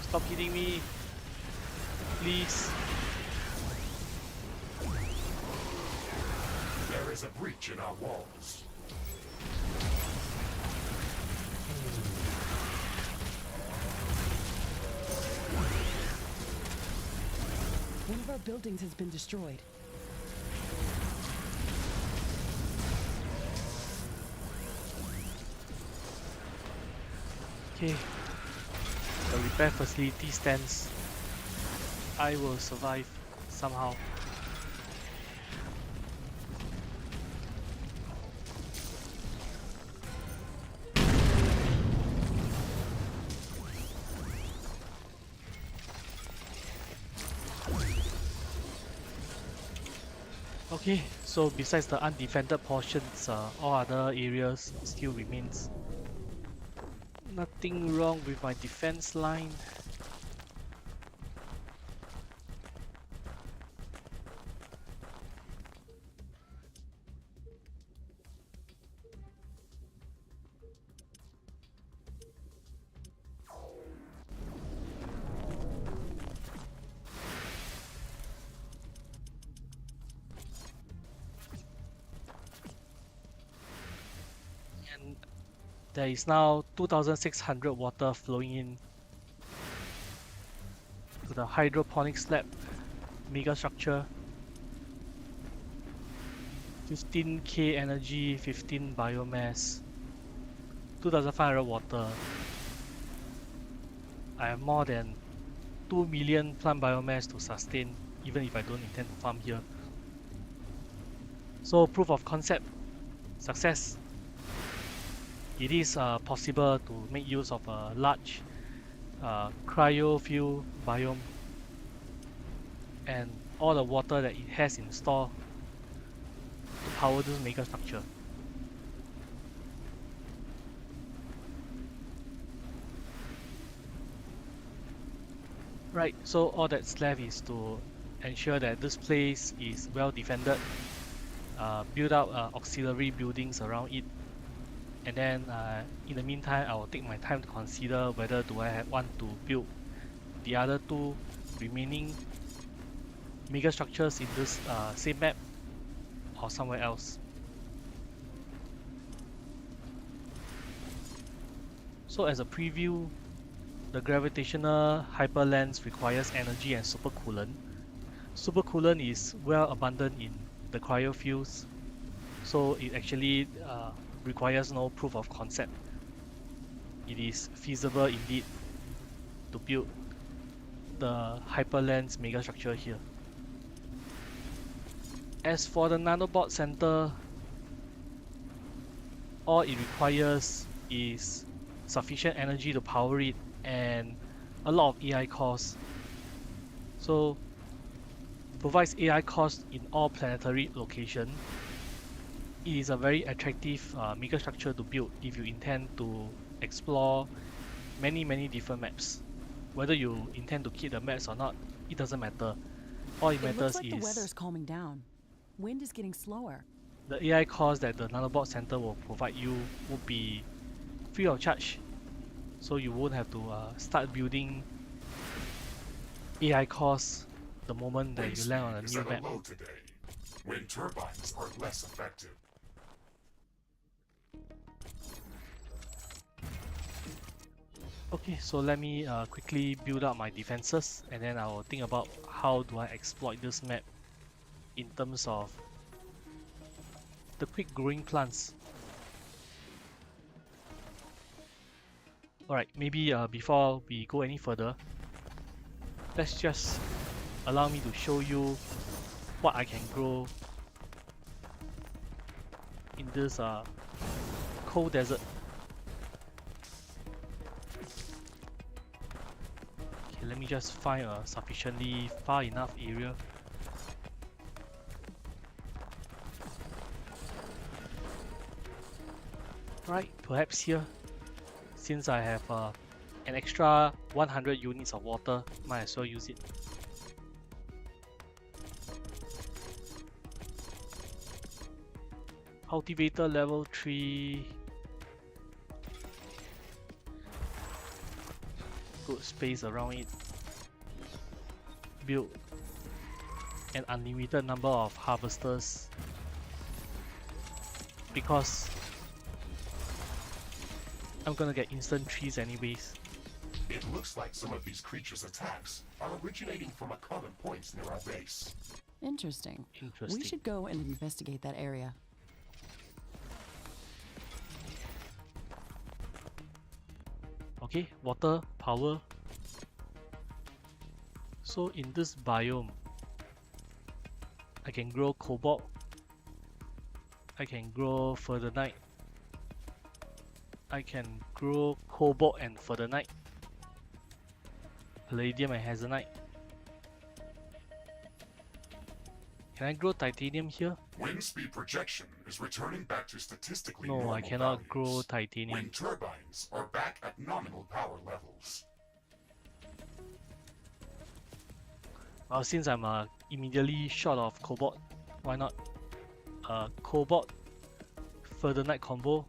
Stop hitting me, please. There is a breach in our walls. One of our buildings has been destroyed. Okay. The repair facility stands. I will survive somehow. Okay, so besides the undefended portions, all other areas still remains. Nothing wrong with my defense line. And there is now 2600 water flowing in to the hydroponics lab megastructure. 15k energy, 15 biomass, 2500 water. I have more than 2 million plant biomass to sustain even if I don't intend to farm here. So proof of concept, success. It is possible to make use of a large cryofuel biome and all the water that it has in store to power this megastructure. Right, so all that's left is to ensure that this place is well defended, build up auxiliary buildings around it, and then in the meantime I will take my time to consider whether do I want to build the other two remaining megastructures in this same map or somewhere else. So as a preview, the gravitational hyperlens requires energy and supercoolant. Supercoolant is well abundant in the cryofuels, so it actually requires no proof of concept. It is feasible indeed to build the hyperlens megastructure here. As for the nanobot center, all it requires is sufficient energy to power it and a lot of AI cores. So provides AI cores in all planetary locations. It is a very attractive megastructure to build if you intend to explore many different maps. Whether you intend to keep the maps or not, it doesn't matter. All it matters looks like is the weather's calming down. Wind is getting slower. the AI cores that the nanobot center will provide you will be free of charge, so you won't have to start building AI cores the moment that you land on a Wind new speed is map. at a low today. Wind turbines are less effective. Okay, so let me quickly build up my defenses and then I will think about how do I exploit this map in terms of the quick growing plants. Alright, maybe before we go any further, let's just allow me to show you what I can grow in this cold desert. Okay, let me just find a sufficiently far enough area. Right, perhaps here, since I have an extra 100 units of water, might as well use it. Cultivator level 3. Good space around it. Build an unlimited number of harvesters, because I'm gonna get instant trees anyways. It looks like some of these creatures' attacks are originating from a common point near our base. Interesting. Interesting. We should go and investigate that area. Okay, water, power. So in this biome, I can grow cobalt. I can grow furtherite. I can grow cobalt and furtherite. Palladium and hazardite. Can I grow titanium here? Wind speed projection is returning back to statistically No, normal I cannot grow values. titanium. Wind turbines are back at nominal power levels. Well, since I'm immediately short of cobalt, why not cobalt furtherite combo?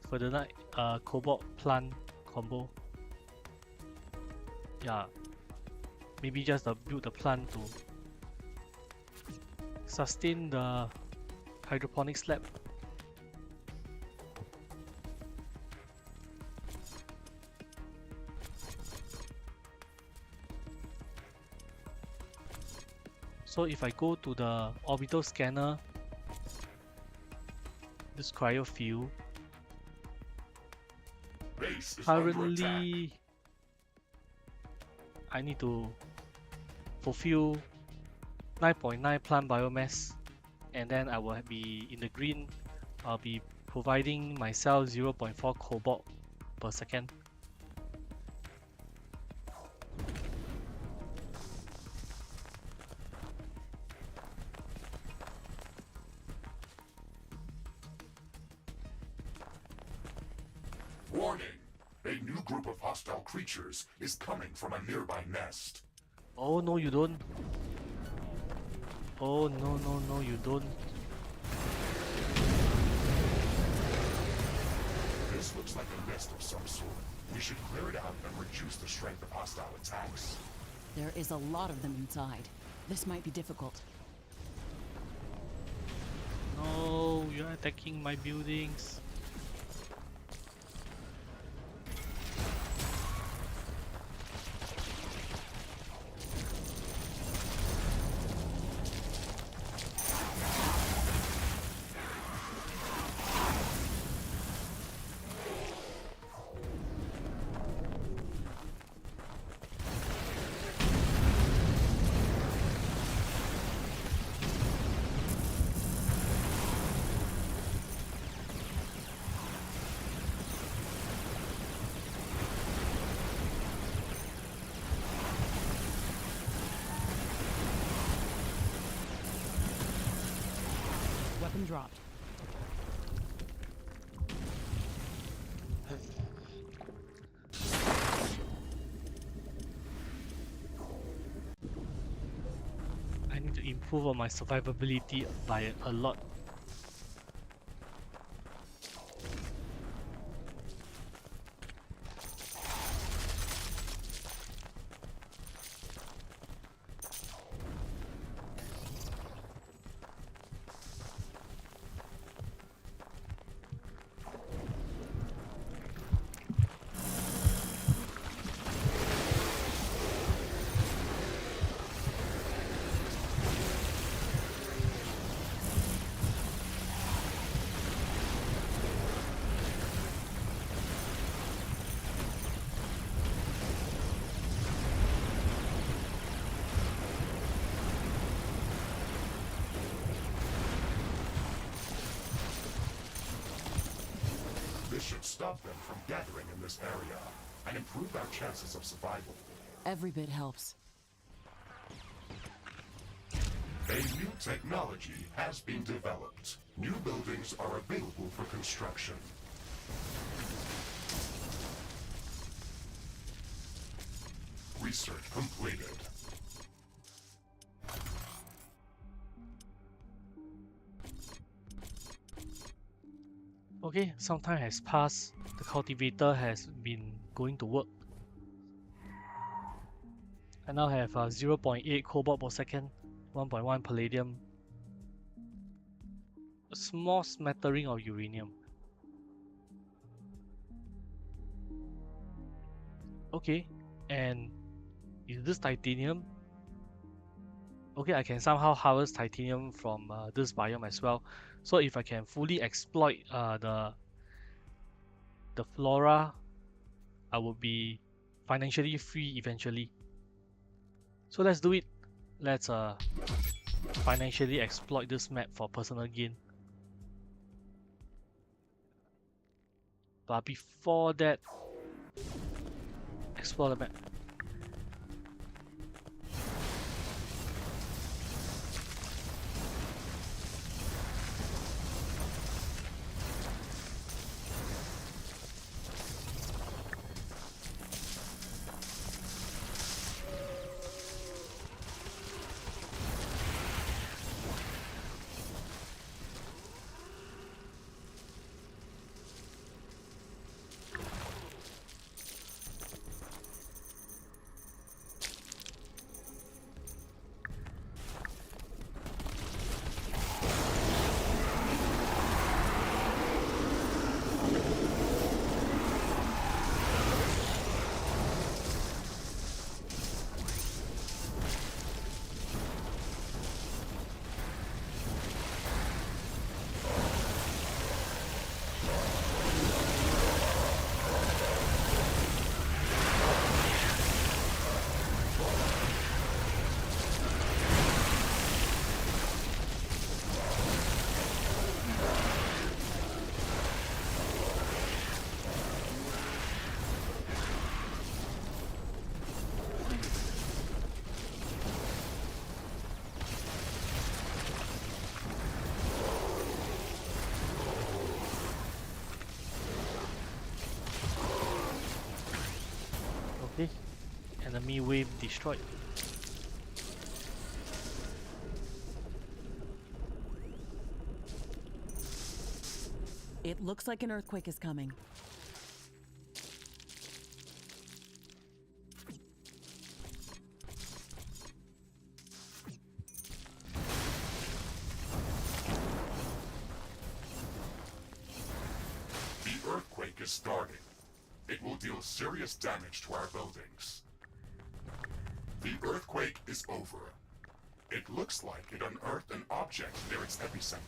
Furtherite cobalt plant combo. Yeah, maybe just build the plant to sustain the hydroponics lab. So if I go to the orbital scanner, this cryofield, Base is under attack. currently I need to fulfill 9.9 plant biomass, and then I will be in the green. I'll be providing myself 0.4 cobalt per second. Warning! A new group of hostile creatures is coming from a nearby nest. Oh no, you don't. Oh no, no, no, you don't. This looks like a nest of some sort. We should clear it out and reduce the strength of hostile attacks. There is a lot of them inside. This might be difficult. No, you're attacking my buildings. Weapon dropped. I need to improve on my survivability by a lot. This should stop them from gathering in this area and improve our chances of survival. Every bit helps. A new technology has been developed. New buildings are available for construction. Research completed. Okay, some time has passed. The cultivator has been going to work. I now have 0.8 cobalt per second, 1.1 palladium, a small smattering of uranium. Okay, and is this titanium? Okay, I can somehow harvest titanium from this biome as well. So if I can fully exploit the flora, I will be financially free eventually. So let's do it. Let's financially exploit this map for personal gain. But before that, explore the map. Okay, enemy wave destroyed. It looks like an earthquake is coming. The earthquake is starting. It will deal serious damage to our buildings. The earthquake is over. It looks like it unearthed an object near its epicenter.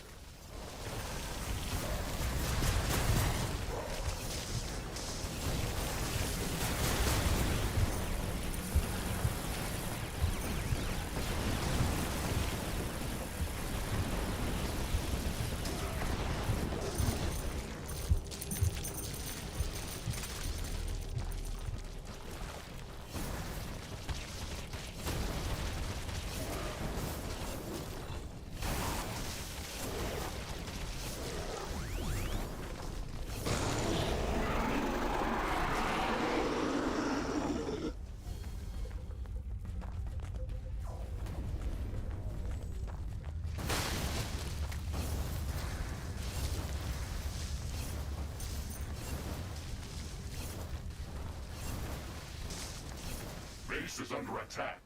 Base is under attack.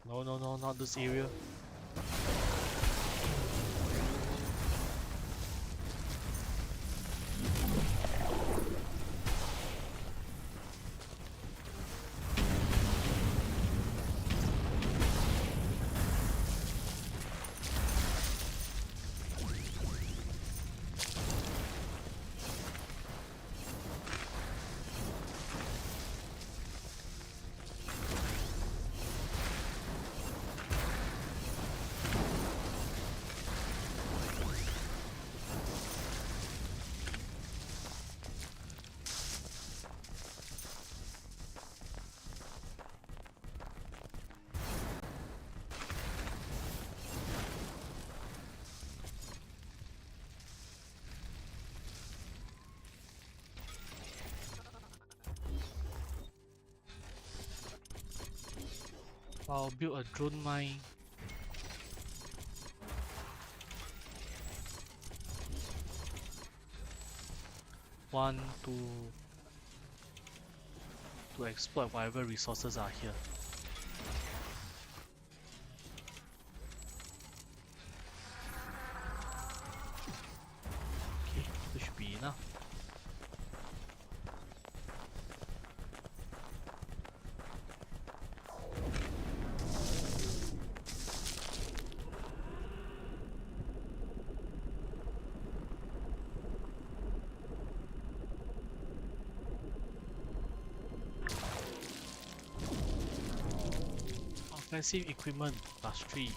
No, no, no, not this area. I'll build a drone mine. One to exploit whatever resources are here. Okay, this should be enough. Defensive equipment +3.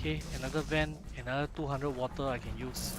Okay, another vent, another 200 water I can use.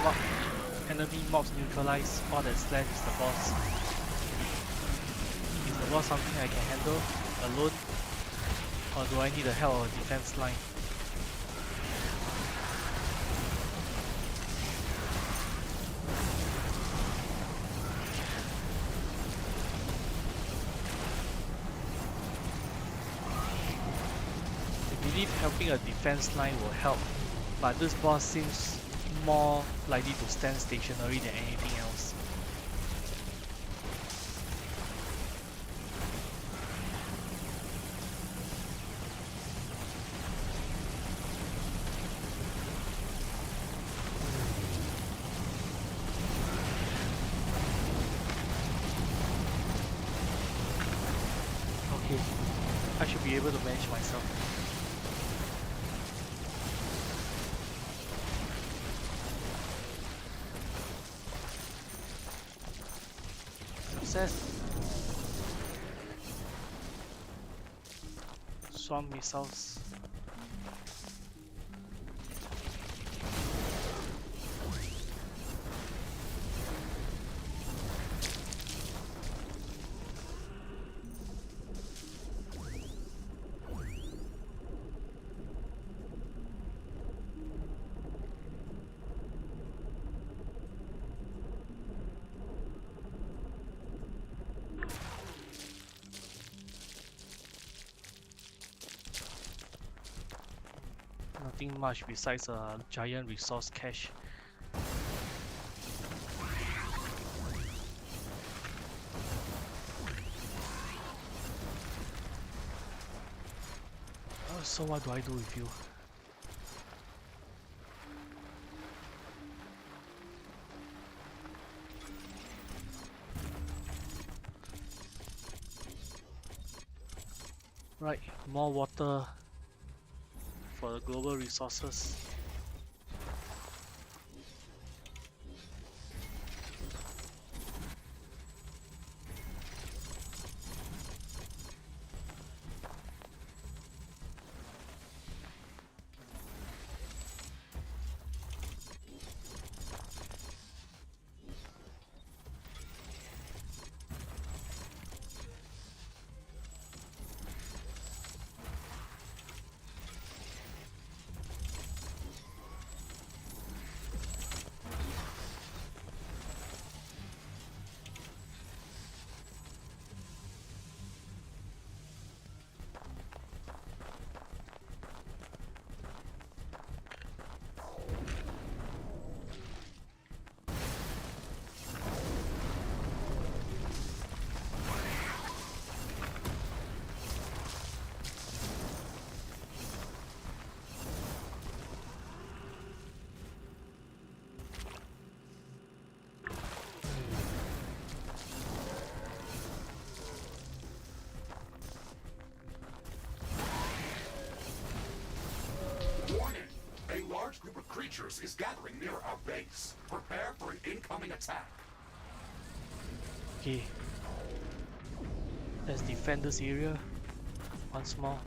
Mob, enemy mobs neutralized, all that's left is the boss. Is the boss something I can handle alone? Or do I need the help of a defense line? I believe helping a defense line will help, but this boss seems more likely to stand stationary than anything else. Okay, I should be able to manage myself. Success! Swarm missiles. nothing much besides a giant resource cache. So what do I do with you? Right, more water for the global resources. Warning! A large group of creatures is gathering near our base. Prepare for an incoming attack. Okay. Let's defend this area once more.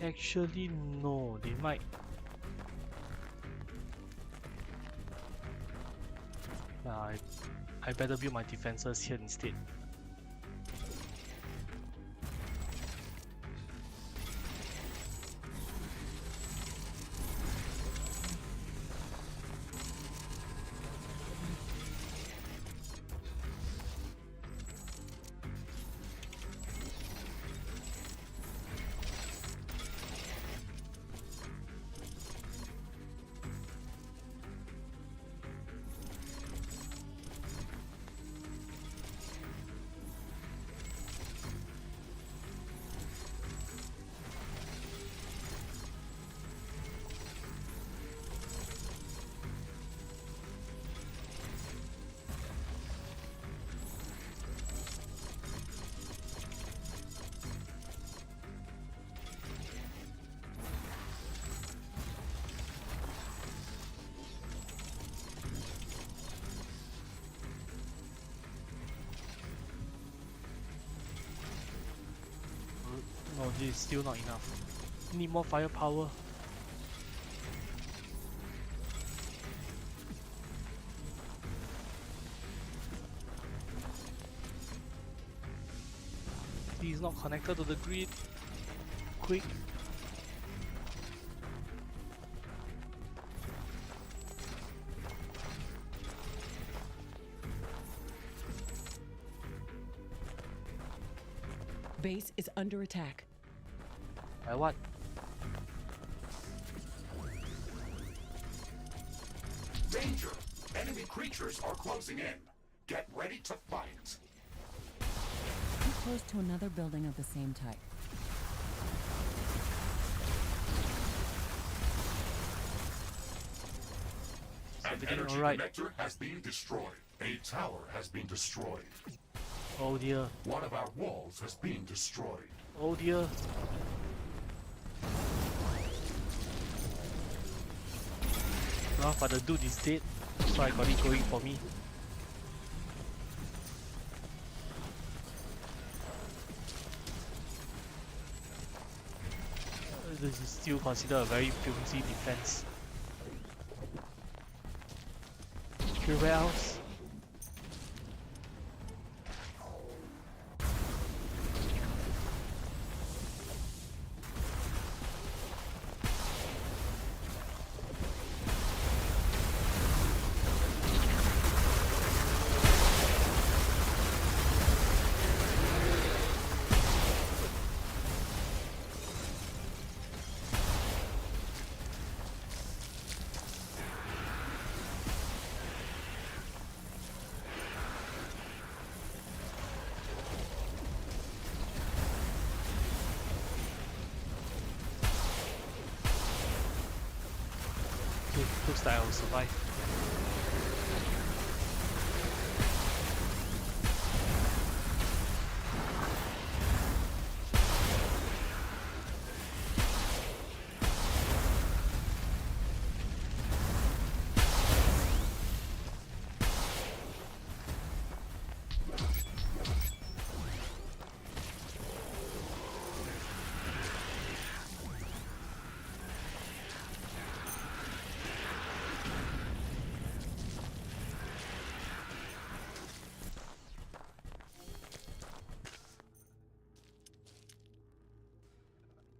Actually, no, they might. Nah, I better build my defenses here instead. No, this is still not enough. Need more firepower. He's not connected to the grid. Quick. Base is under attack. By what? Danger! Enemy creatures are closing in. Get ready to fight. Too close to another building of the same type. An everything energy alright? connector has been destroyed. A tower has been destroyed. Oh dear. One of our walls has been destroyed. Oh dear. Well, but the dude is dead, so I got it going for me. This is still considered a very flimsy defense. Okay, where else? looks like I will survive.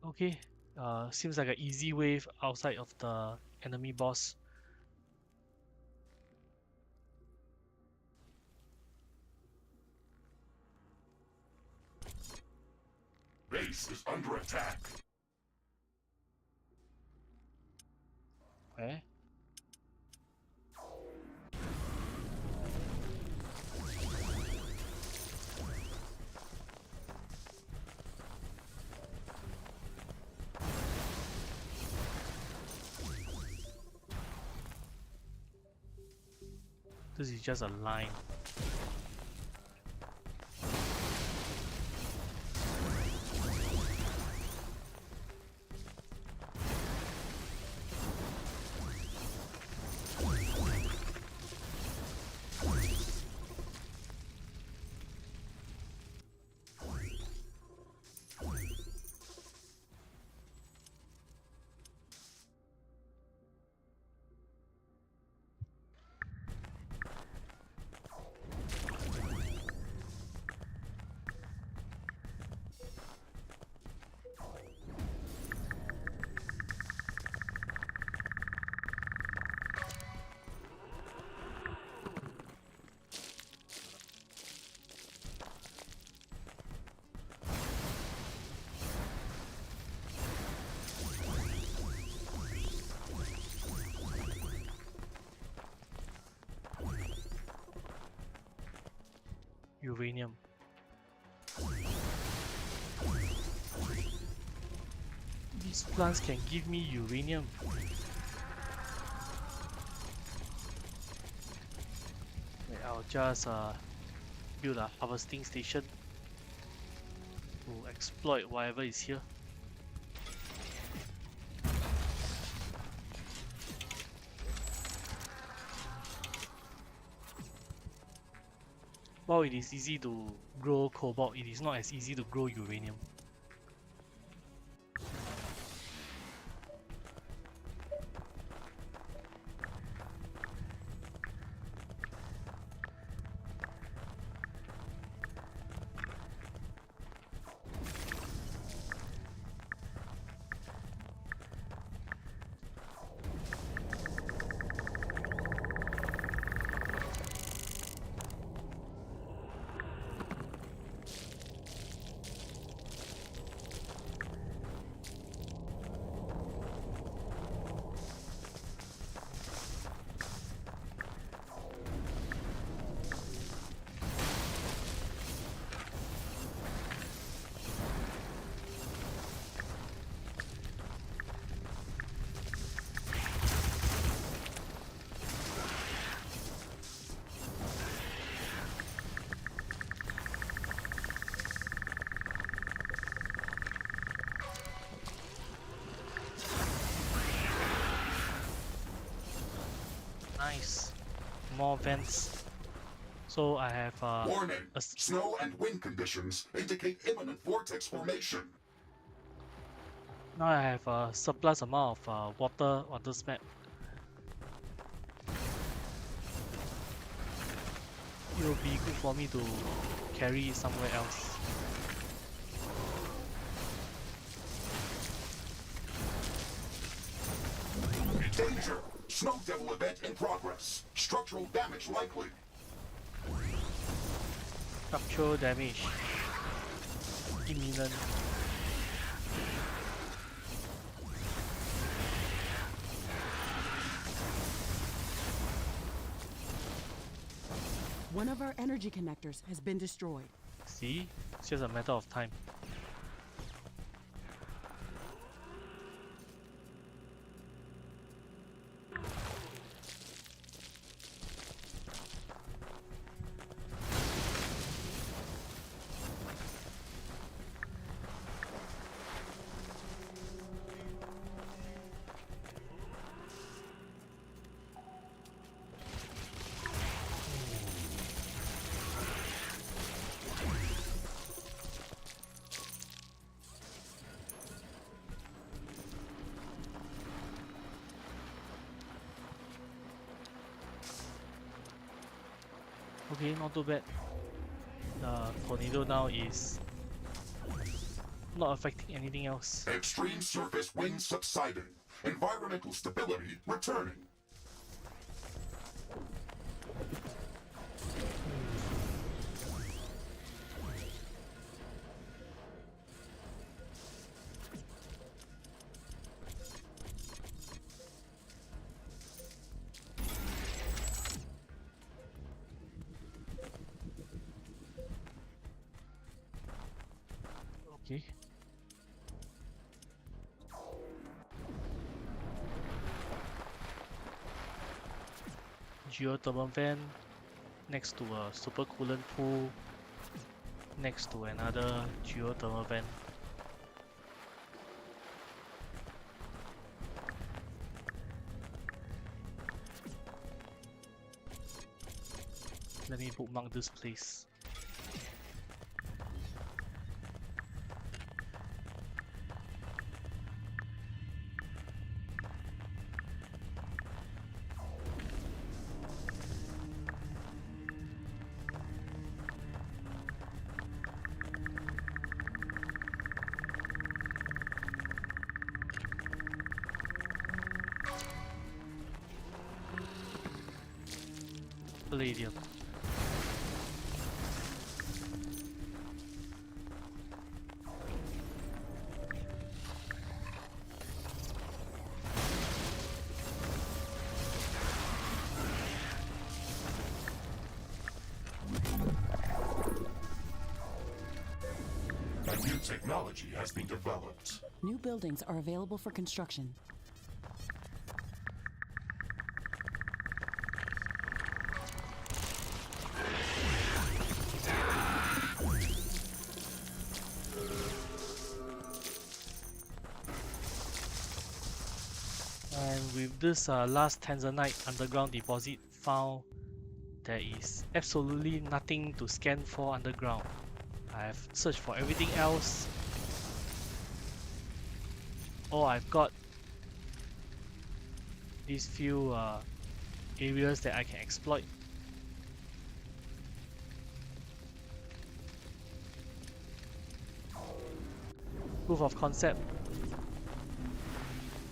Okay, seems like an easy wave outside of the enemy boss. Base is under attack. Eh? This is just a line. Uranium. These plants can give me uranium. Wait, I'll just build a harvesting station to exploit whatever is here. While it is easy to grow cobalt, it is not as easy to grow uranium. Nice. More vents. So I have Warning! a Snow and wind conditions indicate imminent vortex formation. now I have a surplus amount of water on this map. It will be good for me to carry it somewhere else. Danger! Snow devil event in progress. Structural damage likely. Structural damage. Imminent. One of our energy connectors has been destroyed. See? It's just a matter of time. Okay, not too bad. The tornado now is not affecting anything else. Extreme surface winds subsiding. Environmental stability returning. Okay. Geothermal vent next to a super coolant pool next to another geothermal vent. Let me bookmark this place. Palladium. A new technology has been developed. New buildings are available for construction. And with this last Tanzanite underground deposit found, there is absolutely nothing to scan for underground. I have searched for everything else. Oh, I've got these few areas that I can exploit. Proof of concept.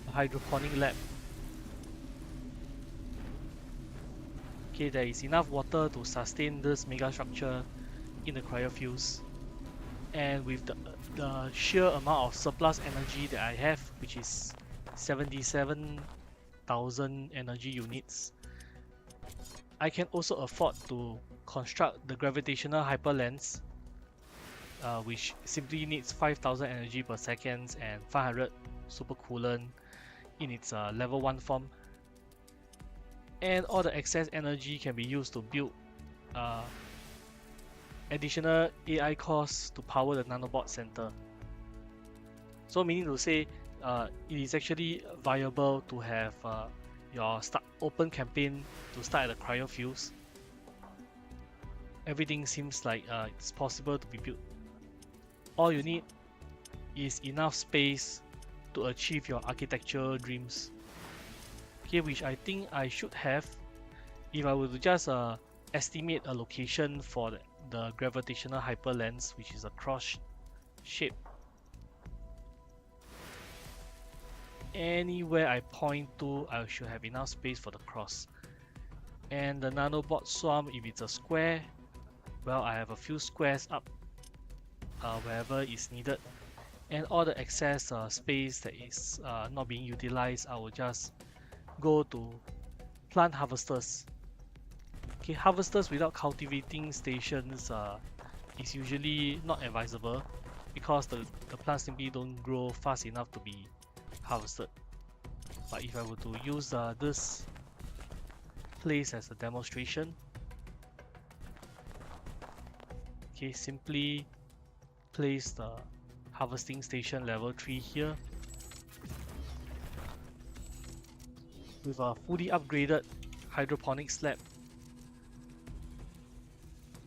A hydroponic lab. Okay, there is enough water to sustain this megastructure in the cryofuels. And with the sheer amount of surplus energy that I have, which is 77,000 energy units, I can also afford to construct the gravitational hyperlens, which simply needs 5,000 energy per second and 500 supercoolant in its level 1 form. And all the excess energy can be used to build additional AI cores to power the nanobot center. So meaning to say, it is actually viable to have your open campaign to start at the cryofuels. Everything seems like it's possible to be built. All you need is enough space to achieve your architectural dreams. Okay, which I think I should have if I were to just estimate a location for the gravitational hyperlens, which is a cross shape. Anywhere I point to, I should have enough space for the cross. And the nanobot swarm, if it's a square, well, I have a few squares up wherever is needed. And all the excess space that is not being utilized, I will just go to plant harvesters. Okay, harvesters without cultivating stations is usually not advisable because the plants simply don't grow fast enough to be harvested. But if I were to use this place as a demonstration, okay, simply place the harvesting station level 3 here with a fully upgraded hydroponics lab.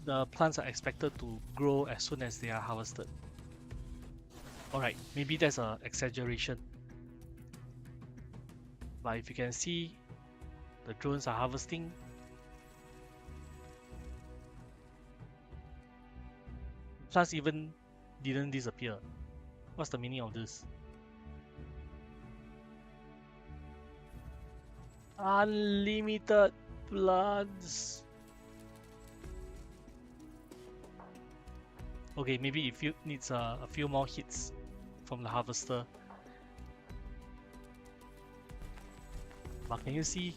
The plants are expected to grow as soon as they are harvested. Alright, maybe that's an exaggeration. But if you can see, the drones are harvesting. Plants even didn't disappear. What's the meaning of this? Unlimited plants. Okay, maybe it needs a few more hits from the harvester. But can you see?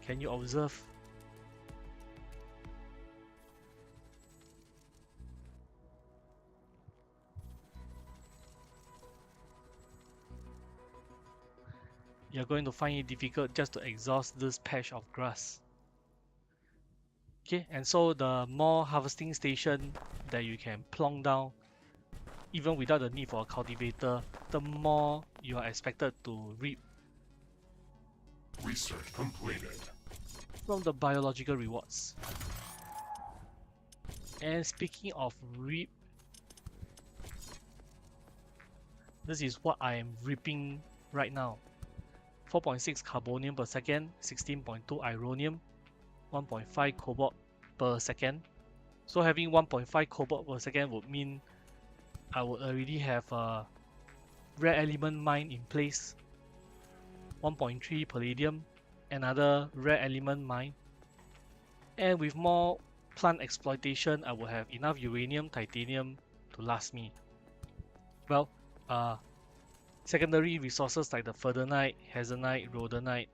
Can you observe? You're going to find it difficult just to exhaust this patch of grass. Okay, and so the more harvesting station that you can plonk down, even without the need for a cultivator, the more you are expected to reap Research completed. from the biological rewards. And speaking of reap, this is what I am reaping right now. 4.6 carbonium per second, 16.2 ironium, 1.5 cobalt per second. So having 1.5 cobalt per second would mean I would already have a rare element mine in place, 1.3 palladium, another rare element mine, and with more plant exploitation I will have enough uranium, titanium to last me. Well, secondary resources like the furtherite, hazonite, rhodonite,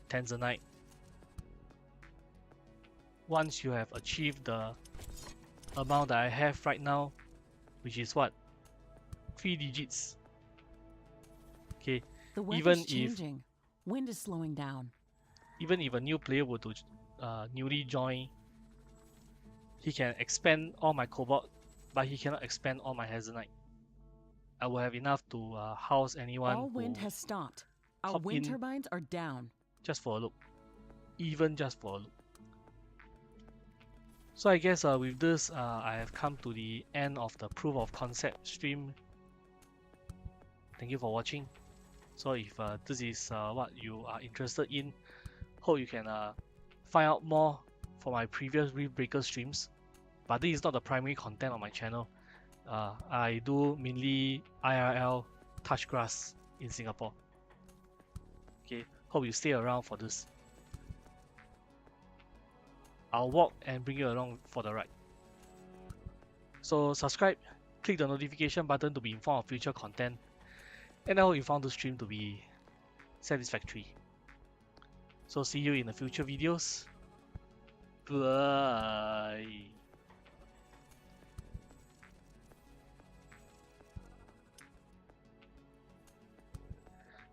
tanzanite. Once you have achieved the amount that I have right now, which is what? 3 digits. Okay, The weather's even if changing. Wind is slowing down. even if a new player were to newly join, he can expand all my cobalt, but he cannot expand all my hazonite. I will have enough to house anyone All wind who has stopped. Our hop wind in turbines are down. just for a look, even just for a look. So I guess with this, I have come to the end of the proof of concept stream. Thank you for watching. So if this is what you are interested in, hope you can find out more for my previous Riftbreaker streams. But this is not the primary content on my channel. I do mainly IRL touch grass in Singapore. Okay, hope you stay around for this. I'll walk and bring you along for the ride. So subscribe, click the notification button to be informed of future content, and I hope you found the stream to be satisfactory. So see you in the future videos. Bye.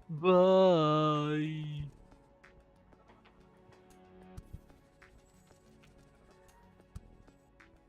Bye.